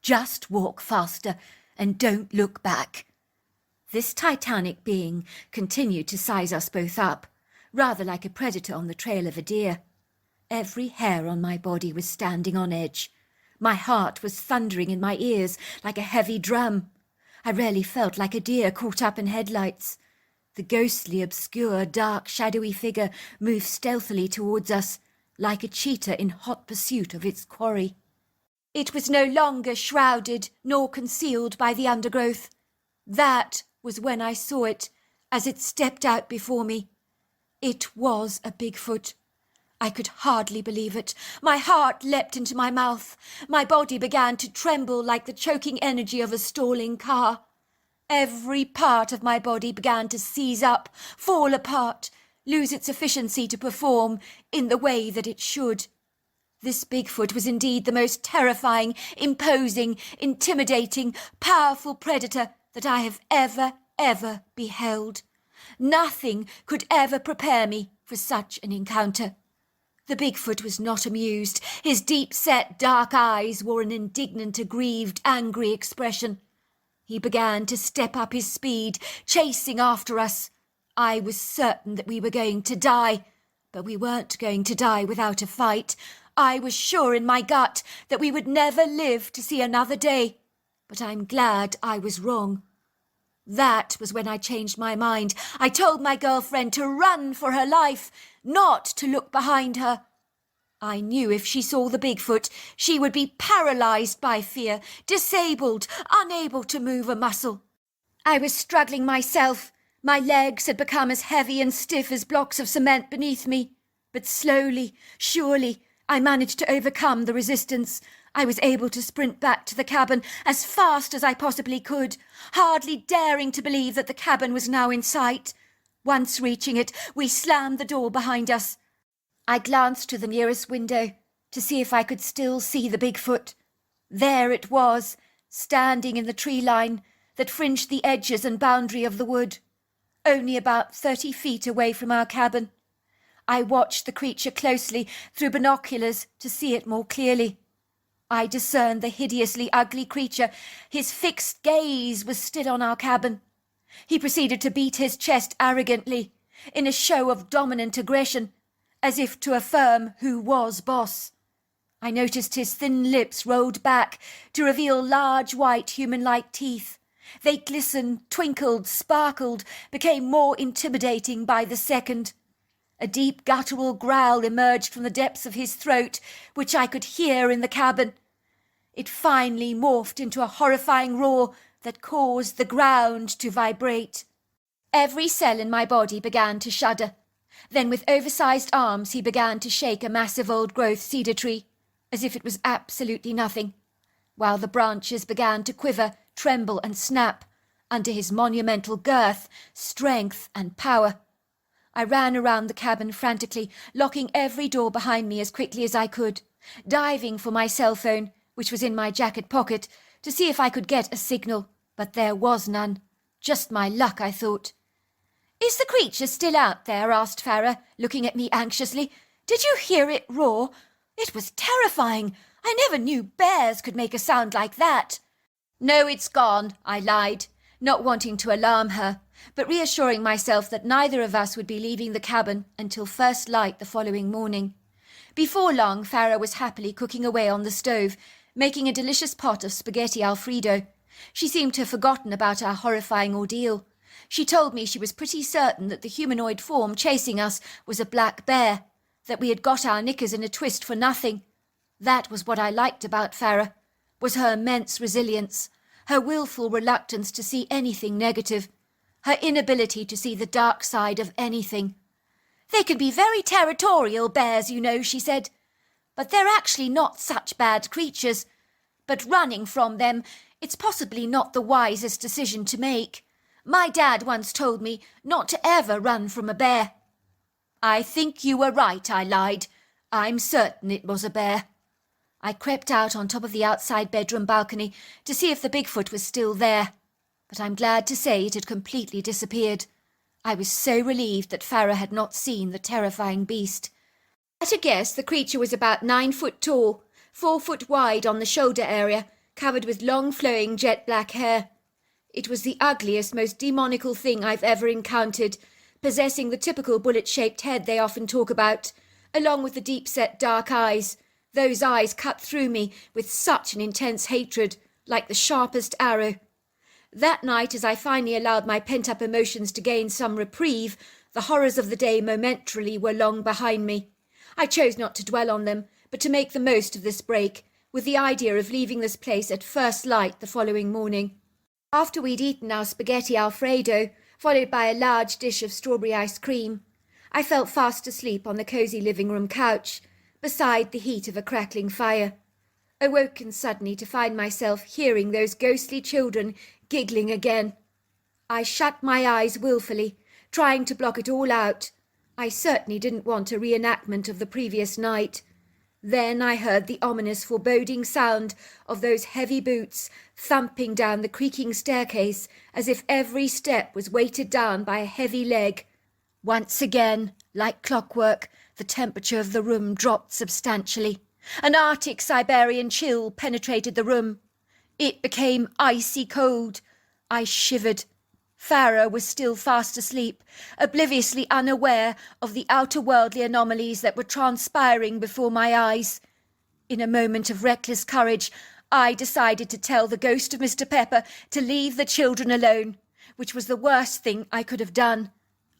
Just walk faster and don't look back." This titanic being continued to size us both up, rather like a predator on the trail of a deer. Every hair on my body was standing on edge. My heart was thundering in my ears like a heavy drum. I really felt like a deer caught up in headlights. The ghostly, obscure, dark, shadowy figure moved stealthily towards us, like a cheetah in hot pursuit of its quarry. It was no longer shrouded nor concealed by the undergrowth. That was when I saw it, as it stepped out before me. It was a Bigfoot. I could hardly believe it. My heart leapt into my mouth. My body began to tremble like the choking energy of a stalling car. Every part of my body began to seize up, fall apart, lose its efficiency to perform in the way that it should. This Bigfoot was indeed the most terrifying, imposing, intimidating, powerful predator that I have ever beheld. Nothing could ever prepare me for such an encounter. The Bigfoot was not amused. His deep-set dark eyes wore an indignant, aggrieved, angry expression. He began to step up his speed, chasing after us. I was certain that we were going to die, but we weren't going to die without a fight. I was sure in my gut that we would never live to see another day, but I'm glad I was wrong. That was when I changed my mind. I told my girlfriend to run for her life, not to look behind her. I knew if she saw the Bigfoot, she would be paralyzed by fear, disabled, unable to move a muscle. I was struggling myself. My legs had become as heavy and stiff as blocks of cement beneath me. But slowly, surely, I managed to overcome the resistance. I was able to sprint back to the cabin as fast as I possibly could, hardly daring to believe that the cabin was now in sight. Once reaching it, we slammed the door behind us. I glanced to the nearest window to see if I could still see the Bigfoot. There it was, standing in the tree line that fringed the edges and boundary of the wood, only about 30 feet away from our cabin. I watched the creature closely through binoculars to see it more clearly. I discerned the hideously ugly creature. His fixed gaze was still on our cabin. He proceeded to beat his chest arrogantly, in a show of dominant aggression, as if to affirm who was boss. I noticed his thin lips rolled back to reveal large white human-like teeth. They glistened, twinkled, sparkled, became more intimidating by the second. A deep guttural growl emerged from the depths of his throat, which I could hear in the cabin. It finally morphed into a horrifying roar that caused the ground to vibrate. Every cell in my body began to shudder. Then with oversized arms he began to shake a massive old-growth cedar tree, as if it was absolutely nothing, while the branches began to quiver, tremble and snap under his monumental girth, strength and power. I ran around the cabin frantically, locking every door behind me as quickly as I could, diving for my cell phone, which was in my jacket pocket, to see if I could get a signal, but there was none. Just my luck, I thought. "Is the creature still out there?" asked Farah, looking at me anxiously. "Did you hear it roar? It was terrifying. I never knew bears could make a sound like that." "No, it's gone," I lied, not wanting to alarm her, but reassuring myself that neither of us would be leaving the cabin until first light the following morning. Before long, Farah was happily cooking away on the stove, making a delicious pot of spaghetti Alfredo. She seemed to have forgotten about our horrifying ordeal. She told me she was pretty certain that the humanoid form chasing us was a black bear, that we had got our knickers in a twist for nothing. That was what I liked about Farah, was her immense resilience, her willful reluctance to see anything negative, her inability to see the dark side of anything. "They can be very territorial, bears, you know," she said, "but they're actually not such bad creatures. But running from them, it's possibly not the wisest decision to make. My dad once told me not to ever run from a bear." "I think you were right," I lied. "I'm certain it was a bear." I crept out on top of the outside bedroom balcony to see if the Bigfoot was still there, but I'm glad to say it had completely disappeared. I was so relieved that Farah had not seen the terrifying beast. At a guess, the creature was about 9 foot tall, 4 foot wide on the shoulder area, covered with long flowing jet black hair. It was the ugliest, most demonical thing I've ever encountered, possessing the typical bullet-shaped head they often talk about, along with the deep-set dark eyes. Those eyes cut through me with such an intense hatred, like the sharpest arrow. That night, as I finally allowed my pent-up emotions to gain some reprieve, the horrors of the day momentarily were long behind me. I chose not to dwell on them, but to make the most of this break, with the idea of leaving this place at first light the following morning. After we'd eaten our spaghetti Alfredo, followed by a large dish of strawberry ice cream, I fell fast asleep on the cosy living room couch, beside the heat of a crackling fire, awoken suddenly to find myself hearing those ghostly children giggling again. I shut my eyes willfully, trying to block it all out. I certainly didn't want a reenactment of the previous night. Then I heard the ominous foreboding sound of those heavy boots thumping down the creaking staircase as if every step was weighted down by a heavy leg. Once again, like clockwork, the temperature of the room dropped substantially. An Arctic Siberian chill penetrated the room. It became icy cold. I shivered. Farah was still fast asleep, obliviously unaware of the outer-worldly anomalies that were transpiring before my eyes. In a moment of reckless courage, I decided to tell the ghost of Mr. Pepper to leave the children alone, which was the worst thing I could have done.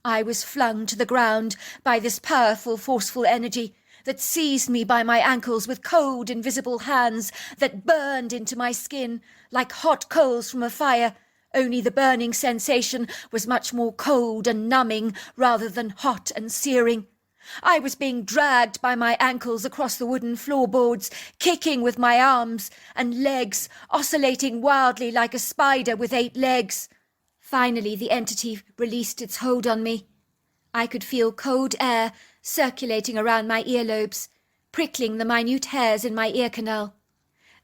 I was flung to the ground by this powerful, forceful energy that seized me by my ankles with cold, invisible hands that burned into my skin like hot coals from a fire, only the burning sensation was much more cold and numbing rather than hot and searing. I was being dragged by my ankles across the wooden floorboards, kicking with my arms and legs, oscillating wildly like a spider with 8 legs. Finally, the entity released its hold on me. I could feel cold air circulating around my earlobes, prickling the minute hairs in my ear canal.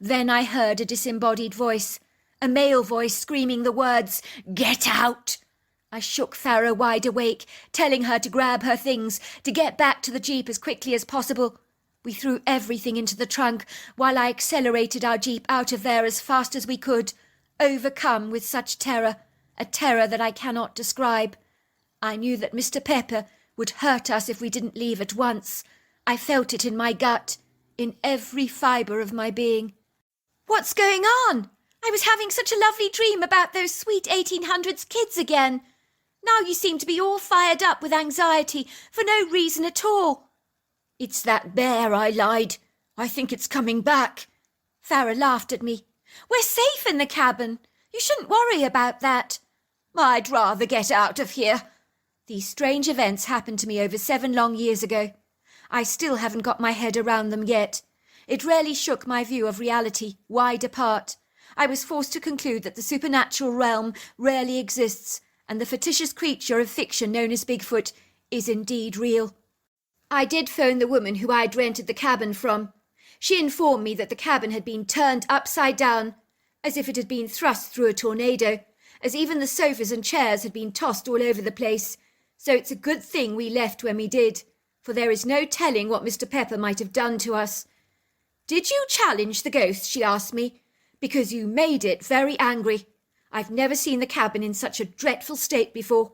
Then I heard a disembodied voice, a male voice screaming the words, "Get out!" I shook Farah wide awake, telling her to grab her things, to get back to the jeep as quickly as possible. We threw everything into the trunk while I accelerated our jeep out of there as fast as we could, overcome with such terror, a terror that I cannot describe. I knew that Mr. Pepper would hurt us if we didn't leave at once. I felt it in my gut, in every fibre of my being. "What's going on? I was having such a lovely dream about those sweet 1800s kids again. Now you seem to be all fired up with anxiety for no reason at all." "It's that bear," I lied. "I think it's coming back." Farah laughed at me. "We're safe in the cabin. You shouldn't worry about that." "I'd rather get out of here." These strange events happened to me over 7 long years ago. I still haven't got my head around them yet. It really shook my view of reality wide apart. I was forced to conclude that the supernatural realm rarely exists, and the fictitious creature of fiction known as Bigfoot is indeed real. I did phone the woman who I'd rented the cabin from. She informed me that the cabin had been turned upside down, as if it had been thrust through a tornado, as even the sofas and chairs had been tossed all over the place. So it's a good thing we left when we did, for there is no telling what Mr. Pepper might have done to us. "Did you challenge the ghost?" she asked me. "Because you made it very angry. I've never seen the cabin in such a dreadful state before.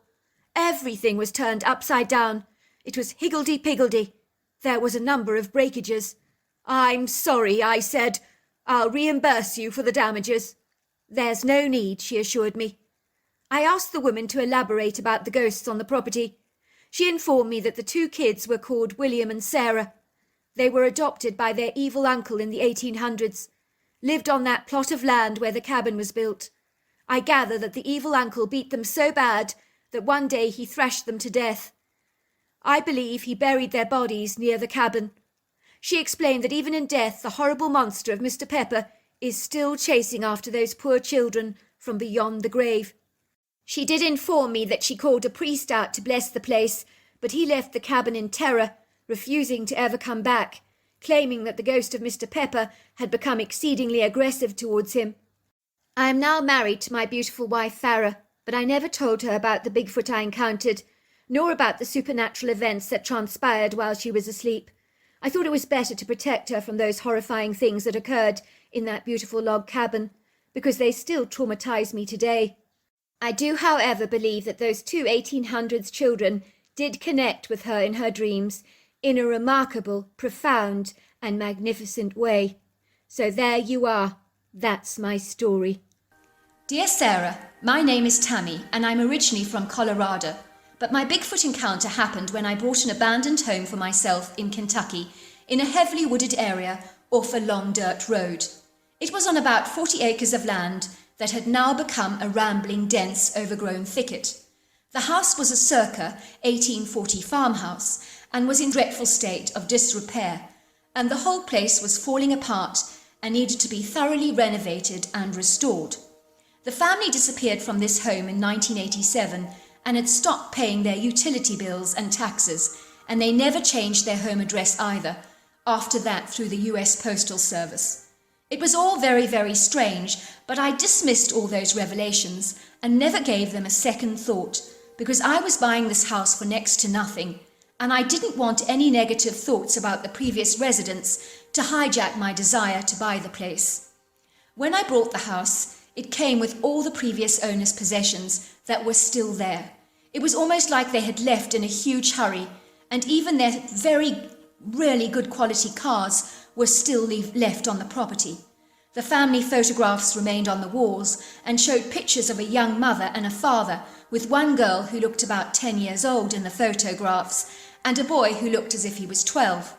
Everything was turned upside down. It was higgledy-piggledy. There was a number of breakages. 'I'm sorry,' I said. 'I'll reimburse you for the damages.' 'There's no need,' she assured me. I asked the woman to elaborate about the ghosts on the property. She informed me that the 2 kids were called William and Sarah. They were adopted by their evil uncle in the 1800s, lived on that plot of land where the cabin was built. I gather that the evil uncle beat them so bad that one day he thrashed them to death. I believe he buried their bodies near the cabin. She explained that even in death the horrible monster of Mr. Pepper is still chasing after those poor children from beyond the grave. She did inform me that she called a priest out to bless the place, but he left the cabin in terror, refusing to ever come back, claiming that the ghost of Mr. Pepper had become exceedingly aggressive towards him. I am now married to my beautiful wife Farah, but I never told her about the Bigfoot I encountered, nor about the supernatural events that transpired while she was asleep. I thought it was better to protect her from those horrifying things that occurred in that beautiful log cabin, because they still traumatize me today. I do, however, believe that those 2 1800s children did connect with her in her dreams in a remarkable, profound, and magnificent way. So there you are. That's my story. Dear Sarah, my name is Tammy, and I'm originally from Colorado, but my Bigfoot encounter happened when I bought an abandoned home for myself in Kentucky, in a heavily wooded area off a long dirt road. It was on about 40 acres of land that had now become a rambling, dense, overgrown thicket. The house was a circa 1840 farmhouse and was in dreadful state of disrepair, and the whole place was falling apart and needed to be thoroughly renovated and restored. The family disappeared from this home in 1987 and had stopped paying their utility bills and taxes, and they never changed their home address either, after that through the US Postal Service. It was all very, very strange, but I dismissed all those revelations and never gave them a second thought, because I was buying this house for next to nothing, and I didn't want any negative thoughts about the previous residents to hijack my desire to buy the place. When I bought the house, it came with all the previous owner's possessions that were still there. It was almost like they had left in a huge hurry, and even their really good quality cars were still left on the property. The family photographs remained on the walls and showed pictures of a young mother and a father, with one girl who looked about 10 years old in the photographs, and a boy who looked as if he was 12.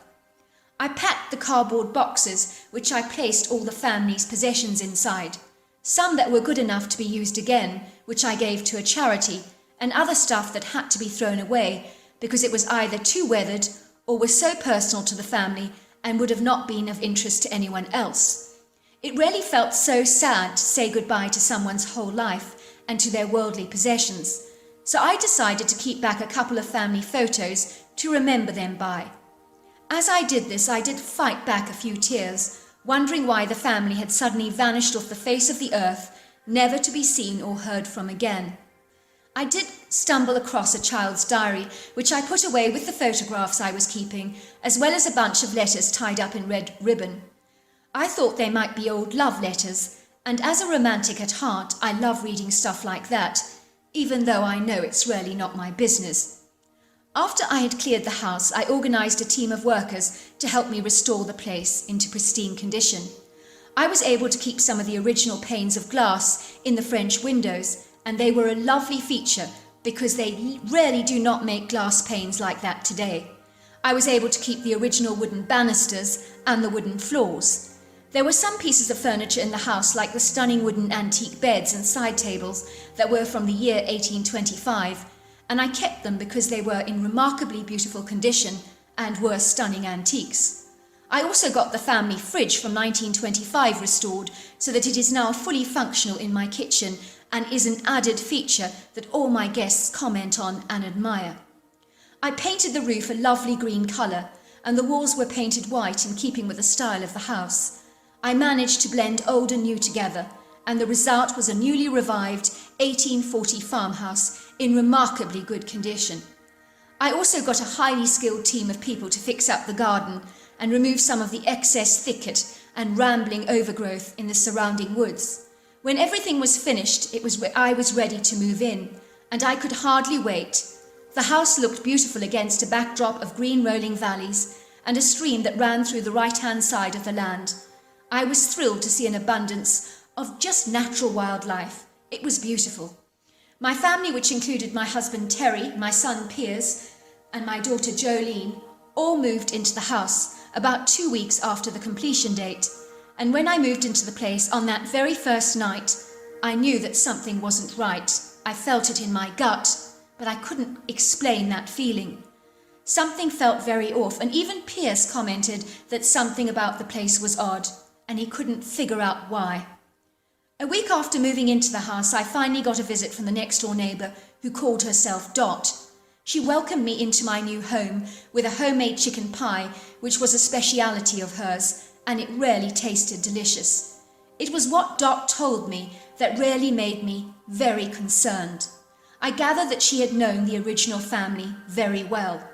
I packed the cardboard boxes, which I placed all the family's possessions inside. Some that were good enough to be used again, which I gave to a charity, and other stuff that had to be thrown away because it was either too weathered or was so personal to the family and would have not been of interest to anyone else. It really felt so sad to say goodbye to someone's whole life and to their worldly possessions, so I decided to keep back a couple of family photos to remember them by. As I did this, I did fight back a few tears, wondering why the family had suddenly vanished off the face of the earth, never to be seen or heard from again. I did stumble across a child's diary, which I put away with the photographs I was keeping, as well as a bunch of letters tied up in red ribbon. I thought they might be old love letters, and as a romantic at heart, I love reading stuff like that, even though I know it's really not my business. After I had cleared the house, I organised a team of workers to help me restore the place into pristine condition. I was able to keep some of the original panes of glass in the French windows, and they were a lovely feature because they really do not make glass panes like that today. I was able to keep the original wooden banisters and the wooden floors. There were some pieces of furniture in the house, like the stunning wooden antique beds and side tables that were from the year 1825, and I kept them because they were in remarkably beautiful condition and were stunning antiques. I also got the family fridge from 1925 restored so that it is now fully functional in my kitchen and is an added feature that all my guests comment on and admire. I painted the roof a lovely green colour, and the walls were painted white in keeping with the style of the house. I managed to blend old and new together, and the result was a newly revived 1840 farmhouse in remarkably good condition. I also got a highly skilled team of people to fix up the garden and remove some of the excess thicket and rambling overgrowth in the surrounding woods. When everything was finished, I was ready to move in, and I could hardly wait. The house looked beautiful against a backdrop of green rolling valleys and a stream that ran through the right-hand side of the land. I was thrilled to see an abundance of just natural wildlife. It was beautiful. My family, which included my husband Terry, my son Piers, and my daughter Jolene, all moved into the house about 2 weeks after the completion date. And when I moved into the place on that very first night, I knew that something wasn't right. I felt it in my gut, but I couldn't explain that feeling. Something felt very off, and even Pierce commented that something about the place was odd, and he couldn't figure out why. A week after moving into the house, I finally got a visit from the next-door neighbour, who called herself Dot. She welcomed me into my new home with a homemade chicken pie, which was a speciality of hers, and it really tasted delicious. It was what Dot told me that really made me very concerned. I gathered that she had known the original family very well,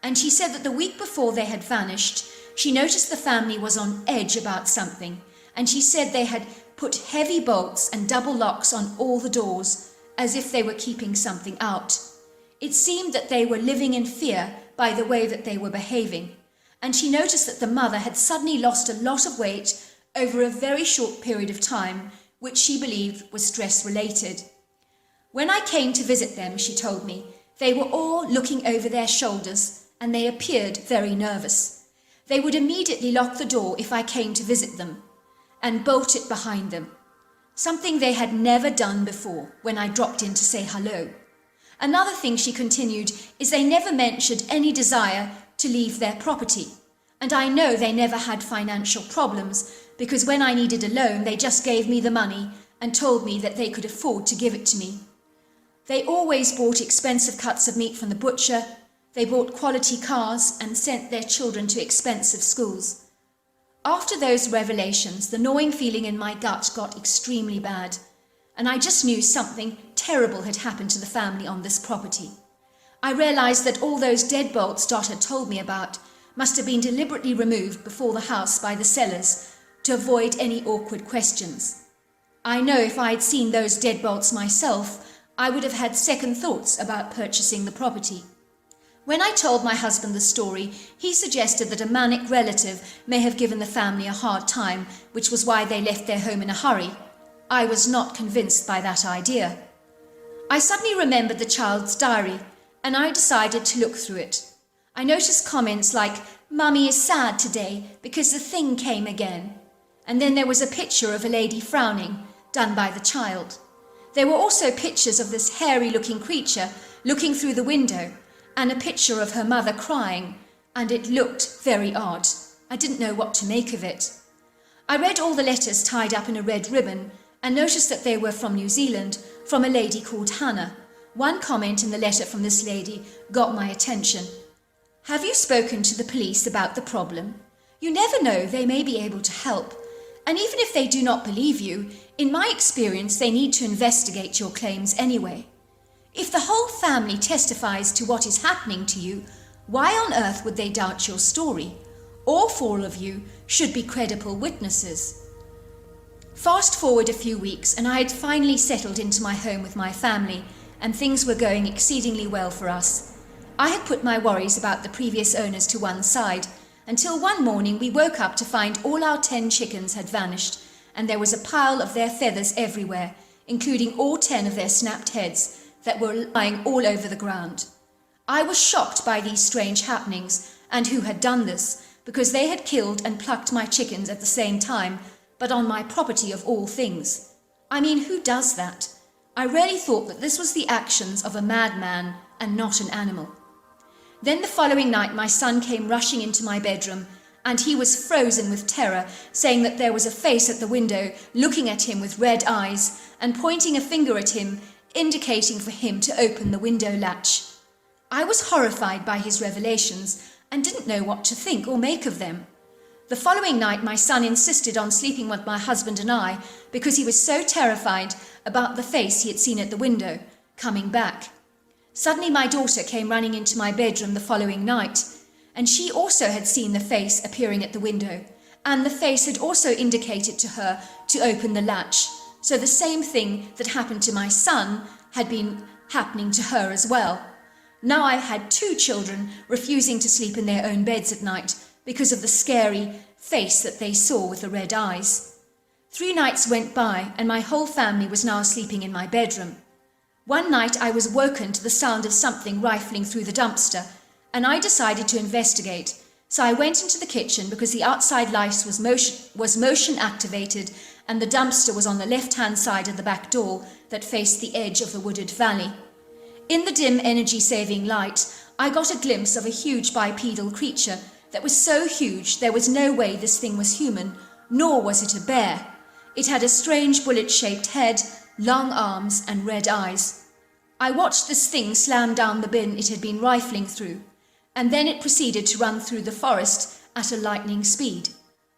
and she said that the week before they had vanished, she noticed the family was on edge about something, and she said they had put heavy bolts and double locks on all the doors, as if they were keeping something out. It seemed that they were living in fear by the way that they were behaving, and she noticed that the mother had suddenly lost a lot of weight over a very short period of time, which she believed was stress-related. When I came to visit them, she told me, they were all looking over their shoulders, and they appeared very nervous. They would immediately lock the door if I came to visit them, and bolt it behind them, something they had never done before when I dropped in to say hello. Another thing, she continued, is they never mentioned any desire to leave their property, and I know they never had financial problems, because when I needed a loan, they just gave me the money and told me that they could afford to give it to me. They always bought expensive cuts of meat from the butcher, they bought quality cars and sent their children to expensive schools. After those revelations, the gnawing feeling in my gut got extremely bad, and I just knew something terrible had happened to the family on this property. I realised that all those deadbolts Dot had told me about must have been deliberately removed before the house by the sellers to avoid any awkward questions. I know if I had seen those deadbolts myself, I would have had second thoughts about purchasing the property. When I told my husband the story, he suggested that a manic relative may have given the family a hard time, which was why they left their home in a hurry. I was not convinced by that idea. I suddenly remembered the child's diary, and I decided to look through it. I noticed comments like, "Mummy is sad today because the thing came again." And then there was a picture of a lady frowning, done by the child. There were also pictures of this hairy-looking creature looking through the window, and a picture of her mother crying, and it looked very odd. I didn't know what to make of it. I read all the letters tied up in a red ribbon, and noticed that they were from New Zealand, from a lady called Hannah. One comment in the letter from this lady got my attention. "Have you spoken to the police about the problem? You never know, they may be able to help. And even if they do not believe you, in my experience, they need to investigate your claims anyway. If the whole family testifies to what is happening to you, why on earth would they doubt your story? All four of you should be credible witnesses. Fast forward a few weeks, and I had finally settled into my home with my family, and things were going exceedingly well for us. I had put my worries about the previous owners to one side, until one morning we woke up to find all our 10 chickens had vanished, and there was a pile of their feathers everywhere, including all 10 of their snapped heads that were lying all over the ground. I was shocked by these strange happenings, and who had done this, because they had killed and plucked my chickens at the same time, but on my property of all things. I mean, who does that? I really thought that this was the actions of a madman and not an animal. Then the following night my son came rushing into my bedroom, and he was frozen with terror, saying that there was a face at the window looking at him with red eyes and pointing a finger at him, indicating for him to open the window latch. I was horrified by his revelations and didn't know what to think or make of them. The following night my son insisted on sleeping with my husband and I because he was so terrified about the face he had seen at the window, coming back. Suddenly my daughter came running into my bedroom the following night, and she also had seen the face appearing at the window, and the face had also indicated to her to open the latch. So the same thing that happened to my son had been happening to her as well. Now I had 2 children refusing to sleep in their own beds at night because of the scary face that they saw with the red eyes. 3 nights went by, and my whole family was now sleeping in my bedroom. One night I was woken to the sound of something rifling through the dumpster, and I decided to investigate. So I went into the kitchen because the outside light was motion activated, and the dumpster was on the left-hand side of the back door that faced the edge of the wooded valley. In the dim energy-saving light, I got a glimpse of a huge bipedal creature that was so huge there was no way this thing was human, nor was it a bear. It had a strange bullet-shaped head, long arms, and red eyes. I watched this thing slam down the bin it had been rifling through, and then it proceeded to run through the forest at a lightning speed.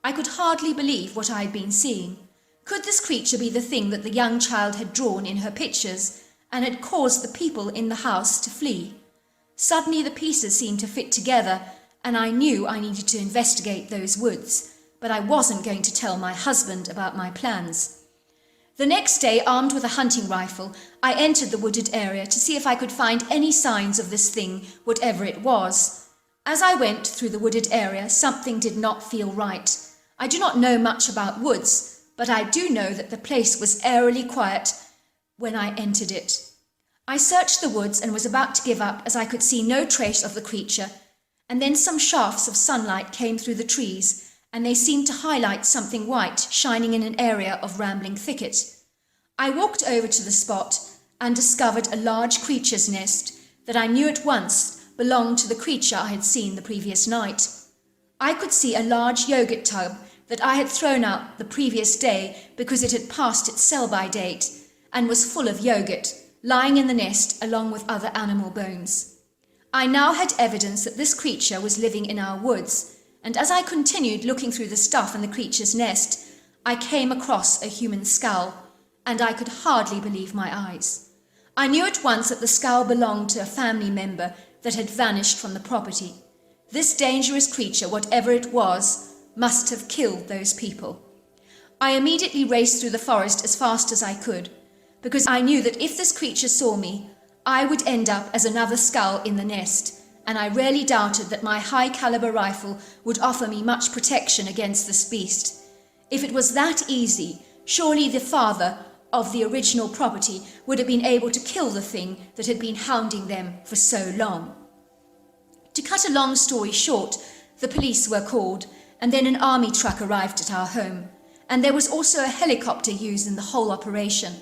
I could hardly believe what I had been seeing. Could this creature be the thing that the young child had drawn in her pictures and had caused the people in the house to flee? Suddenly the pieces seemed to fit together, and I knew I needed to investigate those woods, but I wasn't going to tell my husband about my plans. The next day, armed with a hunting rifle, I entered the wooded area to see if I could find any signs of this thing, whatever it was. As I went through the wooded area, something did not feel right. I do not know much about woods, but I do know that the place was eerily quiet when I entered it. I searched the woods and was about to give up as I could see no trace of the creature, and then some shafts of sunlight came through the trees, and they seemed to highlight something white shining in an area of rambling thicket. I walked over to the spot and discovered a large creature's nest that I knew at once belonged to the creature I had seen the previous night. I could see a large yogurt tub that I had thrown out the previous day because it had passed its sell-by date and was full of yogurt, lying in the nest along with other animal bones. I now had evidence that this creature was living in our woods, and as I continued looking through the stuff in the creature's nest, I came across a human skull, and I could hardly believe my eyes. I knew at once that the skull belonged to a family member that had vanished from the property. This dangerous creature, whatever it was, must have killed those people. I immediately raced through the forest as fast as I could, because I knew that if this creature saw me, I would end up as another skull in the nest, and I rarely doubted that my high-caliber rifle would offer me much protection against this beast. If it was that easy, surely the father of the original property would have been able to kill the thing that had been hounding them for so long. To cut a long story short, the police were called, and then an army truck arrived at our home, and there was also a helicopter used in the whole operation.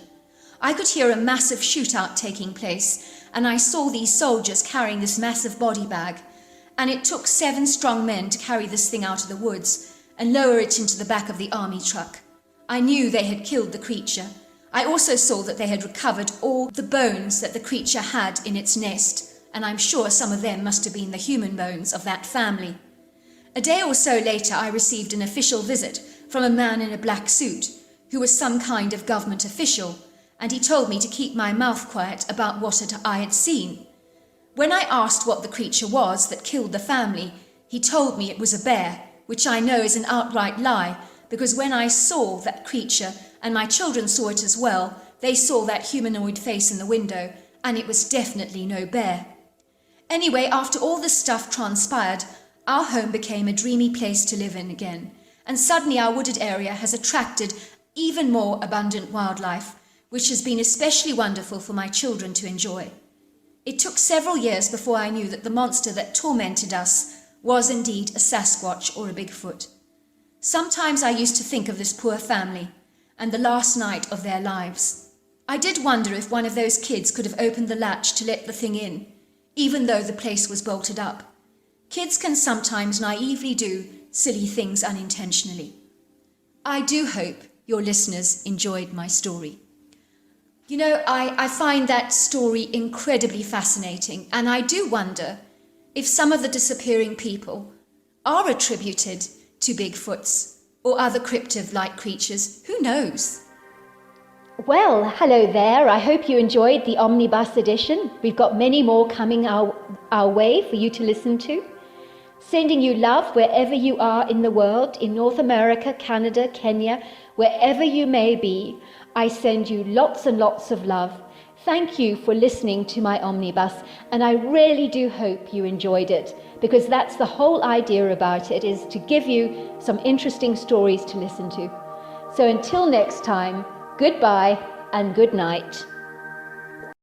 I could hear a massive shootout taking place, and I saw these soldiers carrying this massive body bag, and it took 7 strong men to carry this thing out of the woods and lower it into the back of the army truck. I knew they had killed the creature. I also saw that they had recovered all the bones that the creature had in its nest, and I'm sure some of them must have been the human bones of that family. A day or so later, I received an official visit from a man in a black suit, who was some kind of government official, and he told me to keep my mouth quiet about what I had seen. When I asked what the creature was that killed the family, he told me it was a bear, which I know is an outright lie, because when I saw that creature, and my children saw it as well, they saw that humanoid face in the window, and it was definitely no bear. Anyway, after all this stuff transpired, our home became a dreamy place to live in again, and suddenly our wooded area has attracted even more abundant wildlife, which has been especially wonderful for my children to enjoy. It took several years before I knew that the monster that tormented us was indeed a Sasquatch or a Bigfoot. Sometimes I used to think of this poor family and the last night of their lives. I did wonder if one of those kids could have opened the latch to let the thing in, even though the place was bolted up. Kids can sometimes naively do silly things unintentionally. I do hope your listeners enjoyed my story. You know, I find that story incredibly fascinating, and I do wonder if some of the disappearing people are attributed to Bigfoots or other cryptid-like creatures. Who knows? Well, hello there. I hope you enjoyed the Omnibus edition. We've got many more coming our way for you to listen to. Sending you love wherever you are in the world, in North America, Canada, Kenya, wherever you may be. I send you lots and lots of love. Thank you for listening to my Omnibus, and I really do hope you enjoyed it, because that's the whole idea about it, is to give you some interesting stories to listen to. So until next time, goodbye and good night.